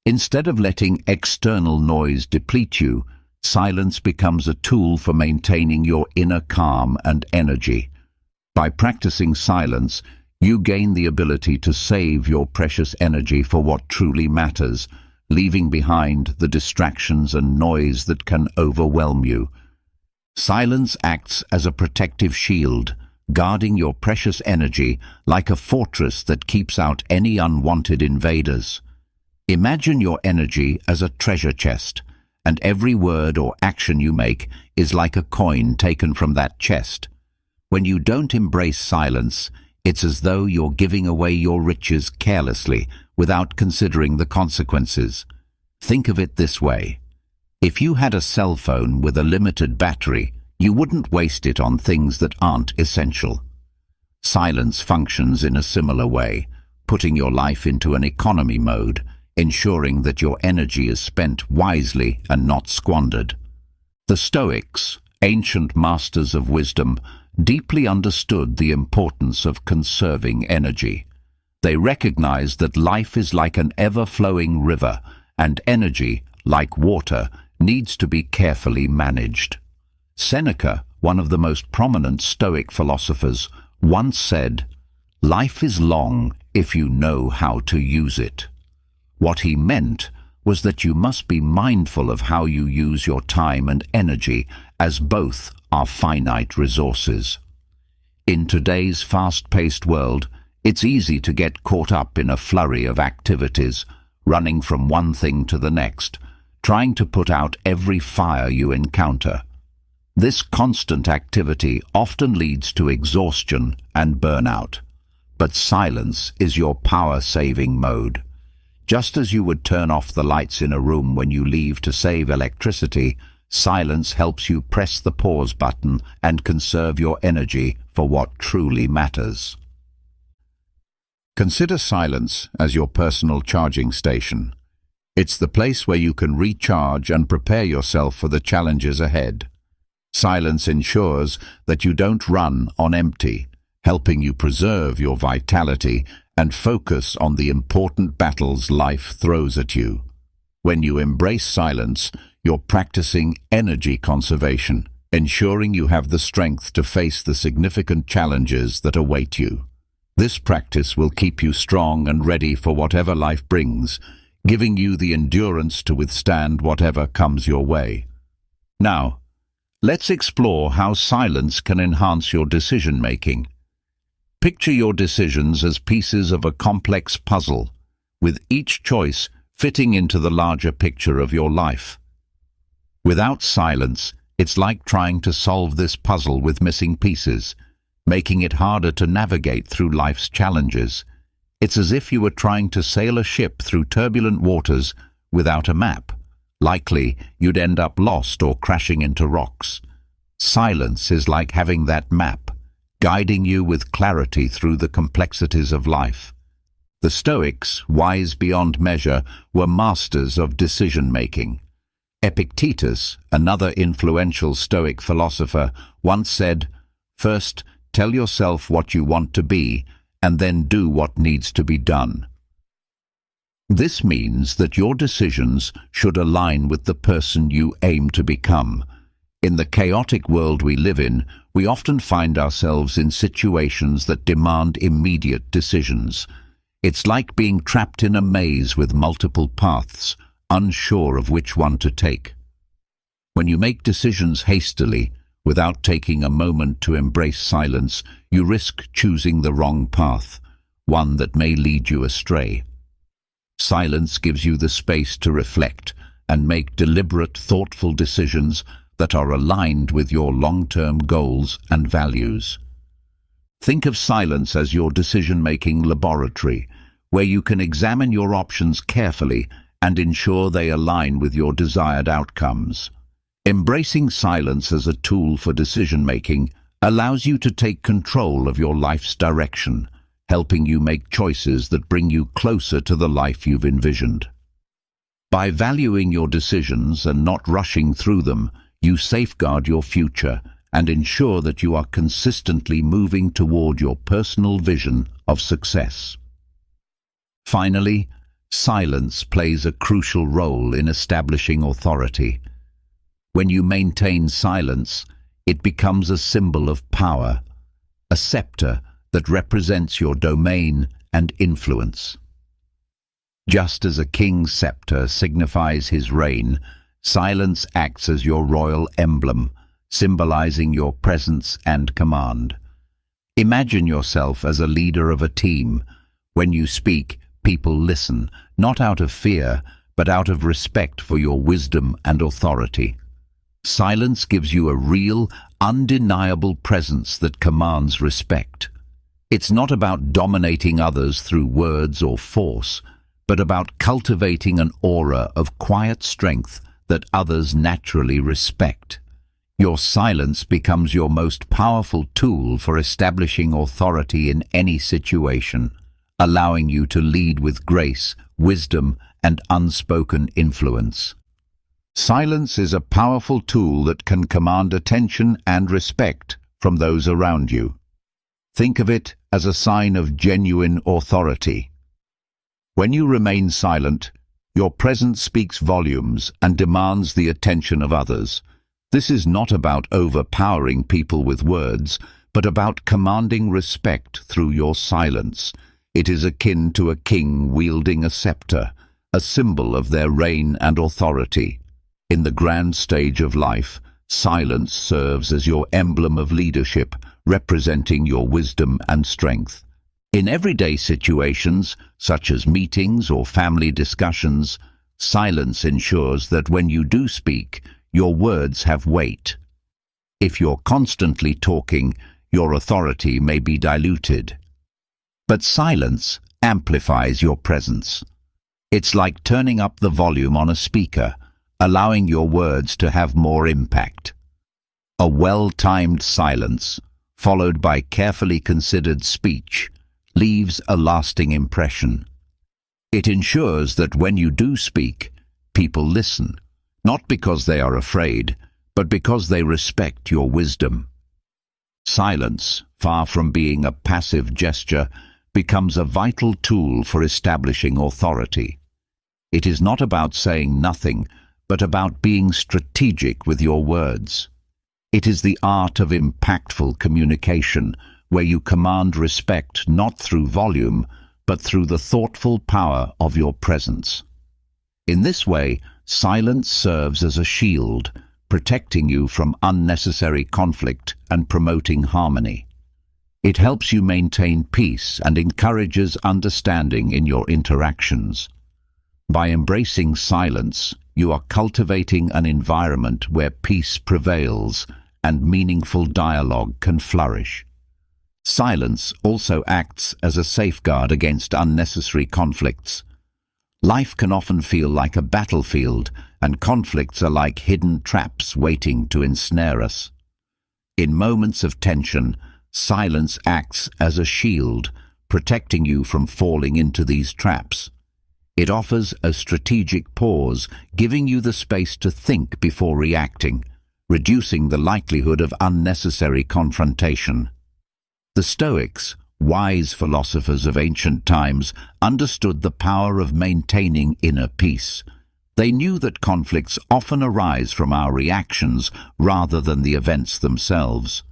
Instead of letting external noise deplete you, silence becomes a tool for maintaining your inner calm and energy. By practicing silence, you gain the ability to save your precious energy for what truly matters, leaving behind the distractions and noise that can overwhelm you. Silence acts as a protective shield, guarding your precious energy like a fortress that keeps out any unwanted invaders. Imagine your energy as a treasure chest, and every word or action you make is like a coin taken from that chest. When you don't embrace silence, It's as though you're giving away your riches carelessly, without considering the consequences. Think of it this way. If you had a cell phone with a limited battery, you wouldn't waste it on things that aren't essential. Silence functions in a similar way, putting your life into an economy mode, ensuring that your energy is spent wisely and not squandered. The Stoics, ancient masters of wisdom, deeply understood the importance of conserving energy. They recognized that life is like an ever-flowing river, and energy, like water, needs to be carefully managed. Seneca, one of the most prominent Stoic philosophers, once said, "Life is long if you know how to use it." What he meant was that you must be mindful of how you use your time and energy, as both are finite resources. In today's fast-paced world, it's easy to get caught up in a flurry of activities, running from one thing to the next, trying to put out every fire you encounter. This constant activity often leads to exhaustion and burnout. But silence is your power-saving mode. Just as you would turn off the lights in a room when you leave to save electricity, silence helps you press the pause button and conserve your energy for what truly matters. Consider silence as your personal charging station. It's the place where you can recharge and prepare yourself for the challenges ahead. Silence ensures that you don't run on empty, helping you preserve your vitality and focus on the important battles life throws at you. When you embrace silence, you're practicing energy conservation, ensuring you have the strength to face the significant challenges that await you. This practice will keep you strong and ready for whatever life brings, giving you the endurance to withstand whatever comes your way. Now, let's explore how silence can enhance your decision-making. Picture your decisions as pieces of a complex puzzle, with each choice fitting into the larger picture of your life. Without silence, it's like trying to solve this puzzle with missing pieces, making it harder to navigate through life's challenges. It's as if you were trying to sail a ship through turbulent waters without a map. Likely, you'd end up lost or crashing into rocks. Silence is like having that map, guiding you with clarity through the complexities of life. The Stoics, wise beyond measure, were masters of decision-making. Epictetus, another influential Stoic philosopher, once said, "First, tell yourself what you want to be, and then do what needs to be done." This means that your decisions should align with the person you aim to become. In the chaotic world we live in, we often find ourselves in situations that demand immediate decisions. It's like being trapped in a maze with multiple paths, unsure of which one to take. When you make decisions hastily, without taking a moment to embrace silence, you risk choosing the wrong path, one that may lead you astray. Silence gives you the space to reflect and make deliberate, thoughtful decisions that are aligned with your long-term goals and values. Think of silence as your decision-making laboratory, where you can examine your options carefully and ensure they align with your desired outcomes. Embracing silence as a tool for decision-making allows you to take control of your life's direction, helping you make choices that bring you closer to the life you've envisioned. By valuing your decisions and not rushing through them, you safeguard your future and ensure that you are consistently moving toward your personal vision of success. Finally, silence plays a crucial role in establishing authority. When you maintain silence, it becomes a symbol of power, a scepter that represents your domain and influence. Just as a king's scepter signifies his reign, silence acts as your royal emblem, symbolizing your presence and command. Imagine yourself as a leader of a team. When you speak, people listen, not out of fear, but out of respect for your wisdom and authority. Silence gives you a real, undeniable presence that commands respect. It's not about dominating others through words or force, but about cultivating an aura of quiet strength that others naturally respect. Your silence becomes your most powerful tool for establishing authority in any situation, allowing you to lead with grace, wisdom, and unspoken influence. Silence is a powerful tool that can command attention and respect from those around you. Think of it as a sign of genuine authority. When you remain silent, your presence speaks volumes and demands the attention of others. This is not about overpowering people with words, but about commanding respect through your silence. It is akin to a king wielding a scepter, a symbol of their reign and authority. In the grand stage of life, silence serves as your emblem of leadership, representing your wisdom and strength. In everyday situations, such as meetings or family discussions, silence ensures that when you do speak, your words have weight. If you're constantly talking, your authority may be diluted. But silence amplifies your presence. It's like turning up the volume on a speaker, allowing your words to have more impact. A well-timed silence, followed by carefully considered speech, leaves a lasting impression. It ensures that when you do speak, people listen, not because they are afraid, but because they respect your wisdom. Silence, far from being a passive gesture, becomes a vital tool for establishing authority. It is not about saying nothing, but about being strategic with your words. It is the art of impactful communication, where you command respect not through volume, but through the thoughtful power of your presence. In this way, silence serves as a shield, protecting you from unnecessary conflict and promoting harmony. It helps you maintain peace and encourages understanding in your interactions. By embracing silence, you are cultivating an environment where peace prevails and meaningful dialogue can flourish. Silence also acts as a safeguard against unnecessary conflicts. Life can often feel like a battlefield, and conflicts are like hidden traps waiting to ensnare us. In moments of tension, silence acts as a shield, protecting you from falling into these traps. It offers a strategic pause, giving you the space to think before reacting, reducing the likelihood of unnecessary confrontation. The Stoics, wise philosophers of ancient times, understood the power of maintaining inner peace. They knew that conflicts often arise from our reactions rather than the events themselves.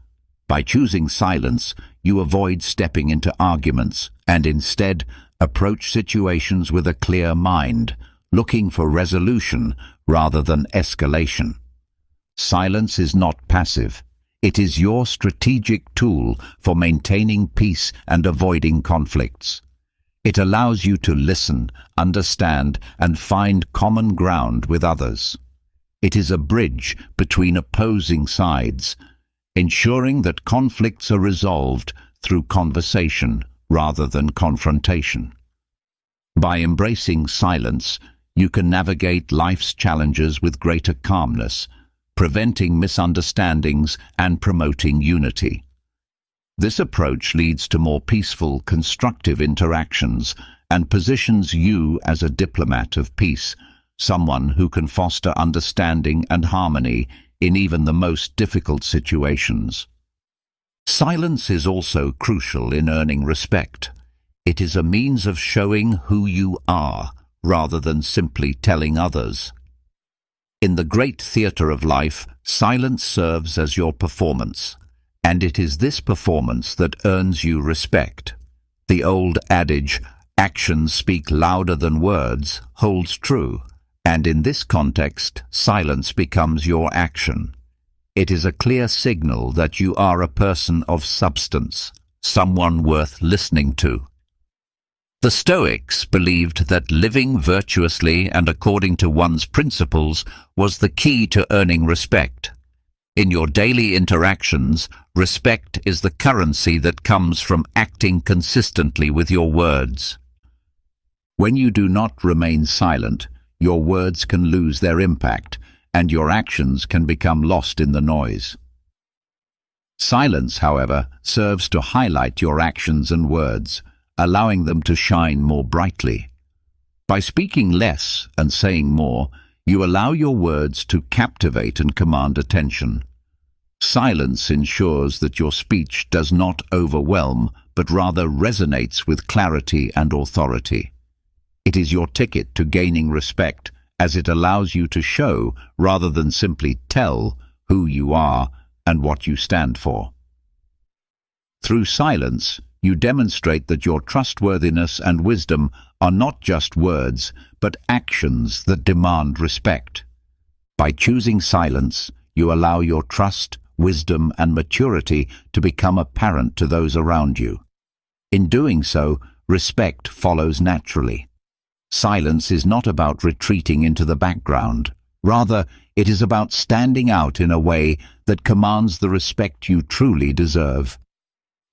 By choosing silence, you avoid stepping into arguments and instead approach situations with a clear mind, looking for resolution rather than escalation. Silence is not passive. It is your strategic tool for maintaining peace and avoiding conflicts. It allows you to listen, understand, and find common ground with others. It is a bridge between opposing sides, ensuring that conflicts are resolved through conversation rather than confrontation. By embracing silence, you can navigate life's challenges with greater calmness, preventing misunderstandings and promoting unity. This approach leads to more peaceful, constructive interactions and positions you as a diplomat of peace, someone who can foster understanding and harmony in even the most difficult situations. Silence is also crucial in earning respect. It is a means of showing who you are, rather than simply telling others. In the great theatre of life, silence serves as your performance, and it is this performance that earns you respect. The old adage, "Actions speak louder than words," holds true, and in this context, silence becomes your action. It is a clear signal that you are a person of substance, someone worth listening to. The Stoics believed that living virtuously and according to one's principles was the key to earning respect. In your daily interactions, respect is the currency that comes from acting consistently with your words. When you do not remain silent, your words can lose their impact, and your actions can become lost in the noise. Silence, however, serves to highlight your actions and words, allowing them to shine more brightly. By speaking less and saying more, you allow your words to captivate and command attention. Silence ensures that your speech does not overwhelm, but rather resonates with clarity and authority. It is your ticket to gaining respect, as it allows you to show, rather than simply tell, who you are and what you stand for. Through silence, you demonstrate that your trustworthiness and wisdom are not just words, but actions that demand respect. By choosing silence, you allow your trust, wisdom, and maturity to become apparent to those around you. In doing so, respect follows naturally. Silence is not about retreating into the background. Rather, it is about standing out in a way that commands the respect you truly deserve.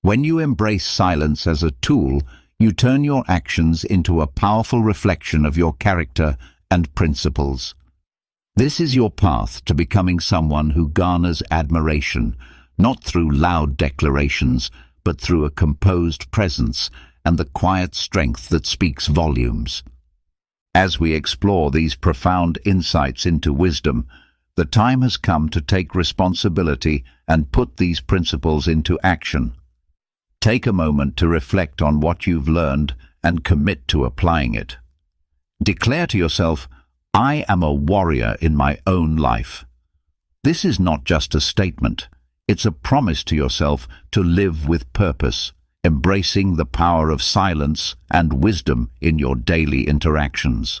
When you embrace silence as a tool, you turn your actions into a powerful reflection of your character and principles. This is your path to becoming someone who garners admiration, not through loud declarations, but through a composed presence and the quiet strength that speaks volumes. As we explore these profound insights into wisdom, the time has come to take responsibility and put these principles into action. Take a moment to reflect on what you've learned and commit to applying it. Declare to yourself, "I am a warrior in my own life." This is not just a statement, it's a promise to yourself to live with purpose, embracing the power of silence and wisdom in your daily interactions.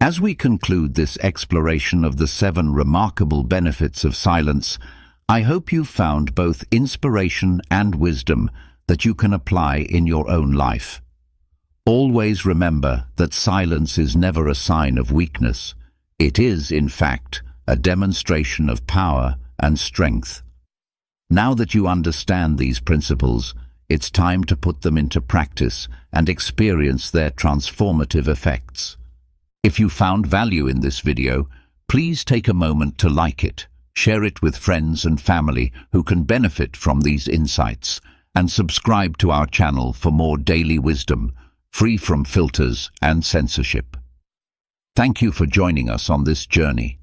As we conclude this exploration of the 7 remarkable benefits of silence, I hope you found both inspiration and wisdom that you can apply in your own life. Always remember that silence is never a sign of weakness. It is, in fact, a demonstration of power and strength. Now that you understand these principles, it's time to put them into practice and experience their transformative effects. If you found value in this video, please take a moment to like it, share it with friends and family who can benefit from these insights, and subscribe to our channel for more daily wisdom, free from filters and censorship. Thank you for joining us on this journey.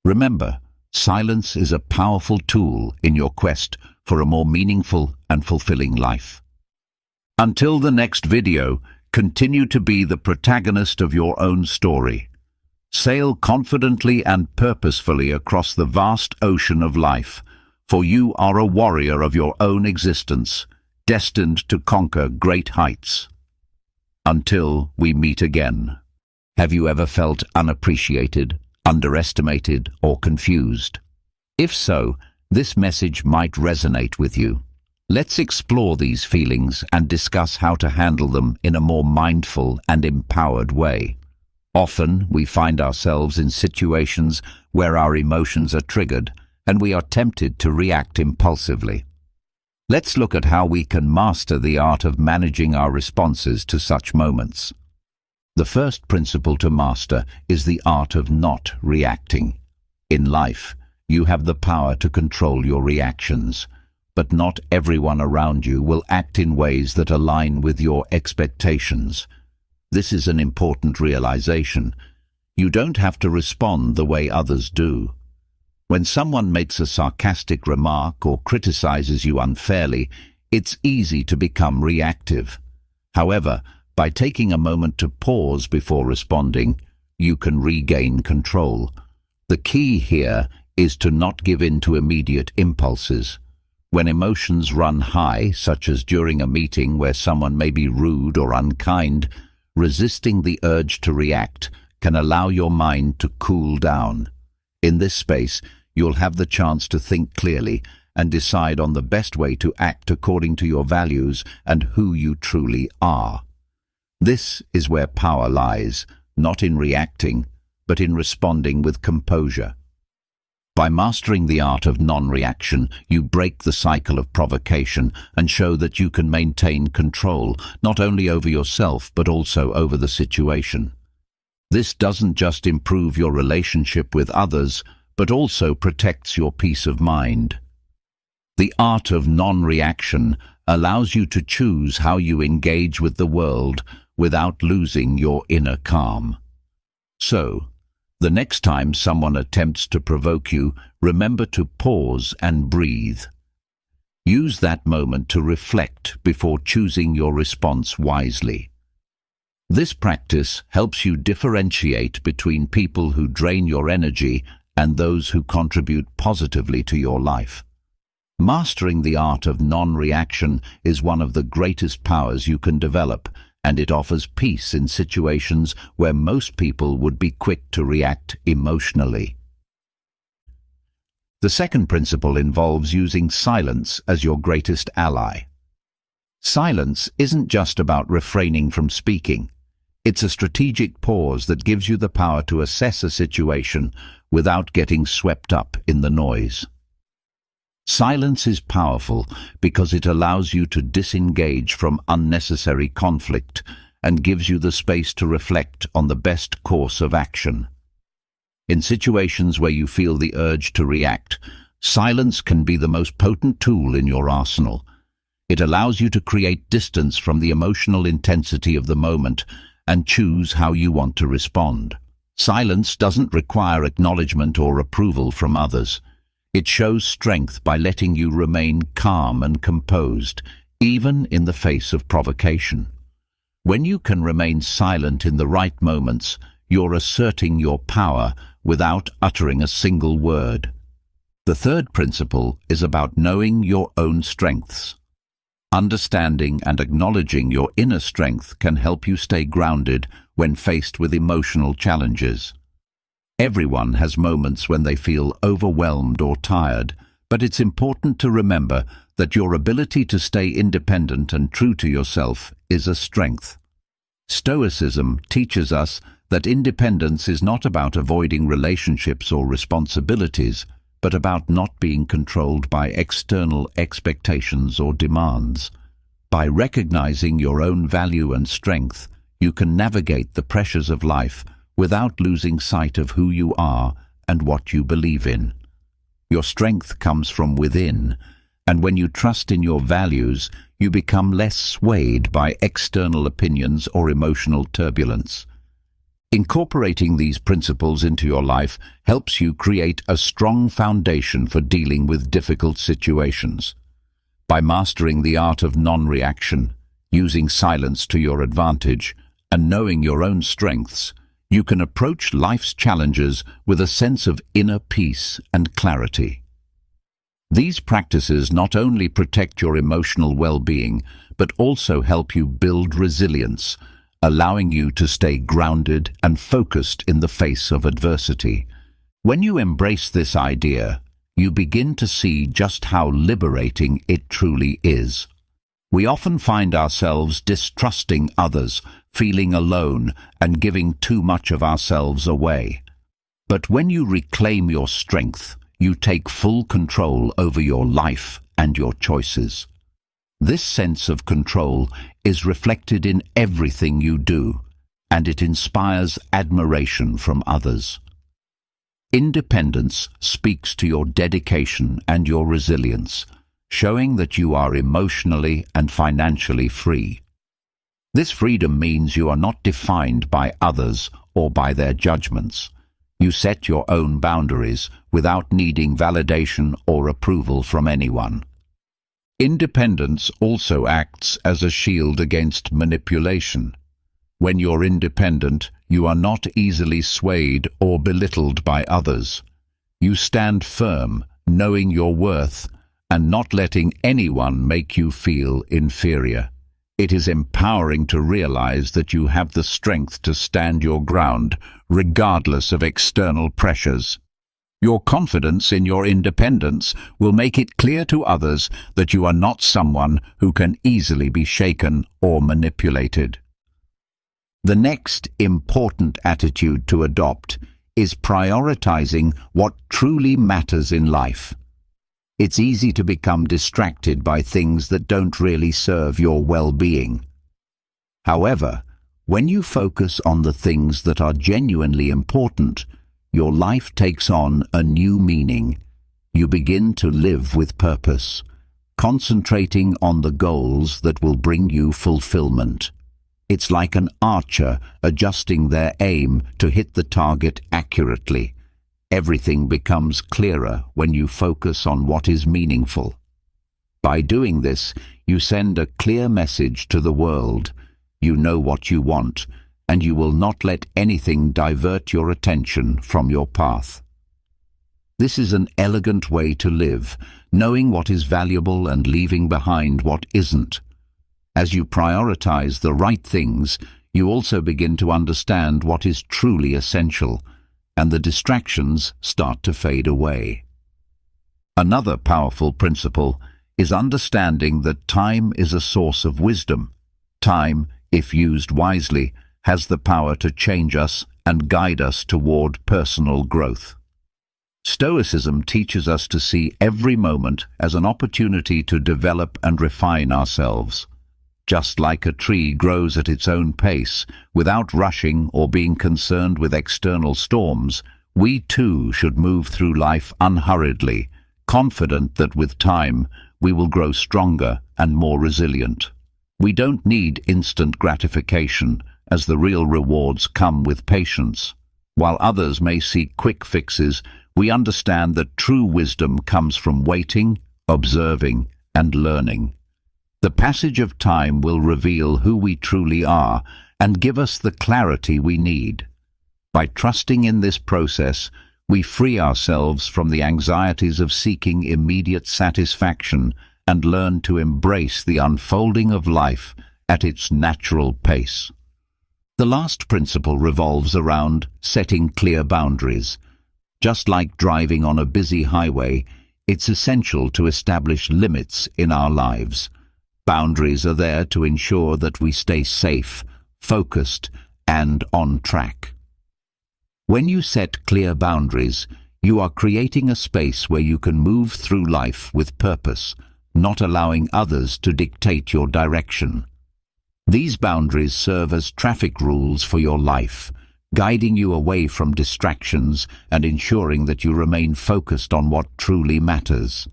Remember, silence is a powerful tool in your quest for a more meaningful and fulfilling life. Until the next video, continue to be the protagonist of your own story. Sail confidently and purposefully across the vast ocean of life, for you are a warrior of your own existence, destined to conquer great heights. Until we meet again. Have you ever felt unappreciated, underestimated, or confused? If so, this message might resonate with you. Let's explore these feelings and discuss how to handle them in a more mindful and empowered way. Often, we find ourselves in situations where our emotions are triggered and we are tempted to react impulsively. Let's look at how we can master the art of managing our responses to such moments. The first principle to master is the art of not reacting. In life, you have the power to control your reactions, but not everyone around you will act in ways that align with your expectations. This is an important realization. You don't have to respond the way others do. When someone makes a sarcastic remark or criticizes you unfairly, it's easy to become reactive. However, by taking a moment to pause before responding, you can regain control. The key here is to not give in to immediate impulses. When emotions run high, such as during a meeting where someone may be rude or unkind, resisting the urge to react can allow your mind to cool down. In this space, you'll have the chance to think clearly and decide on the best way to act according to your values and who you truly are. This is where power lies, not in reacting, but in responding with composure. By mastering the art of non-reaction, you break the cycle of provocation and show that you can maintain control, not only over yourself but also over the situation. This doesn't just improve your relationship with others, but also protects your peace of mind. The art of non-reaction allows you to choose how you engage with the world without losing your inner calm. So, the next time someone attempts to provoke you, remember to pause and breathe. Use that moment to reflect before choosing your response wisely. This practice helps you differentiate between people who drain your energy and those who contribute positively to your life. Mastering the art of non-reaction is one of the greatest powers you can develop, and it offers peace in situations where most people would be quick to react emotionally. The second principle involves using silence as your greatest ally. Silence isn't just about refraining from speaking. It's a strategic pause that gives you the power to assess a situation without getting swept up in the noise. Silence is powerful because it allows you to disengage from unnecessary conflict and gives you the space to reflect on the best course of action. In situations where you feel the urge to react, silence can be the most potent tool in your arsenal. It allows you to create distance from the emotional intensity of the moment and choose how you want to respond. Silence doesn't require acknowledgement or approval from others. It shows strength by letting you remain calm and composed, even in the face of provocation. When you can remain silent in the right moments, you're asserting your power without uttering a single word. The third principle is about knowing your own strengths. Understanding and acknowledging your inner strength can help you stay grounded when faced with emotional challenges. Everyone has moments when they feel overwhelmed or tired, but it's important to remember that your ability to stay independent and true to yourself is a strength. Stoicism teaches us that independence is not about avoiding relationships or responsibilities, but about not being controlled by external expectations or demands. By recognizing your own value and strength, you can navigate the pressures of life without losing sight of who you are and what you believe in. Your strength comes from within, and when you trust in your values, you become less swayed by external opinions or emotional turbulence. Incorporating these principles into your life helps you create a strong foundation for dealing with difficult situations. By mastering the art of non-reaction, using silence to your advantage, and knowing your own strengths, you can approach life's challenges with a sense of inner peace and clarity. These practices not only protect your emotional well-being, but also help you build resilience, allowing you to stay grounded and focused in the face of adversity. When you embrace this idea, you begin to see just how liberating it truly is. We often find ourselves distrusting others, feeling alone, and giving too much of ourselves away. But when you reclaim your strength, you take full control over your life and your choices. This sense of control is reflected in everything you do, and it inspires admiration from others. Independence speaks to your dedication and your resilience, showing that you are emotionally and financially free. This freedom means you are not defined by others or by their judgments. You set your own boundaries without needing validation or approval from anyone. Independence also acts as a shield against manipulation. When you're independent, you are not easily swayed or belittled by others. You stand firm, knowing your worth, and not letting anyone make you feel inferior. It is empowering to realize that you have the strength to stand your ground, regardless of external pressures. Your confidence in your independence will make it clear to others that you are not someone who can easily be shaken or manipulated. The next important attitude to adopt is prioritizing what truly matters in life. It's easy to become distracted by things that don't really serve your well-being. However, when you focus on the things that are genuinely important, your life takes on a new meaning. You begin to live with purpose, concentrating on the goals that will bring you fulfillment. It's like an archer adjusting their aim to hit the target accurately. Everything becomes clearer when you focus on what is meaningful. By doing this, you send a clear message to the world. You know what you want, and you will not let anything divert your attention from your path. This is an elegant way to live, knowing what is valuable and leaving behind what isn't. As you prioritize the right things, you also begin to understand what is truly essential, and the distractions start to fade away. Another powerful principle is understanding that time is a source of wisdom. Time, if used wisely, has the power to change us and guide us toward personal growth. Stoicism teaches us to see every moment as an opportunity to develop and refine ourselves. Just like a tree grows at its own pace, without rushing or being concerned with external storms, we too should move through life unhurriedly, confident that with time we will grow stronger and more resilient. We don't need instant gratification, as the real rewards come with patience. While others may seek quick fixes, we understand that true wisdom comes from waiting, observing, and learning. The passage of time will reveal who we truly are and give us the clarity we need. By trusting in this process, we free ourselves from the anxieties of seeking immediate satisfaction and learn to embrace the unfolding of life at its natural pace. The last principle revolves around setting clear boundaries. Just like driving on a busy highway, it's essential to establish limits in our lives. Boundaries are there to ensure that we stay safe, focused, and on track. When you set clear boundaries, you are creating a space where you can move through life with purpose, not allowing others to dictate your direction. These boundaries serve as traffic rules for your life, guiding you away from distractions and ensuring that you remain focused on what truly matters.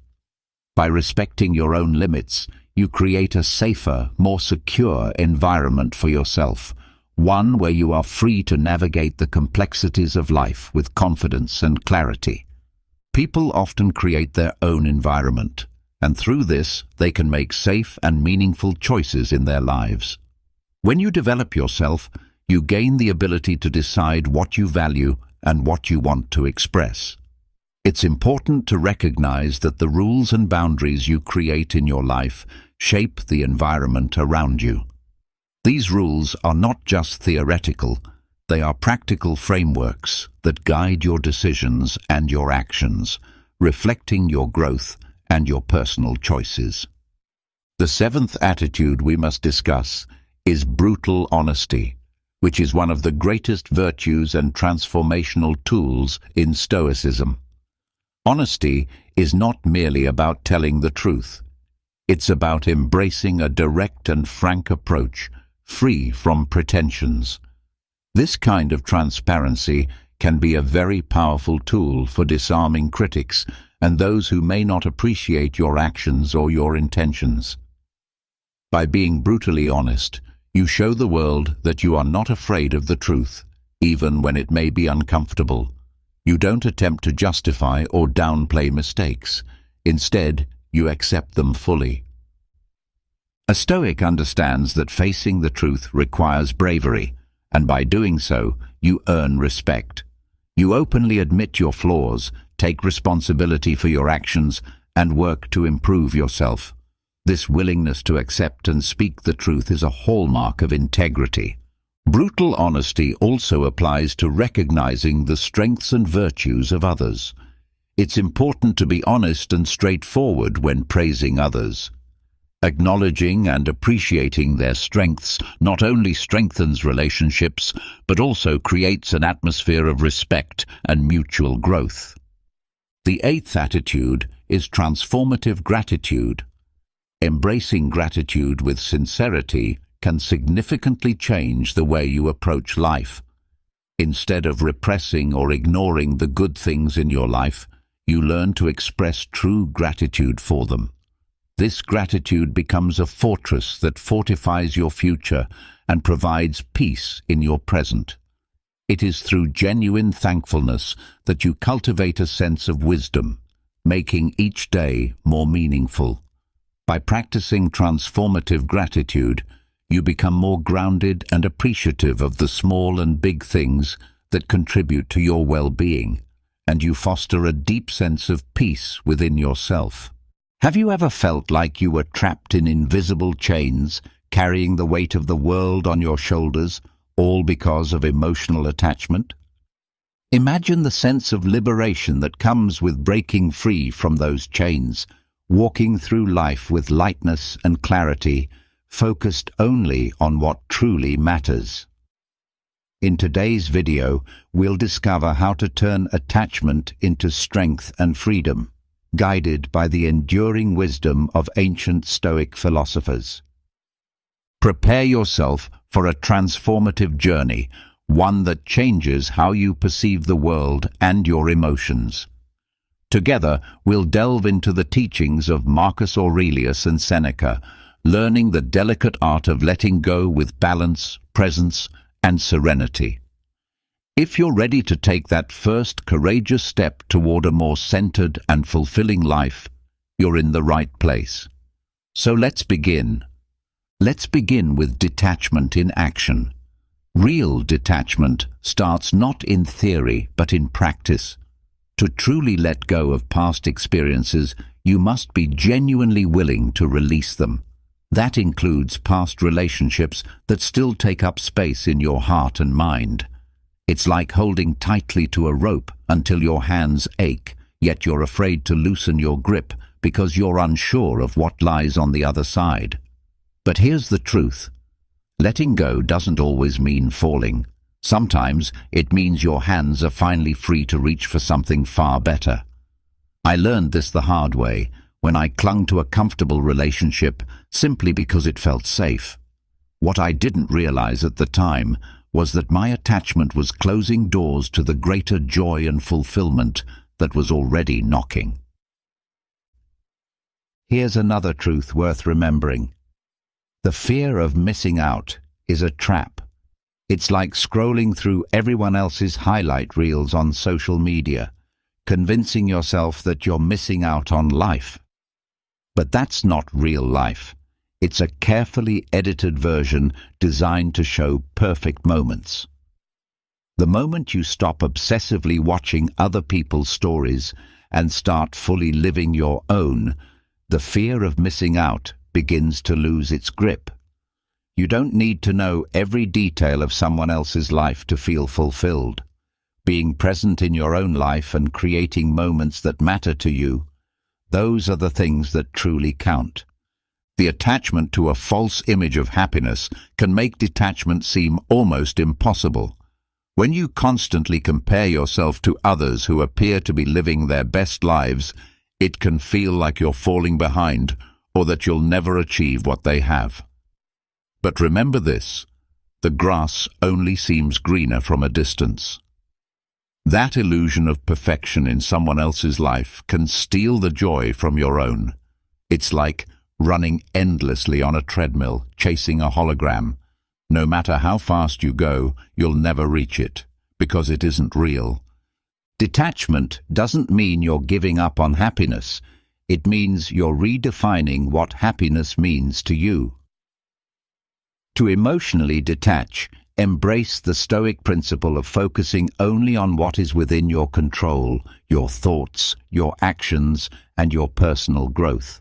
By respecting your own limits, you create a safer, more secure environment for yourself, one where you are free to navigate the complexities of life with confidence and clarity. People often create their own environment, and through this they can make safe and meaningful choices in their lives. When you develop yourself, you gain the ability to decide what you value and what you want to express. It's important to recognize that the rules and boundaries you create in your life shape the environment around you. These rules are not just theoretical, they are practical frameworks that guide your decisions and your actions, reflecting your growth and your personal choices. The seventh attitude we must discuss is brutal honesty, which is one of the greatest virtues and transformational tools in Stoicism. Honesty is not merely about telling the truth. It's about embracing a direct and frank approach, free from pretensions. This kind of transparency can be a very powerful tool for disarming critics and those who may not appreciate your actions or your intentions. By being brutally honest, you show the world that you are not afraid of the truth, even when it may be uncomfortable. You don't attempt to justify or downplay mistakes. Instead, you accept them fully. A Stoic understands that facing the truth requires bravery, and by doing so, you earn respect. You openly admit your flaws, take responsibility for your actions, and work to improve yourself. This willingness to accept and speak the truth is a hallmark of integrity. Brutal honesty also applies to recognizing the strengths and virtues of others. It's important to be honest and straightforward when praising others. Acknowledging and appreciating their strengths not only strengthens relationships, but also creates an atmosphere of respect and mutual growth. The eighth attitude is transformative gratitude. Embracing gratitude with sincerity can significantly change the way you approach life. Instead of repressing or ignoring the good things in your life, you learn to express true gratitude for them. This gratitude becomes a fortress that fortifies your future and provides peace in your present. It is through genuine thankfulness that you cultivate a sense of wisdom, making each day more meaningful. By practicing transformative gratitude, you become more grounded and appreciative of the small and big things that contribute to your well-being, and you foster a deep sense of peace within yourself. Have you ever felt like you were trapped in invisible chains, carrying the weight of the world on your shoulders, all because of emotional attachment? Imagine the sense of liberation that comes with breaking free from those chains, walking through life with lightness and clarity, focused only on what truly matters. In today's video, we'll discover how to turn attachment into strength and freedom, guided by the enduring wisdom of ancient Stoic philosophers. Prepare yourself for a transformative journey, one that changes how you perceive the world and your emotions. Together, we'll delve into the teachings of Marcus Aurelius and Seneca, learning the delicate art of letting go with balance, presence, and serenity. If you're ready to take that first courageous step toward a more centered and fulfilling life, you're in the right place. So let's begin. Let's begin with detachment in action. Real detachment starts not in theory but in practice. To truly let go of past experiences, you must be genuinely willing to release them. That includes past relationships that still take up space in your heart and mind. It's like holding tightly to a rope until your hands ache, yet you're afraid to loosen your grip because you're unsure of what lies on the other side. But here's the truth. Letting go doesn't always mean falling. Sometimes it means your hands are finally free to reach for something far better. I learned this the hard way when I clung to a comfortable relationship simply because it felt safe. What I didn't realize at the time was that my attachment was closing doors to the greater joy and fulfillment that was already knocking. Here's another truth worth remembering. The fear of missing out is a trap. It's like scrolling through everyone else's highlight reels on social media, convincing yourself that you're missing out on life. But that's not real life. It's a carefully edited version designed to show perfect moments. The moment you stop obsessively watching other people's stories and start fully living your own, the fear of missing out begins to lose its grip. You don't need to know every detail of someone else's life to feel fulfilled. Being present in your own life and creating moments that matter to you, those are the things that truly count. The attachment to a false image of happiness can make detachment seem almost impossible. When you constantly compare yourself to others who appear to be living their best lives, it can feel like you're falling behind or that you'll never achieve what they have. But remember this, the grass only seems greener from a distance. That illusion of perfection in someone else's life can steal the joy from your own. It's like running endlessly on a treadmill, chasing a hologram. No matter how fast you go, you'll never reach it, because it isn't real. Detachment doesn't mean you're giving up on happiness. It means you're redefining what happiness means to you. To emotionally detach, embrace the Stoic principle of focusing only on what is within your control, your thoughts, your actions, and your personal growth.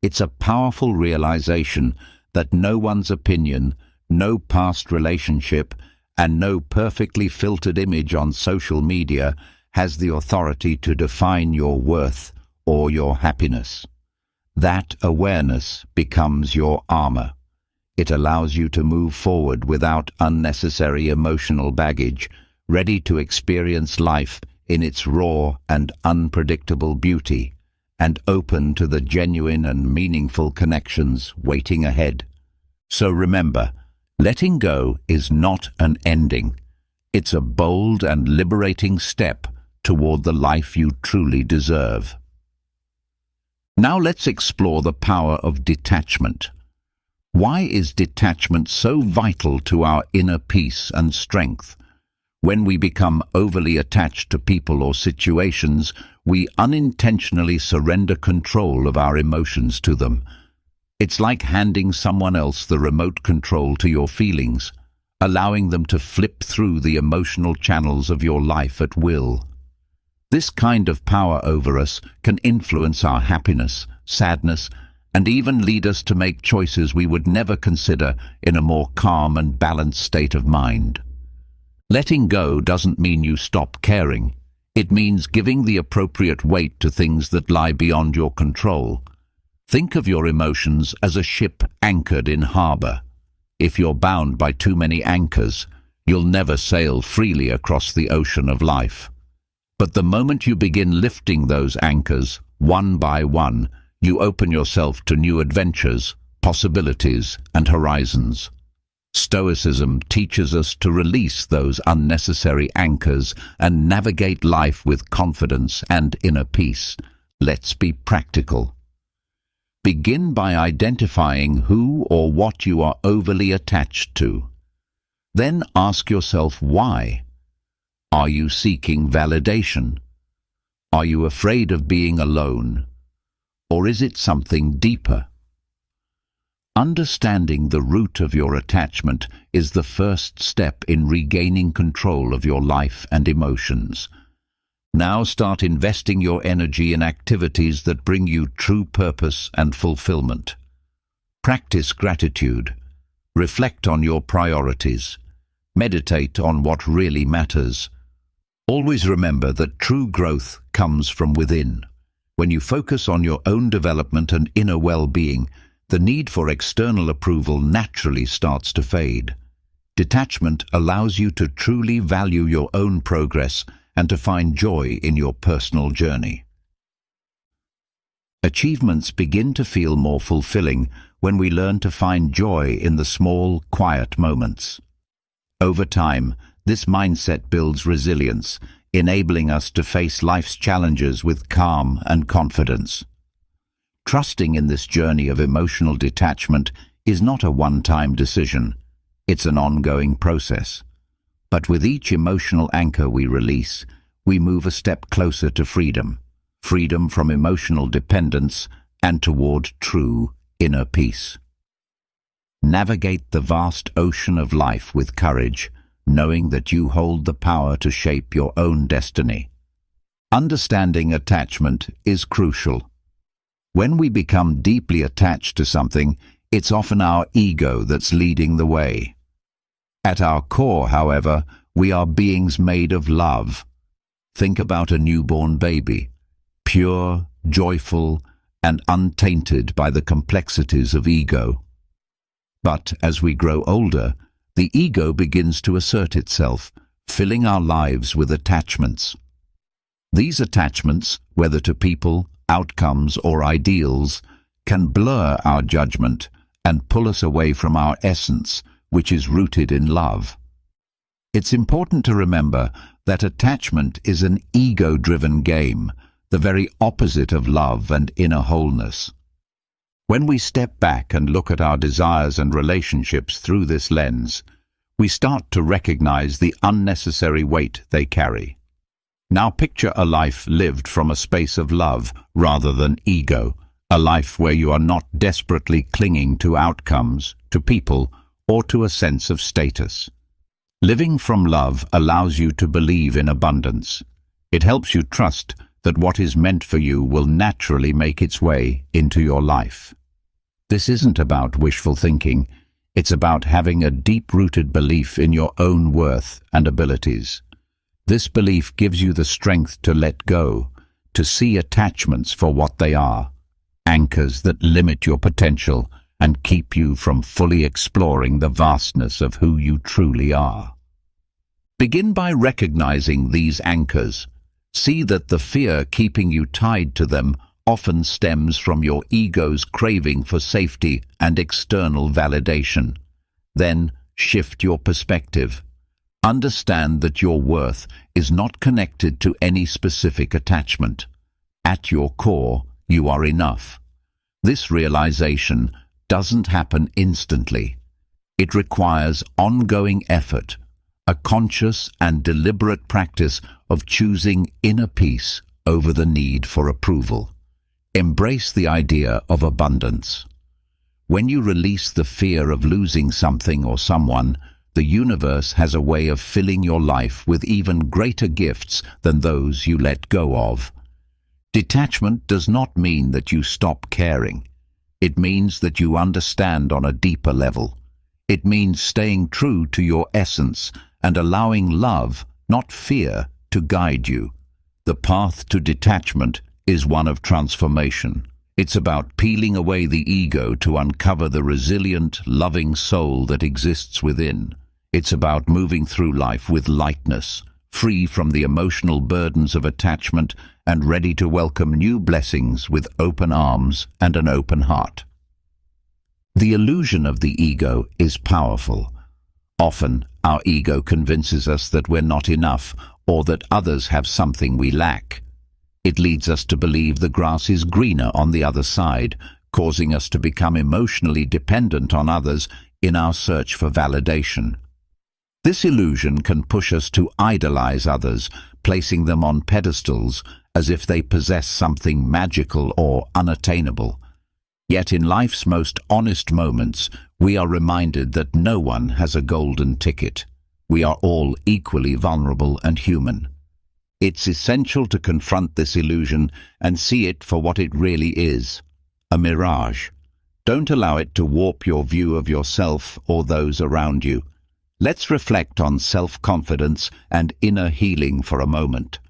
It's a powerful realization that no one's opinion, no past relationship, and no perfectly filtered image on social media has the authority to define your worth or your happiness. That awareness becomes your armor. It allows you to move forward without unnecessary emotional baggage, ready to experience life in its raw and unpredictable beauty, and open to the genuine and meaningful connections waiting ahead. So remember, letting go is not an ending. It's a bold and liberating step toward the life you truly deserve. Now let's explore the power of detachment. Why is detachment so vital to our inner peace and strength? When we become overly attached to people or situations, we unintentionally surrender control of our emotions to them. It's like handing someone else the remote control to your feelings, allowing them to flip through the emotional channels of your life at will. This kind of power over us can influence our happiness, sadness, and even lead us to make choices we would never consider in a more calm and balanced state of mind. Letting go doesn't mean you stop caring. It means giving the appropriate weight to things that lie beyond your control. Think of your emotions as a ship anchored in harbor. If you're bound by too many anchors, you'll never sail freely across the ocean of life. But the moment you begin lifting those anchors, one by one, you open yourself to new adventures, possibilities, and horizons. Stoicism teaches us to release those unnecessary anchors and navigate life with confidence and inner peace. Let's be practical. Begin by identifying who or what you are overly attached to. Then ask yourself why. Are you seeking validation? Are you afraid of being alone? Or is it something deeper? Understanding the root of your attachment is the first step in regaining control of your life and emotions. Now start investing your energy in activities that bring you true purpose and fulfillment. Practice gratitude. Reflect on your priorities. Meditate on what really matters. Always remember that true growth comes from within. When you focus on your own development and inner well-being, the need for external approval naturally starts to fade. Detachment allows you to truly value your own progress and to find joy in your personal journey. Achievements begin to feel more fulfilling when we learn to find joy in the small, quiet moments. Over time, this mindset builds resilience, enabling us to face life's challenges with calm and confidence. Trusting in this journey of emotional detachment is not a one-time decision. It's an ongoing process. But with each emotional anchor we release, we move a step closer to freedom. Freedom from emotional dependence and toward true inner peace. Navigate the vast ocean of life with courage, knowing that you hold the power to shape your own destiny. Understanding attachment is crucial. When we become deeply attached to something, it's often our ego that's leading the way. At our core, however, we are beings made of love. Think about a newborn baby, pure, joyful, and untainted by the complexities of ego. But as we grow older, the ego begins to assert itself, filling our lives with attachments. These attachments, whether to people, outcomes, or ideals, can blur our judgment and pull us away from our essence, which is rooted in love. It's important to remember that attachment is an ego-driven game, the very opposite of love and inner wholeness. When we step back and look at our desires and relationships through this lens, we start to recognize the unnecessary weight they carry. Now picture a life lived from a space of love rather than ego, a life where you are not desperately clinging to outcomes, to people, or to a sense of status. Living from love allows you to believe in abundance. It helps you trust that what is meant for you will naturally make its way into your life. This isn't about wishful thinking. It's about having a deep-rooted belief in your own worth and abilities. This belief gives you the strength to let go, to see attachments for what they are, anchors that limit your potential and keep you from fully exploring the vastness of who you truly are. Begin by recognizing these anchors. See that the fear keeping you tied to them often stems from your ego's craving for safety and external validation. Then shift your perspective. Understand that your worth is not connected to any specific attachment. At your core, you are enough. This realization doesn't happen instantly. It requires ongoing effort, a conscious and deliberate practice of choosing inner peace over the need for approval. Embrace the idea of abundance. When you release the fear of losing something or someone, the universe has a way of filling your life with even greater gifts than those you let go of. Detachment does not mean that you stop caring. It means that you understand on a deeper level. It means staying true to your essence and allowing love, not fear, to guide you. The path to detachment is one of transformation. It's about peeling away the ego to uncover the resilient, loving soul that exists within. It's about moving through life with lightness, free from the emotional burdens of attachment and ready to welcome new blessings with open arms and an open heart. The illusion of the ego is powerful. Often, our ego convinces us that we're not enough or that others have something we lack. It leads us to believe the grass is greener on the other side, causing us to become emotionally dependent on others in our search for validation. This illusion can push us to idolize others, placing them on pedestals as if they possess something magical or unattainable. Yet in life's most honest moments, we are reminded that no one has a golden ticket. We are all equally vulnerable and human. It's essential to confront this illusion and see it for what it really is, a mirage. Don't allow it to warp your view of yourself or those around you. Let's reflect on self-confidence and inner healing for a moment.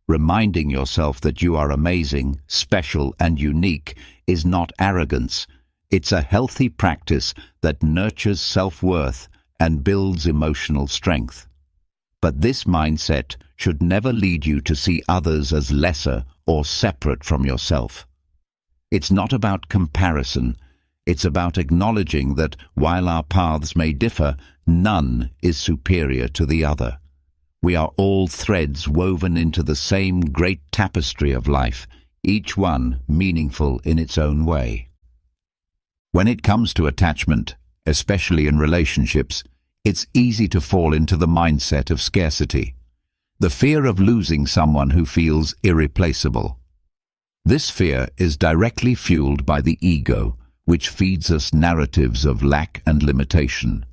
Reminding yourself that you are amazing, special, and unique is not arrogance. It's a healthy practice that nurtures self-worth and builds emotional strength. But this mindset should never lead you to see others as lesser or separate from yourself. It's not about comparison. It's about acknowledging that while our paths may differ, none is superior to the other. We are all threads woven into the same great tapestry of life, each one meaningful in its own way. When it comes to attachment, especially in relationships, it's easy to fall into the mindset of scarcity. The fear of losing someone who feels irreplaceable. This fear is directly fueled by the ego, which feeds us narratives of lack and limitation.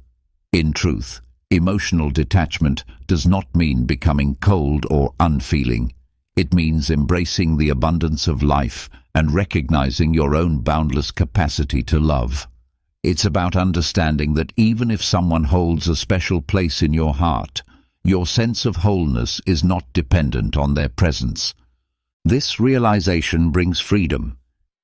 In truth, emotional detachment does not mean becoming cold or unfeeling. It means embracing the abundance of life and recognizing your own boundless capacity to love. It's about understanding that even if someone holds a special place in your heart, your sense of wholeness is not dependent on their presence. This realization brings freedom.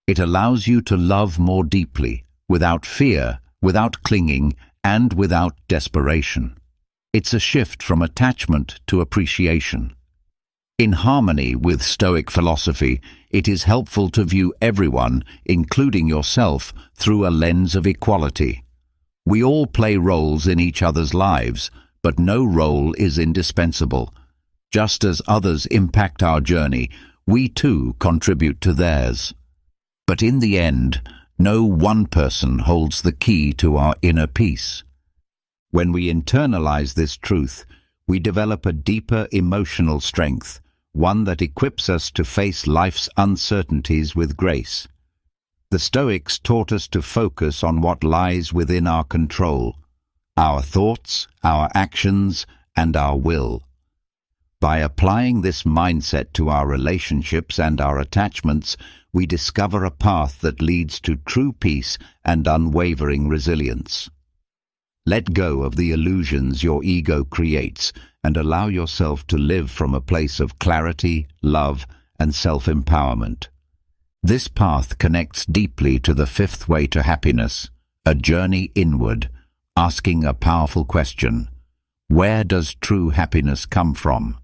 It allows you to love more deeply, without fear, without clinging, and without desperation. It's a shift from attachment to appreciation. In harmony with Stoic philosophy, it is helpful to view everyone, including yourself, through a lens of equality. We all play roles in each other's lives, but no role is indispensable. Just as others impact our journey, we too contribute to theirs. But in the end, no one person holds the key to our inner peace. When we internalize this truth, we develop a deeper emotional strength, one that equips us to face life's uncertainties with grace. The Stoics taught us to focus on what lies within our control, our thoughts, our actions, and our will. By applying this mindset to our relationships and our attachments, we discover a path that leads to true peace and unwavering resilience. Let go of the illusions your ego creates and allow yourself to live from a place of clarity, love, and self-empowerment. This path connects deeply to the fifth way to happiness, a journey inward, asking a powerful question. Where does true happiness come from?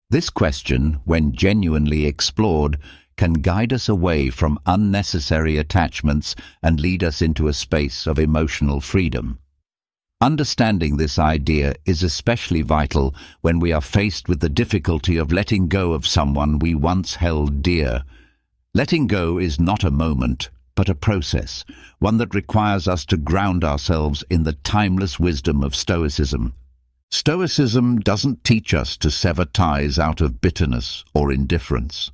This question, when genuinely explored, can guide us away from unnecessary attachments and lead us into a space of emotional freedom. Understanding this idea is especially vital when we are faced with the difficulty of letting go of someone we once held dear. Letting go is not a moment, but a process, one that requires us to ground ourselves in the timeless wisdom of Stoicism. Stoicism doesn't teach us to sever ties out of bitterness or indifference.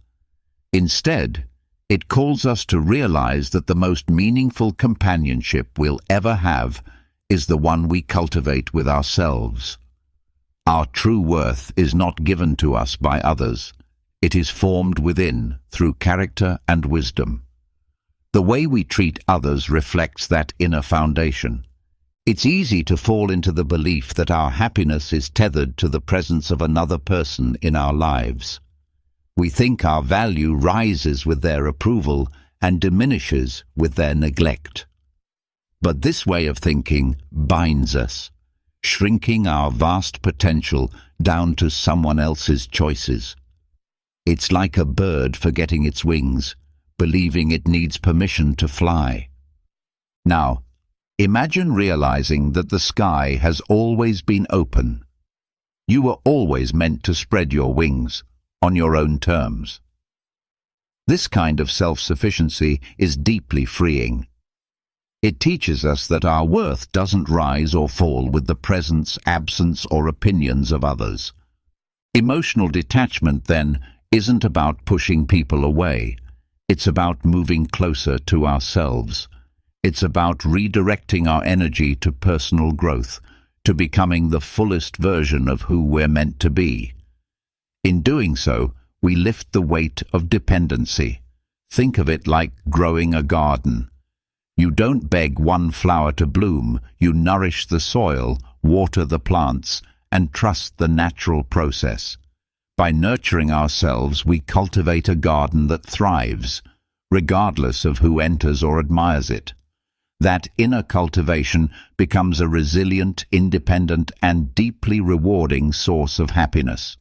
Instead, it calls us to realize that the most meaningful companionship we'll ever have is the one we cultivate with ourselves. Our true worth is not given to us by others. It is formed within through character and wisdom. The way we treat others reflects that inner foundation. It's easy to fall into the belief that our happiness is tethered to the presence of another person in our lives. We think our value rises with their approval and diminishes with their neglect. But this way of thinking binds us, shrinking our vast potential down to someone else's choices. It's like a bird forgetting its wings, believing it needs permission to fly. Now, imagine realizing that the sky has always been open. You were always meant to spread your wings on your own terms. This kind of self-sufficiency is deeply freeing. It teaches us that our worth doesn't rise or fall with the presence, absence, or opinions of others. Emotional detachment, then, isn't about pushing people away. It's about moving closer to ourselves. It's about redirecting our energy to personal growth, to becoming the fullest version of who we're meant to be. In doing so, we lift the weight of dependency. Think of it like growing a garden. You don't beg one flower to bloom, you nourish the soil, water the plants, and trust the natural process. By nurturing ourselves, we cultivate a garden that thrives, regardless of who enters or admires it. That inner cultivation becomes a resilient, independent, and deeply rewarding source of happiness.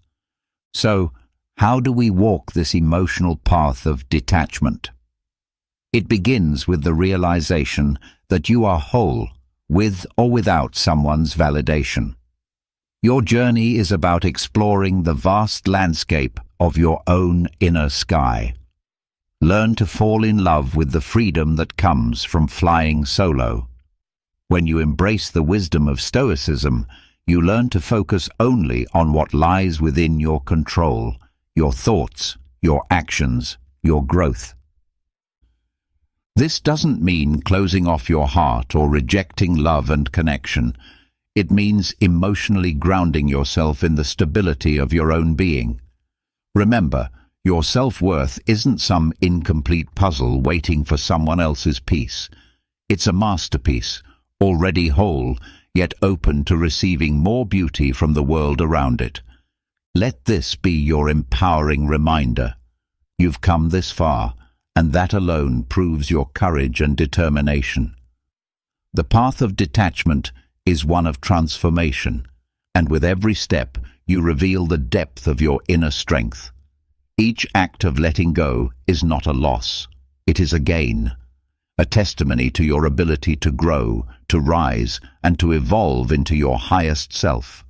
So, how do we walk this emotional path of detachment? It begins with the realization that you are whole, with or without someone's validation. Your journey is about exploring the vast landscape of your own inner sky. Learn to fall in love with the freedom that comes from flying solo. When you embrace the wisdom of Stoicism, you learn to focus only on what lies within your control, your thoughts, your actions, your growth. This doesn't mean closing off your heart or rejecting love and connection. It means emotionally grounding yourself in the stability of your own being. Remember, your self-worth isn't some incomplete puzzle waiting for someone else's piece. It's a masterpiece, already whole, yet open to receiving more beauty from the world around it. Let this be your empowering reminder. You've come this far, and that alone proves your courage and determination. The path of detachment is one of transformation, and with every step you reveal the depth of your inner strength. Each act of letting go is not a loss, it is a gain, a testimony to your ability to grow, to rise, and to evolve into your highest self.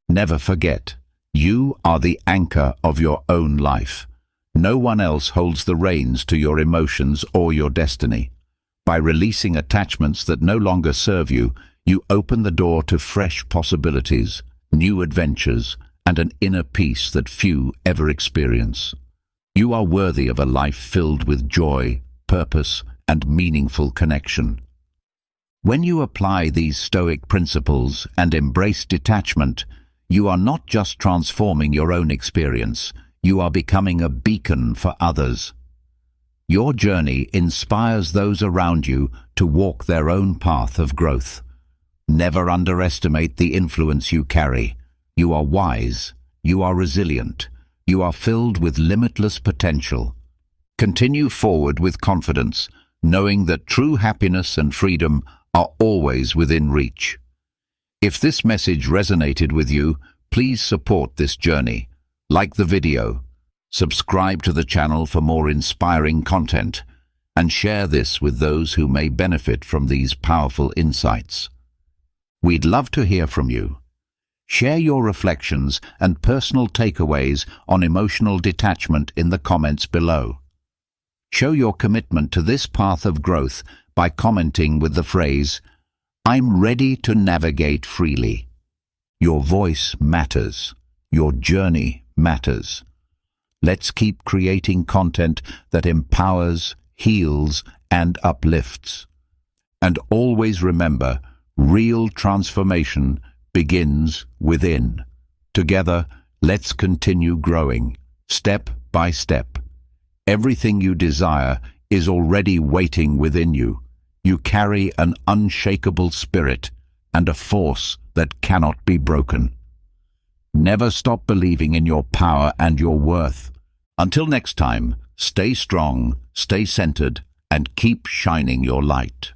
Never forget, you are the anchor of your own life. No one else holds the reins to your emotions or your destiny. By releasing attachments that no longer serve you, you open the door to fresh possibilities, new adventures, and an inner peace that few ever experience. You are worthy of a life filled with joy, purpose, and meaningful connection. When you apply these Stoic principles and embrace detachment, you are not just transforming your own experience, you are becoming a beacon for others. Your journey inspires those around you to walk their own path of growth. Never underestimate the influence you carry. You are wise, you are resilient, you are filled with limitless potential. Continue forward with confidence, knowing that true happiness and freedom are always within reach. If this message resonated with you, please support this journey. Like the video, subscribe to the channel for more inspiring content, and share this with those who may benefit from these powerful insights. We'd love to hear from you. Share your reflections and personal takeaways on emotional detachment in the comments below. Show your commitment to this path of growth by commenting with the phrase, "I'm ready to navigate freely." Your voice matters. Your journey matters. Let's keep creating content that empowers, heals, and uplifts. And always remember, real transformation begins within. Together, let's continue growing, step by step. Everything you desire is already waiting within you. You carry an unshakable spirit and a force that cannot be broken. Never stop believing in your power and your worth. Until next time, stay strong, stay centered, and keep shining your light.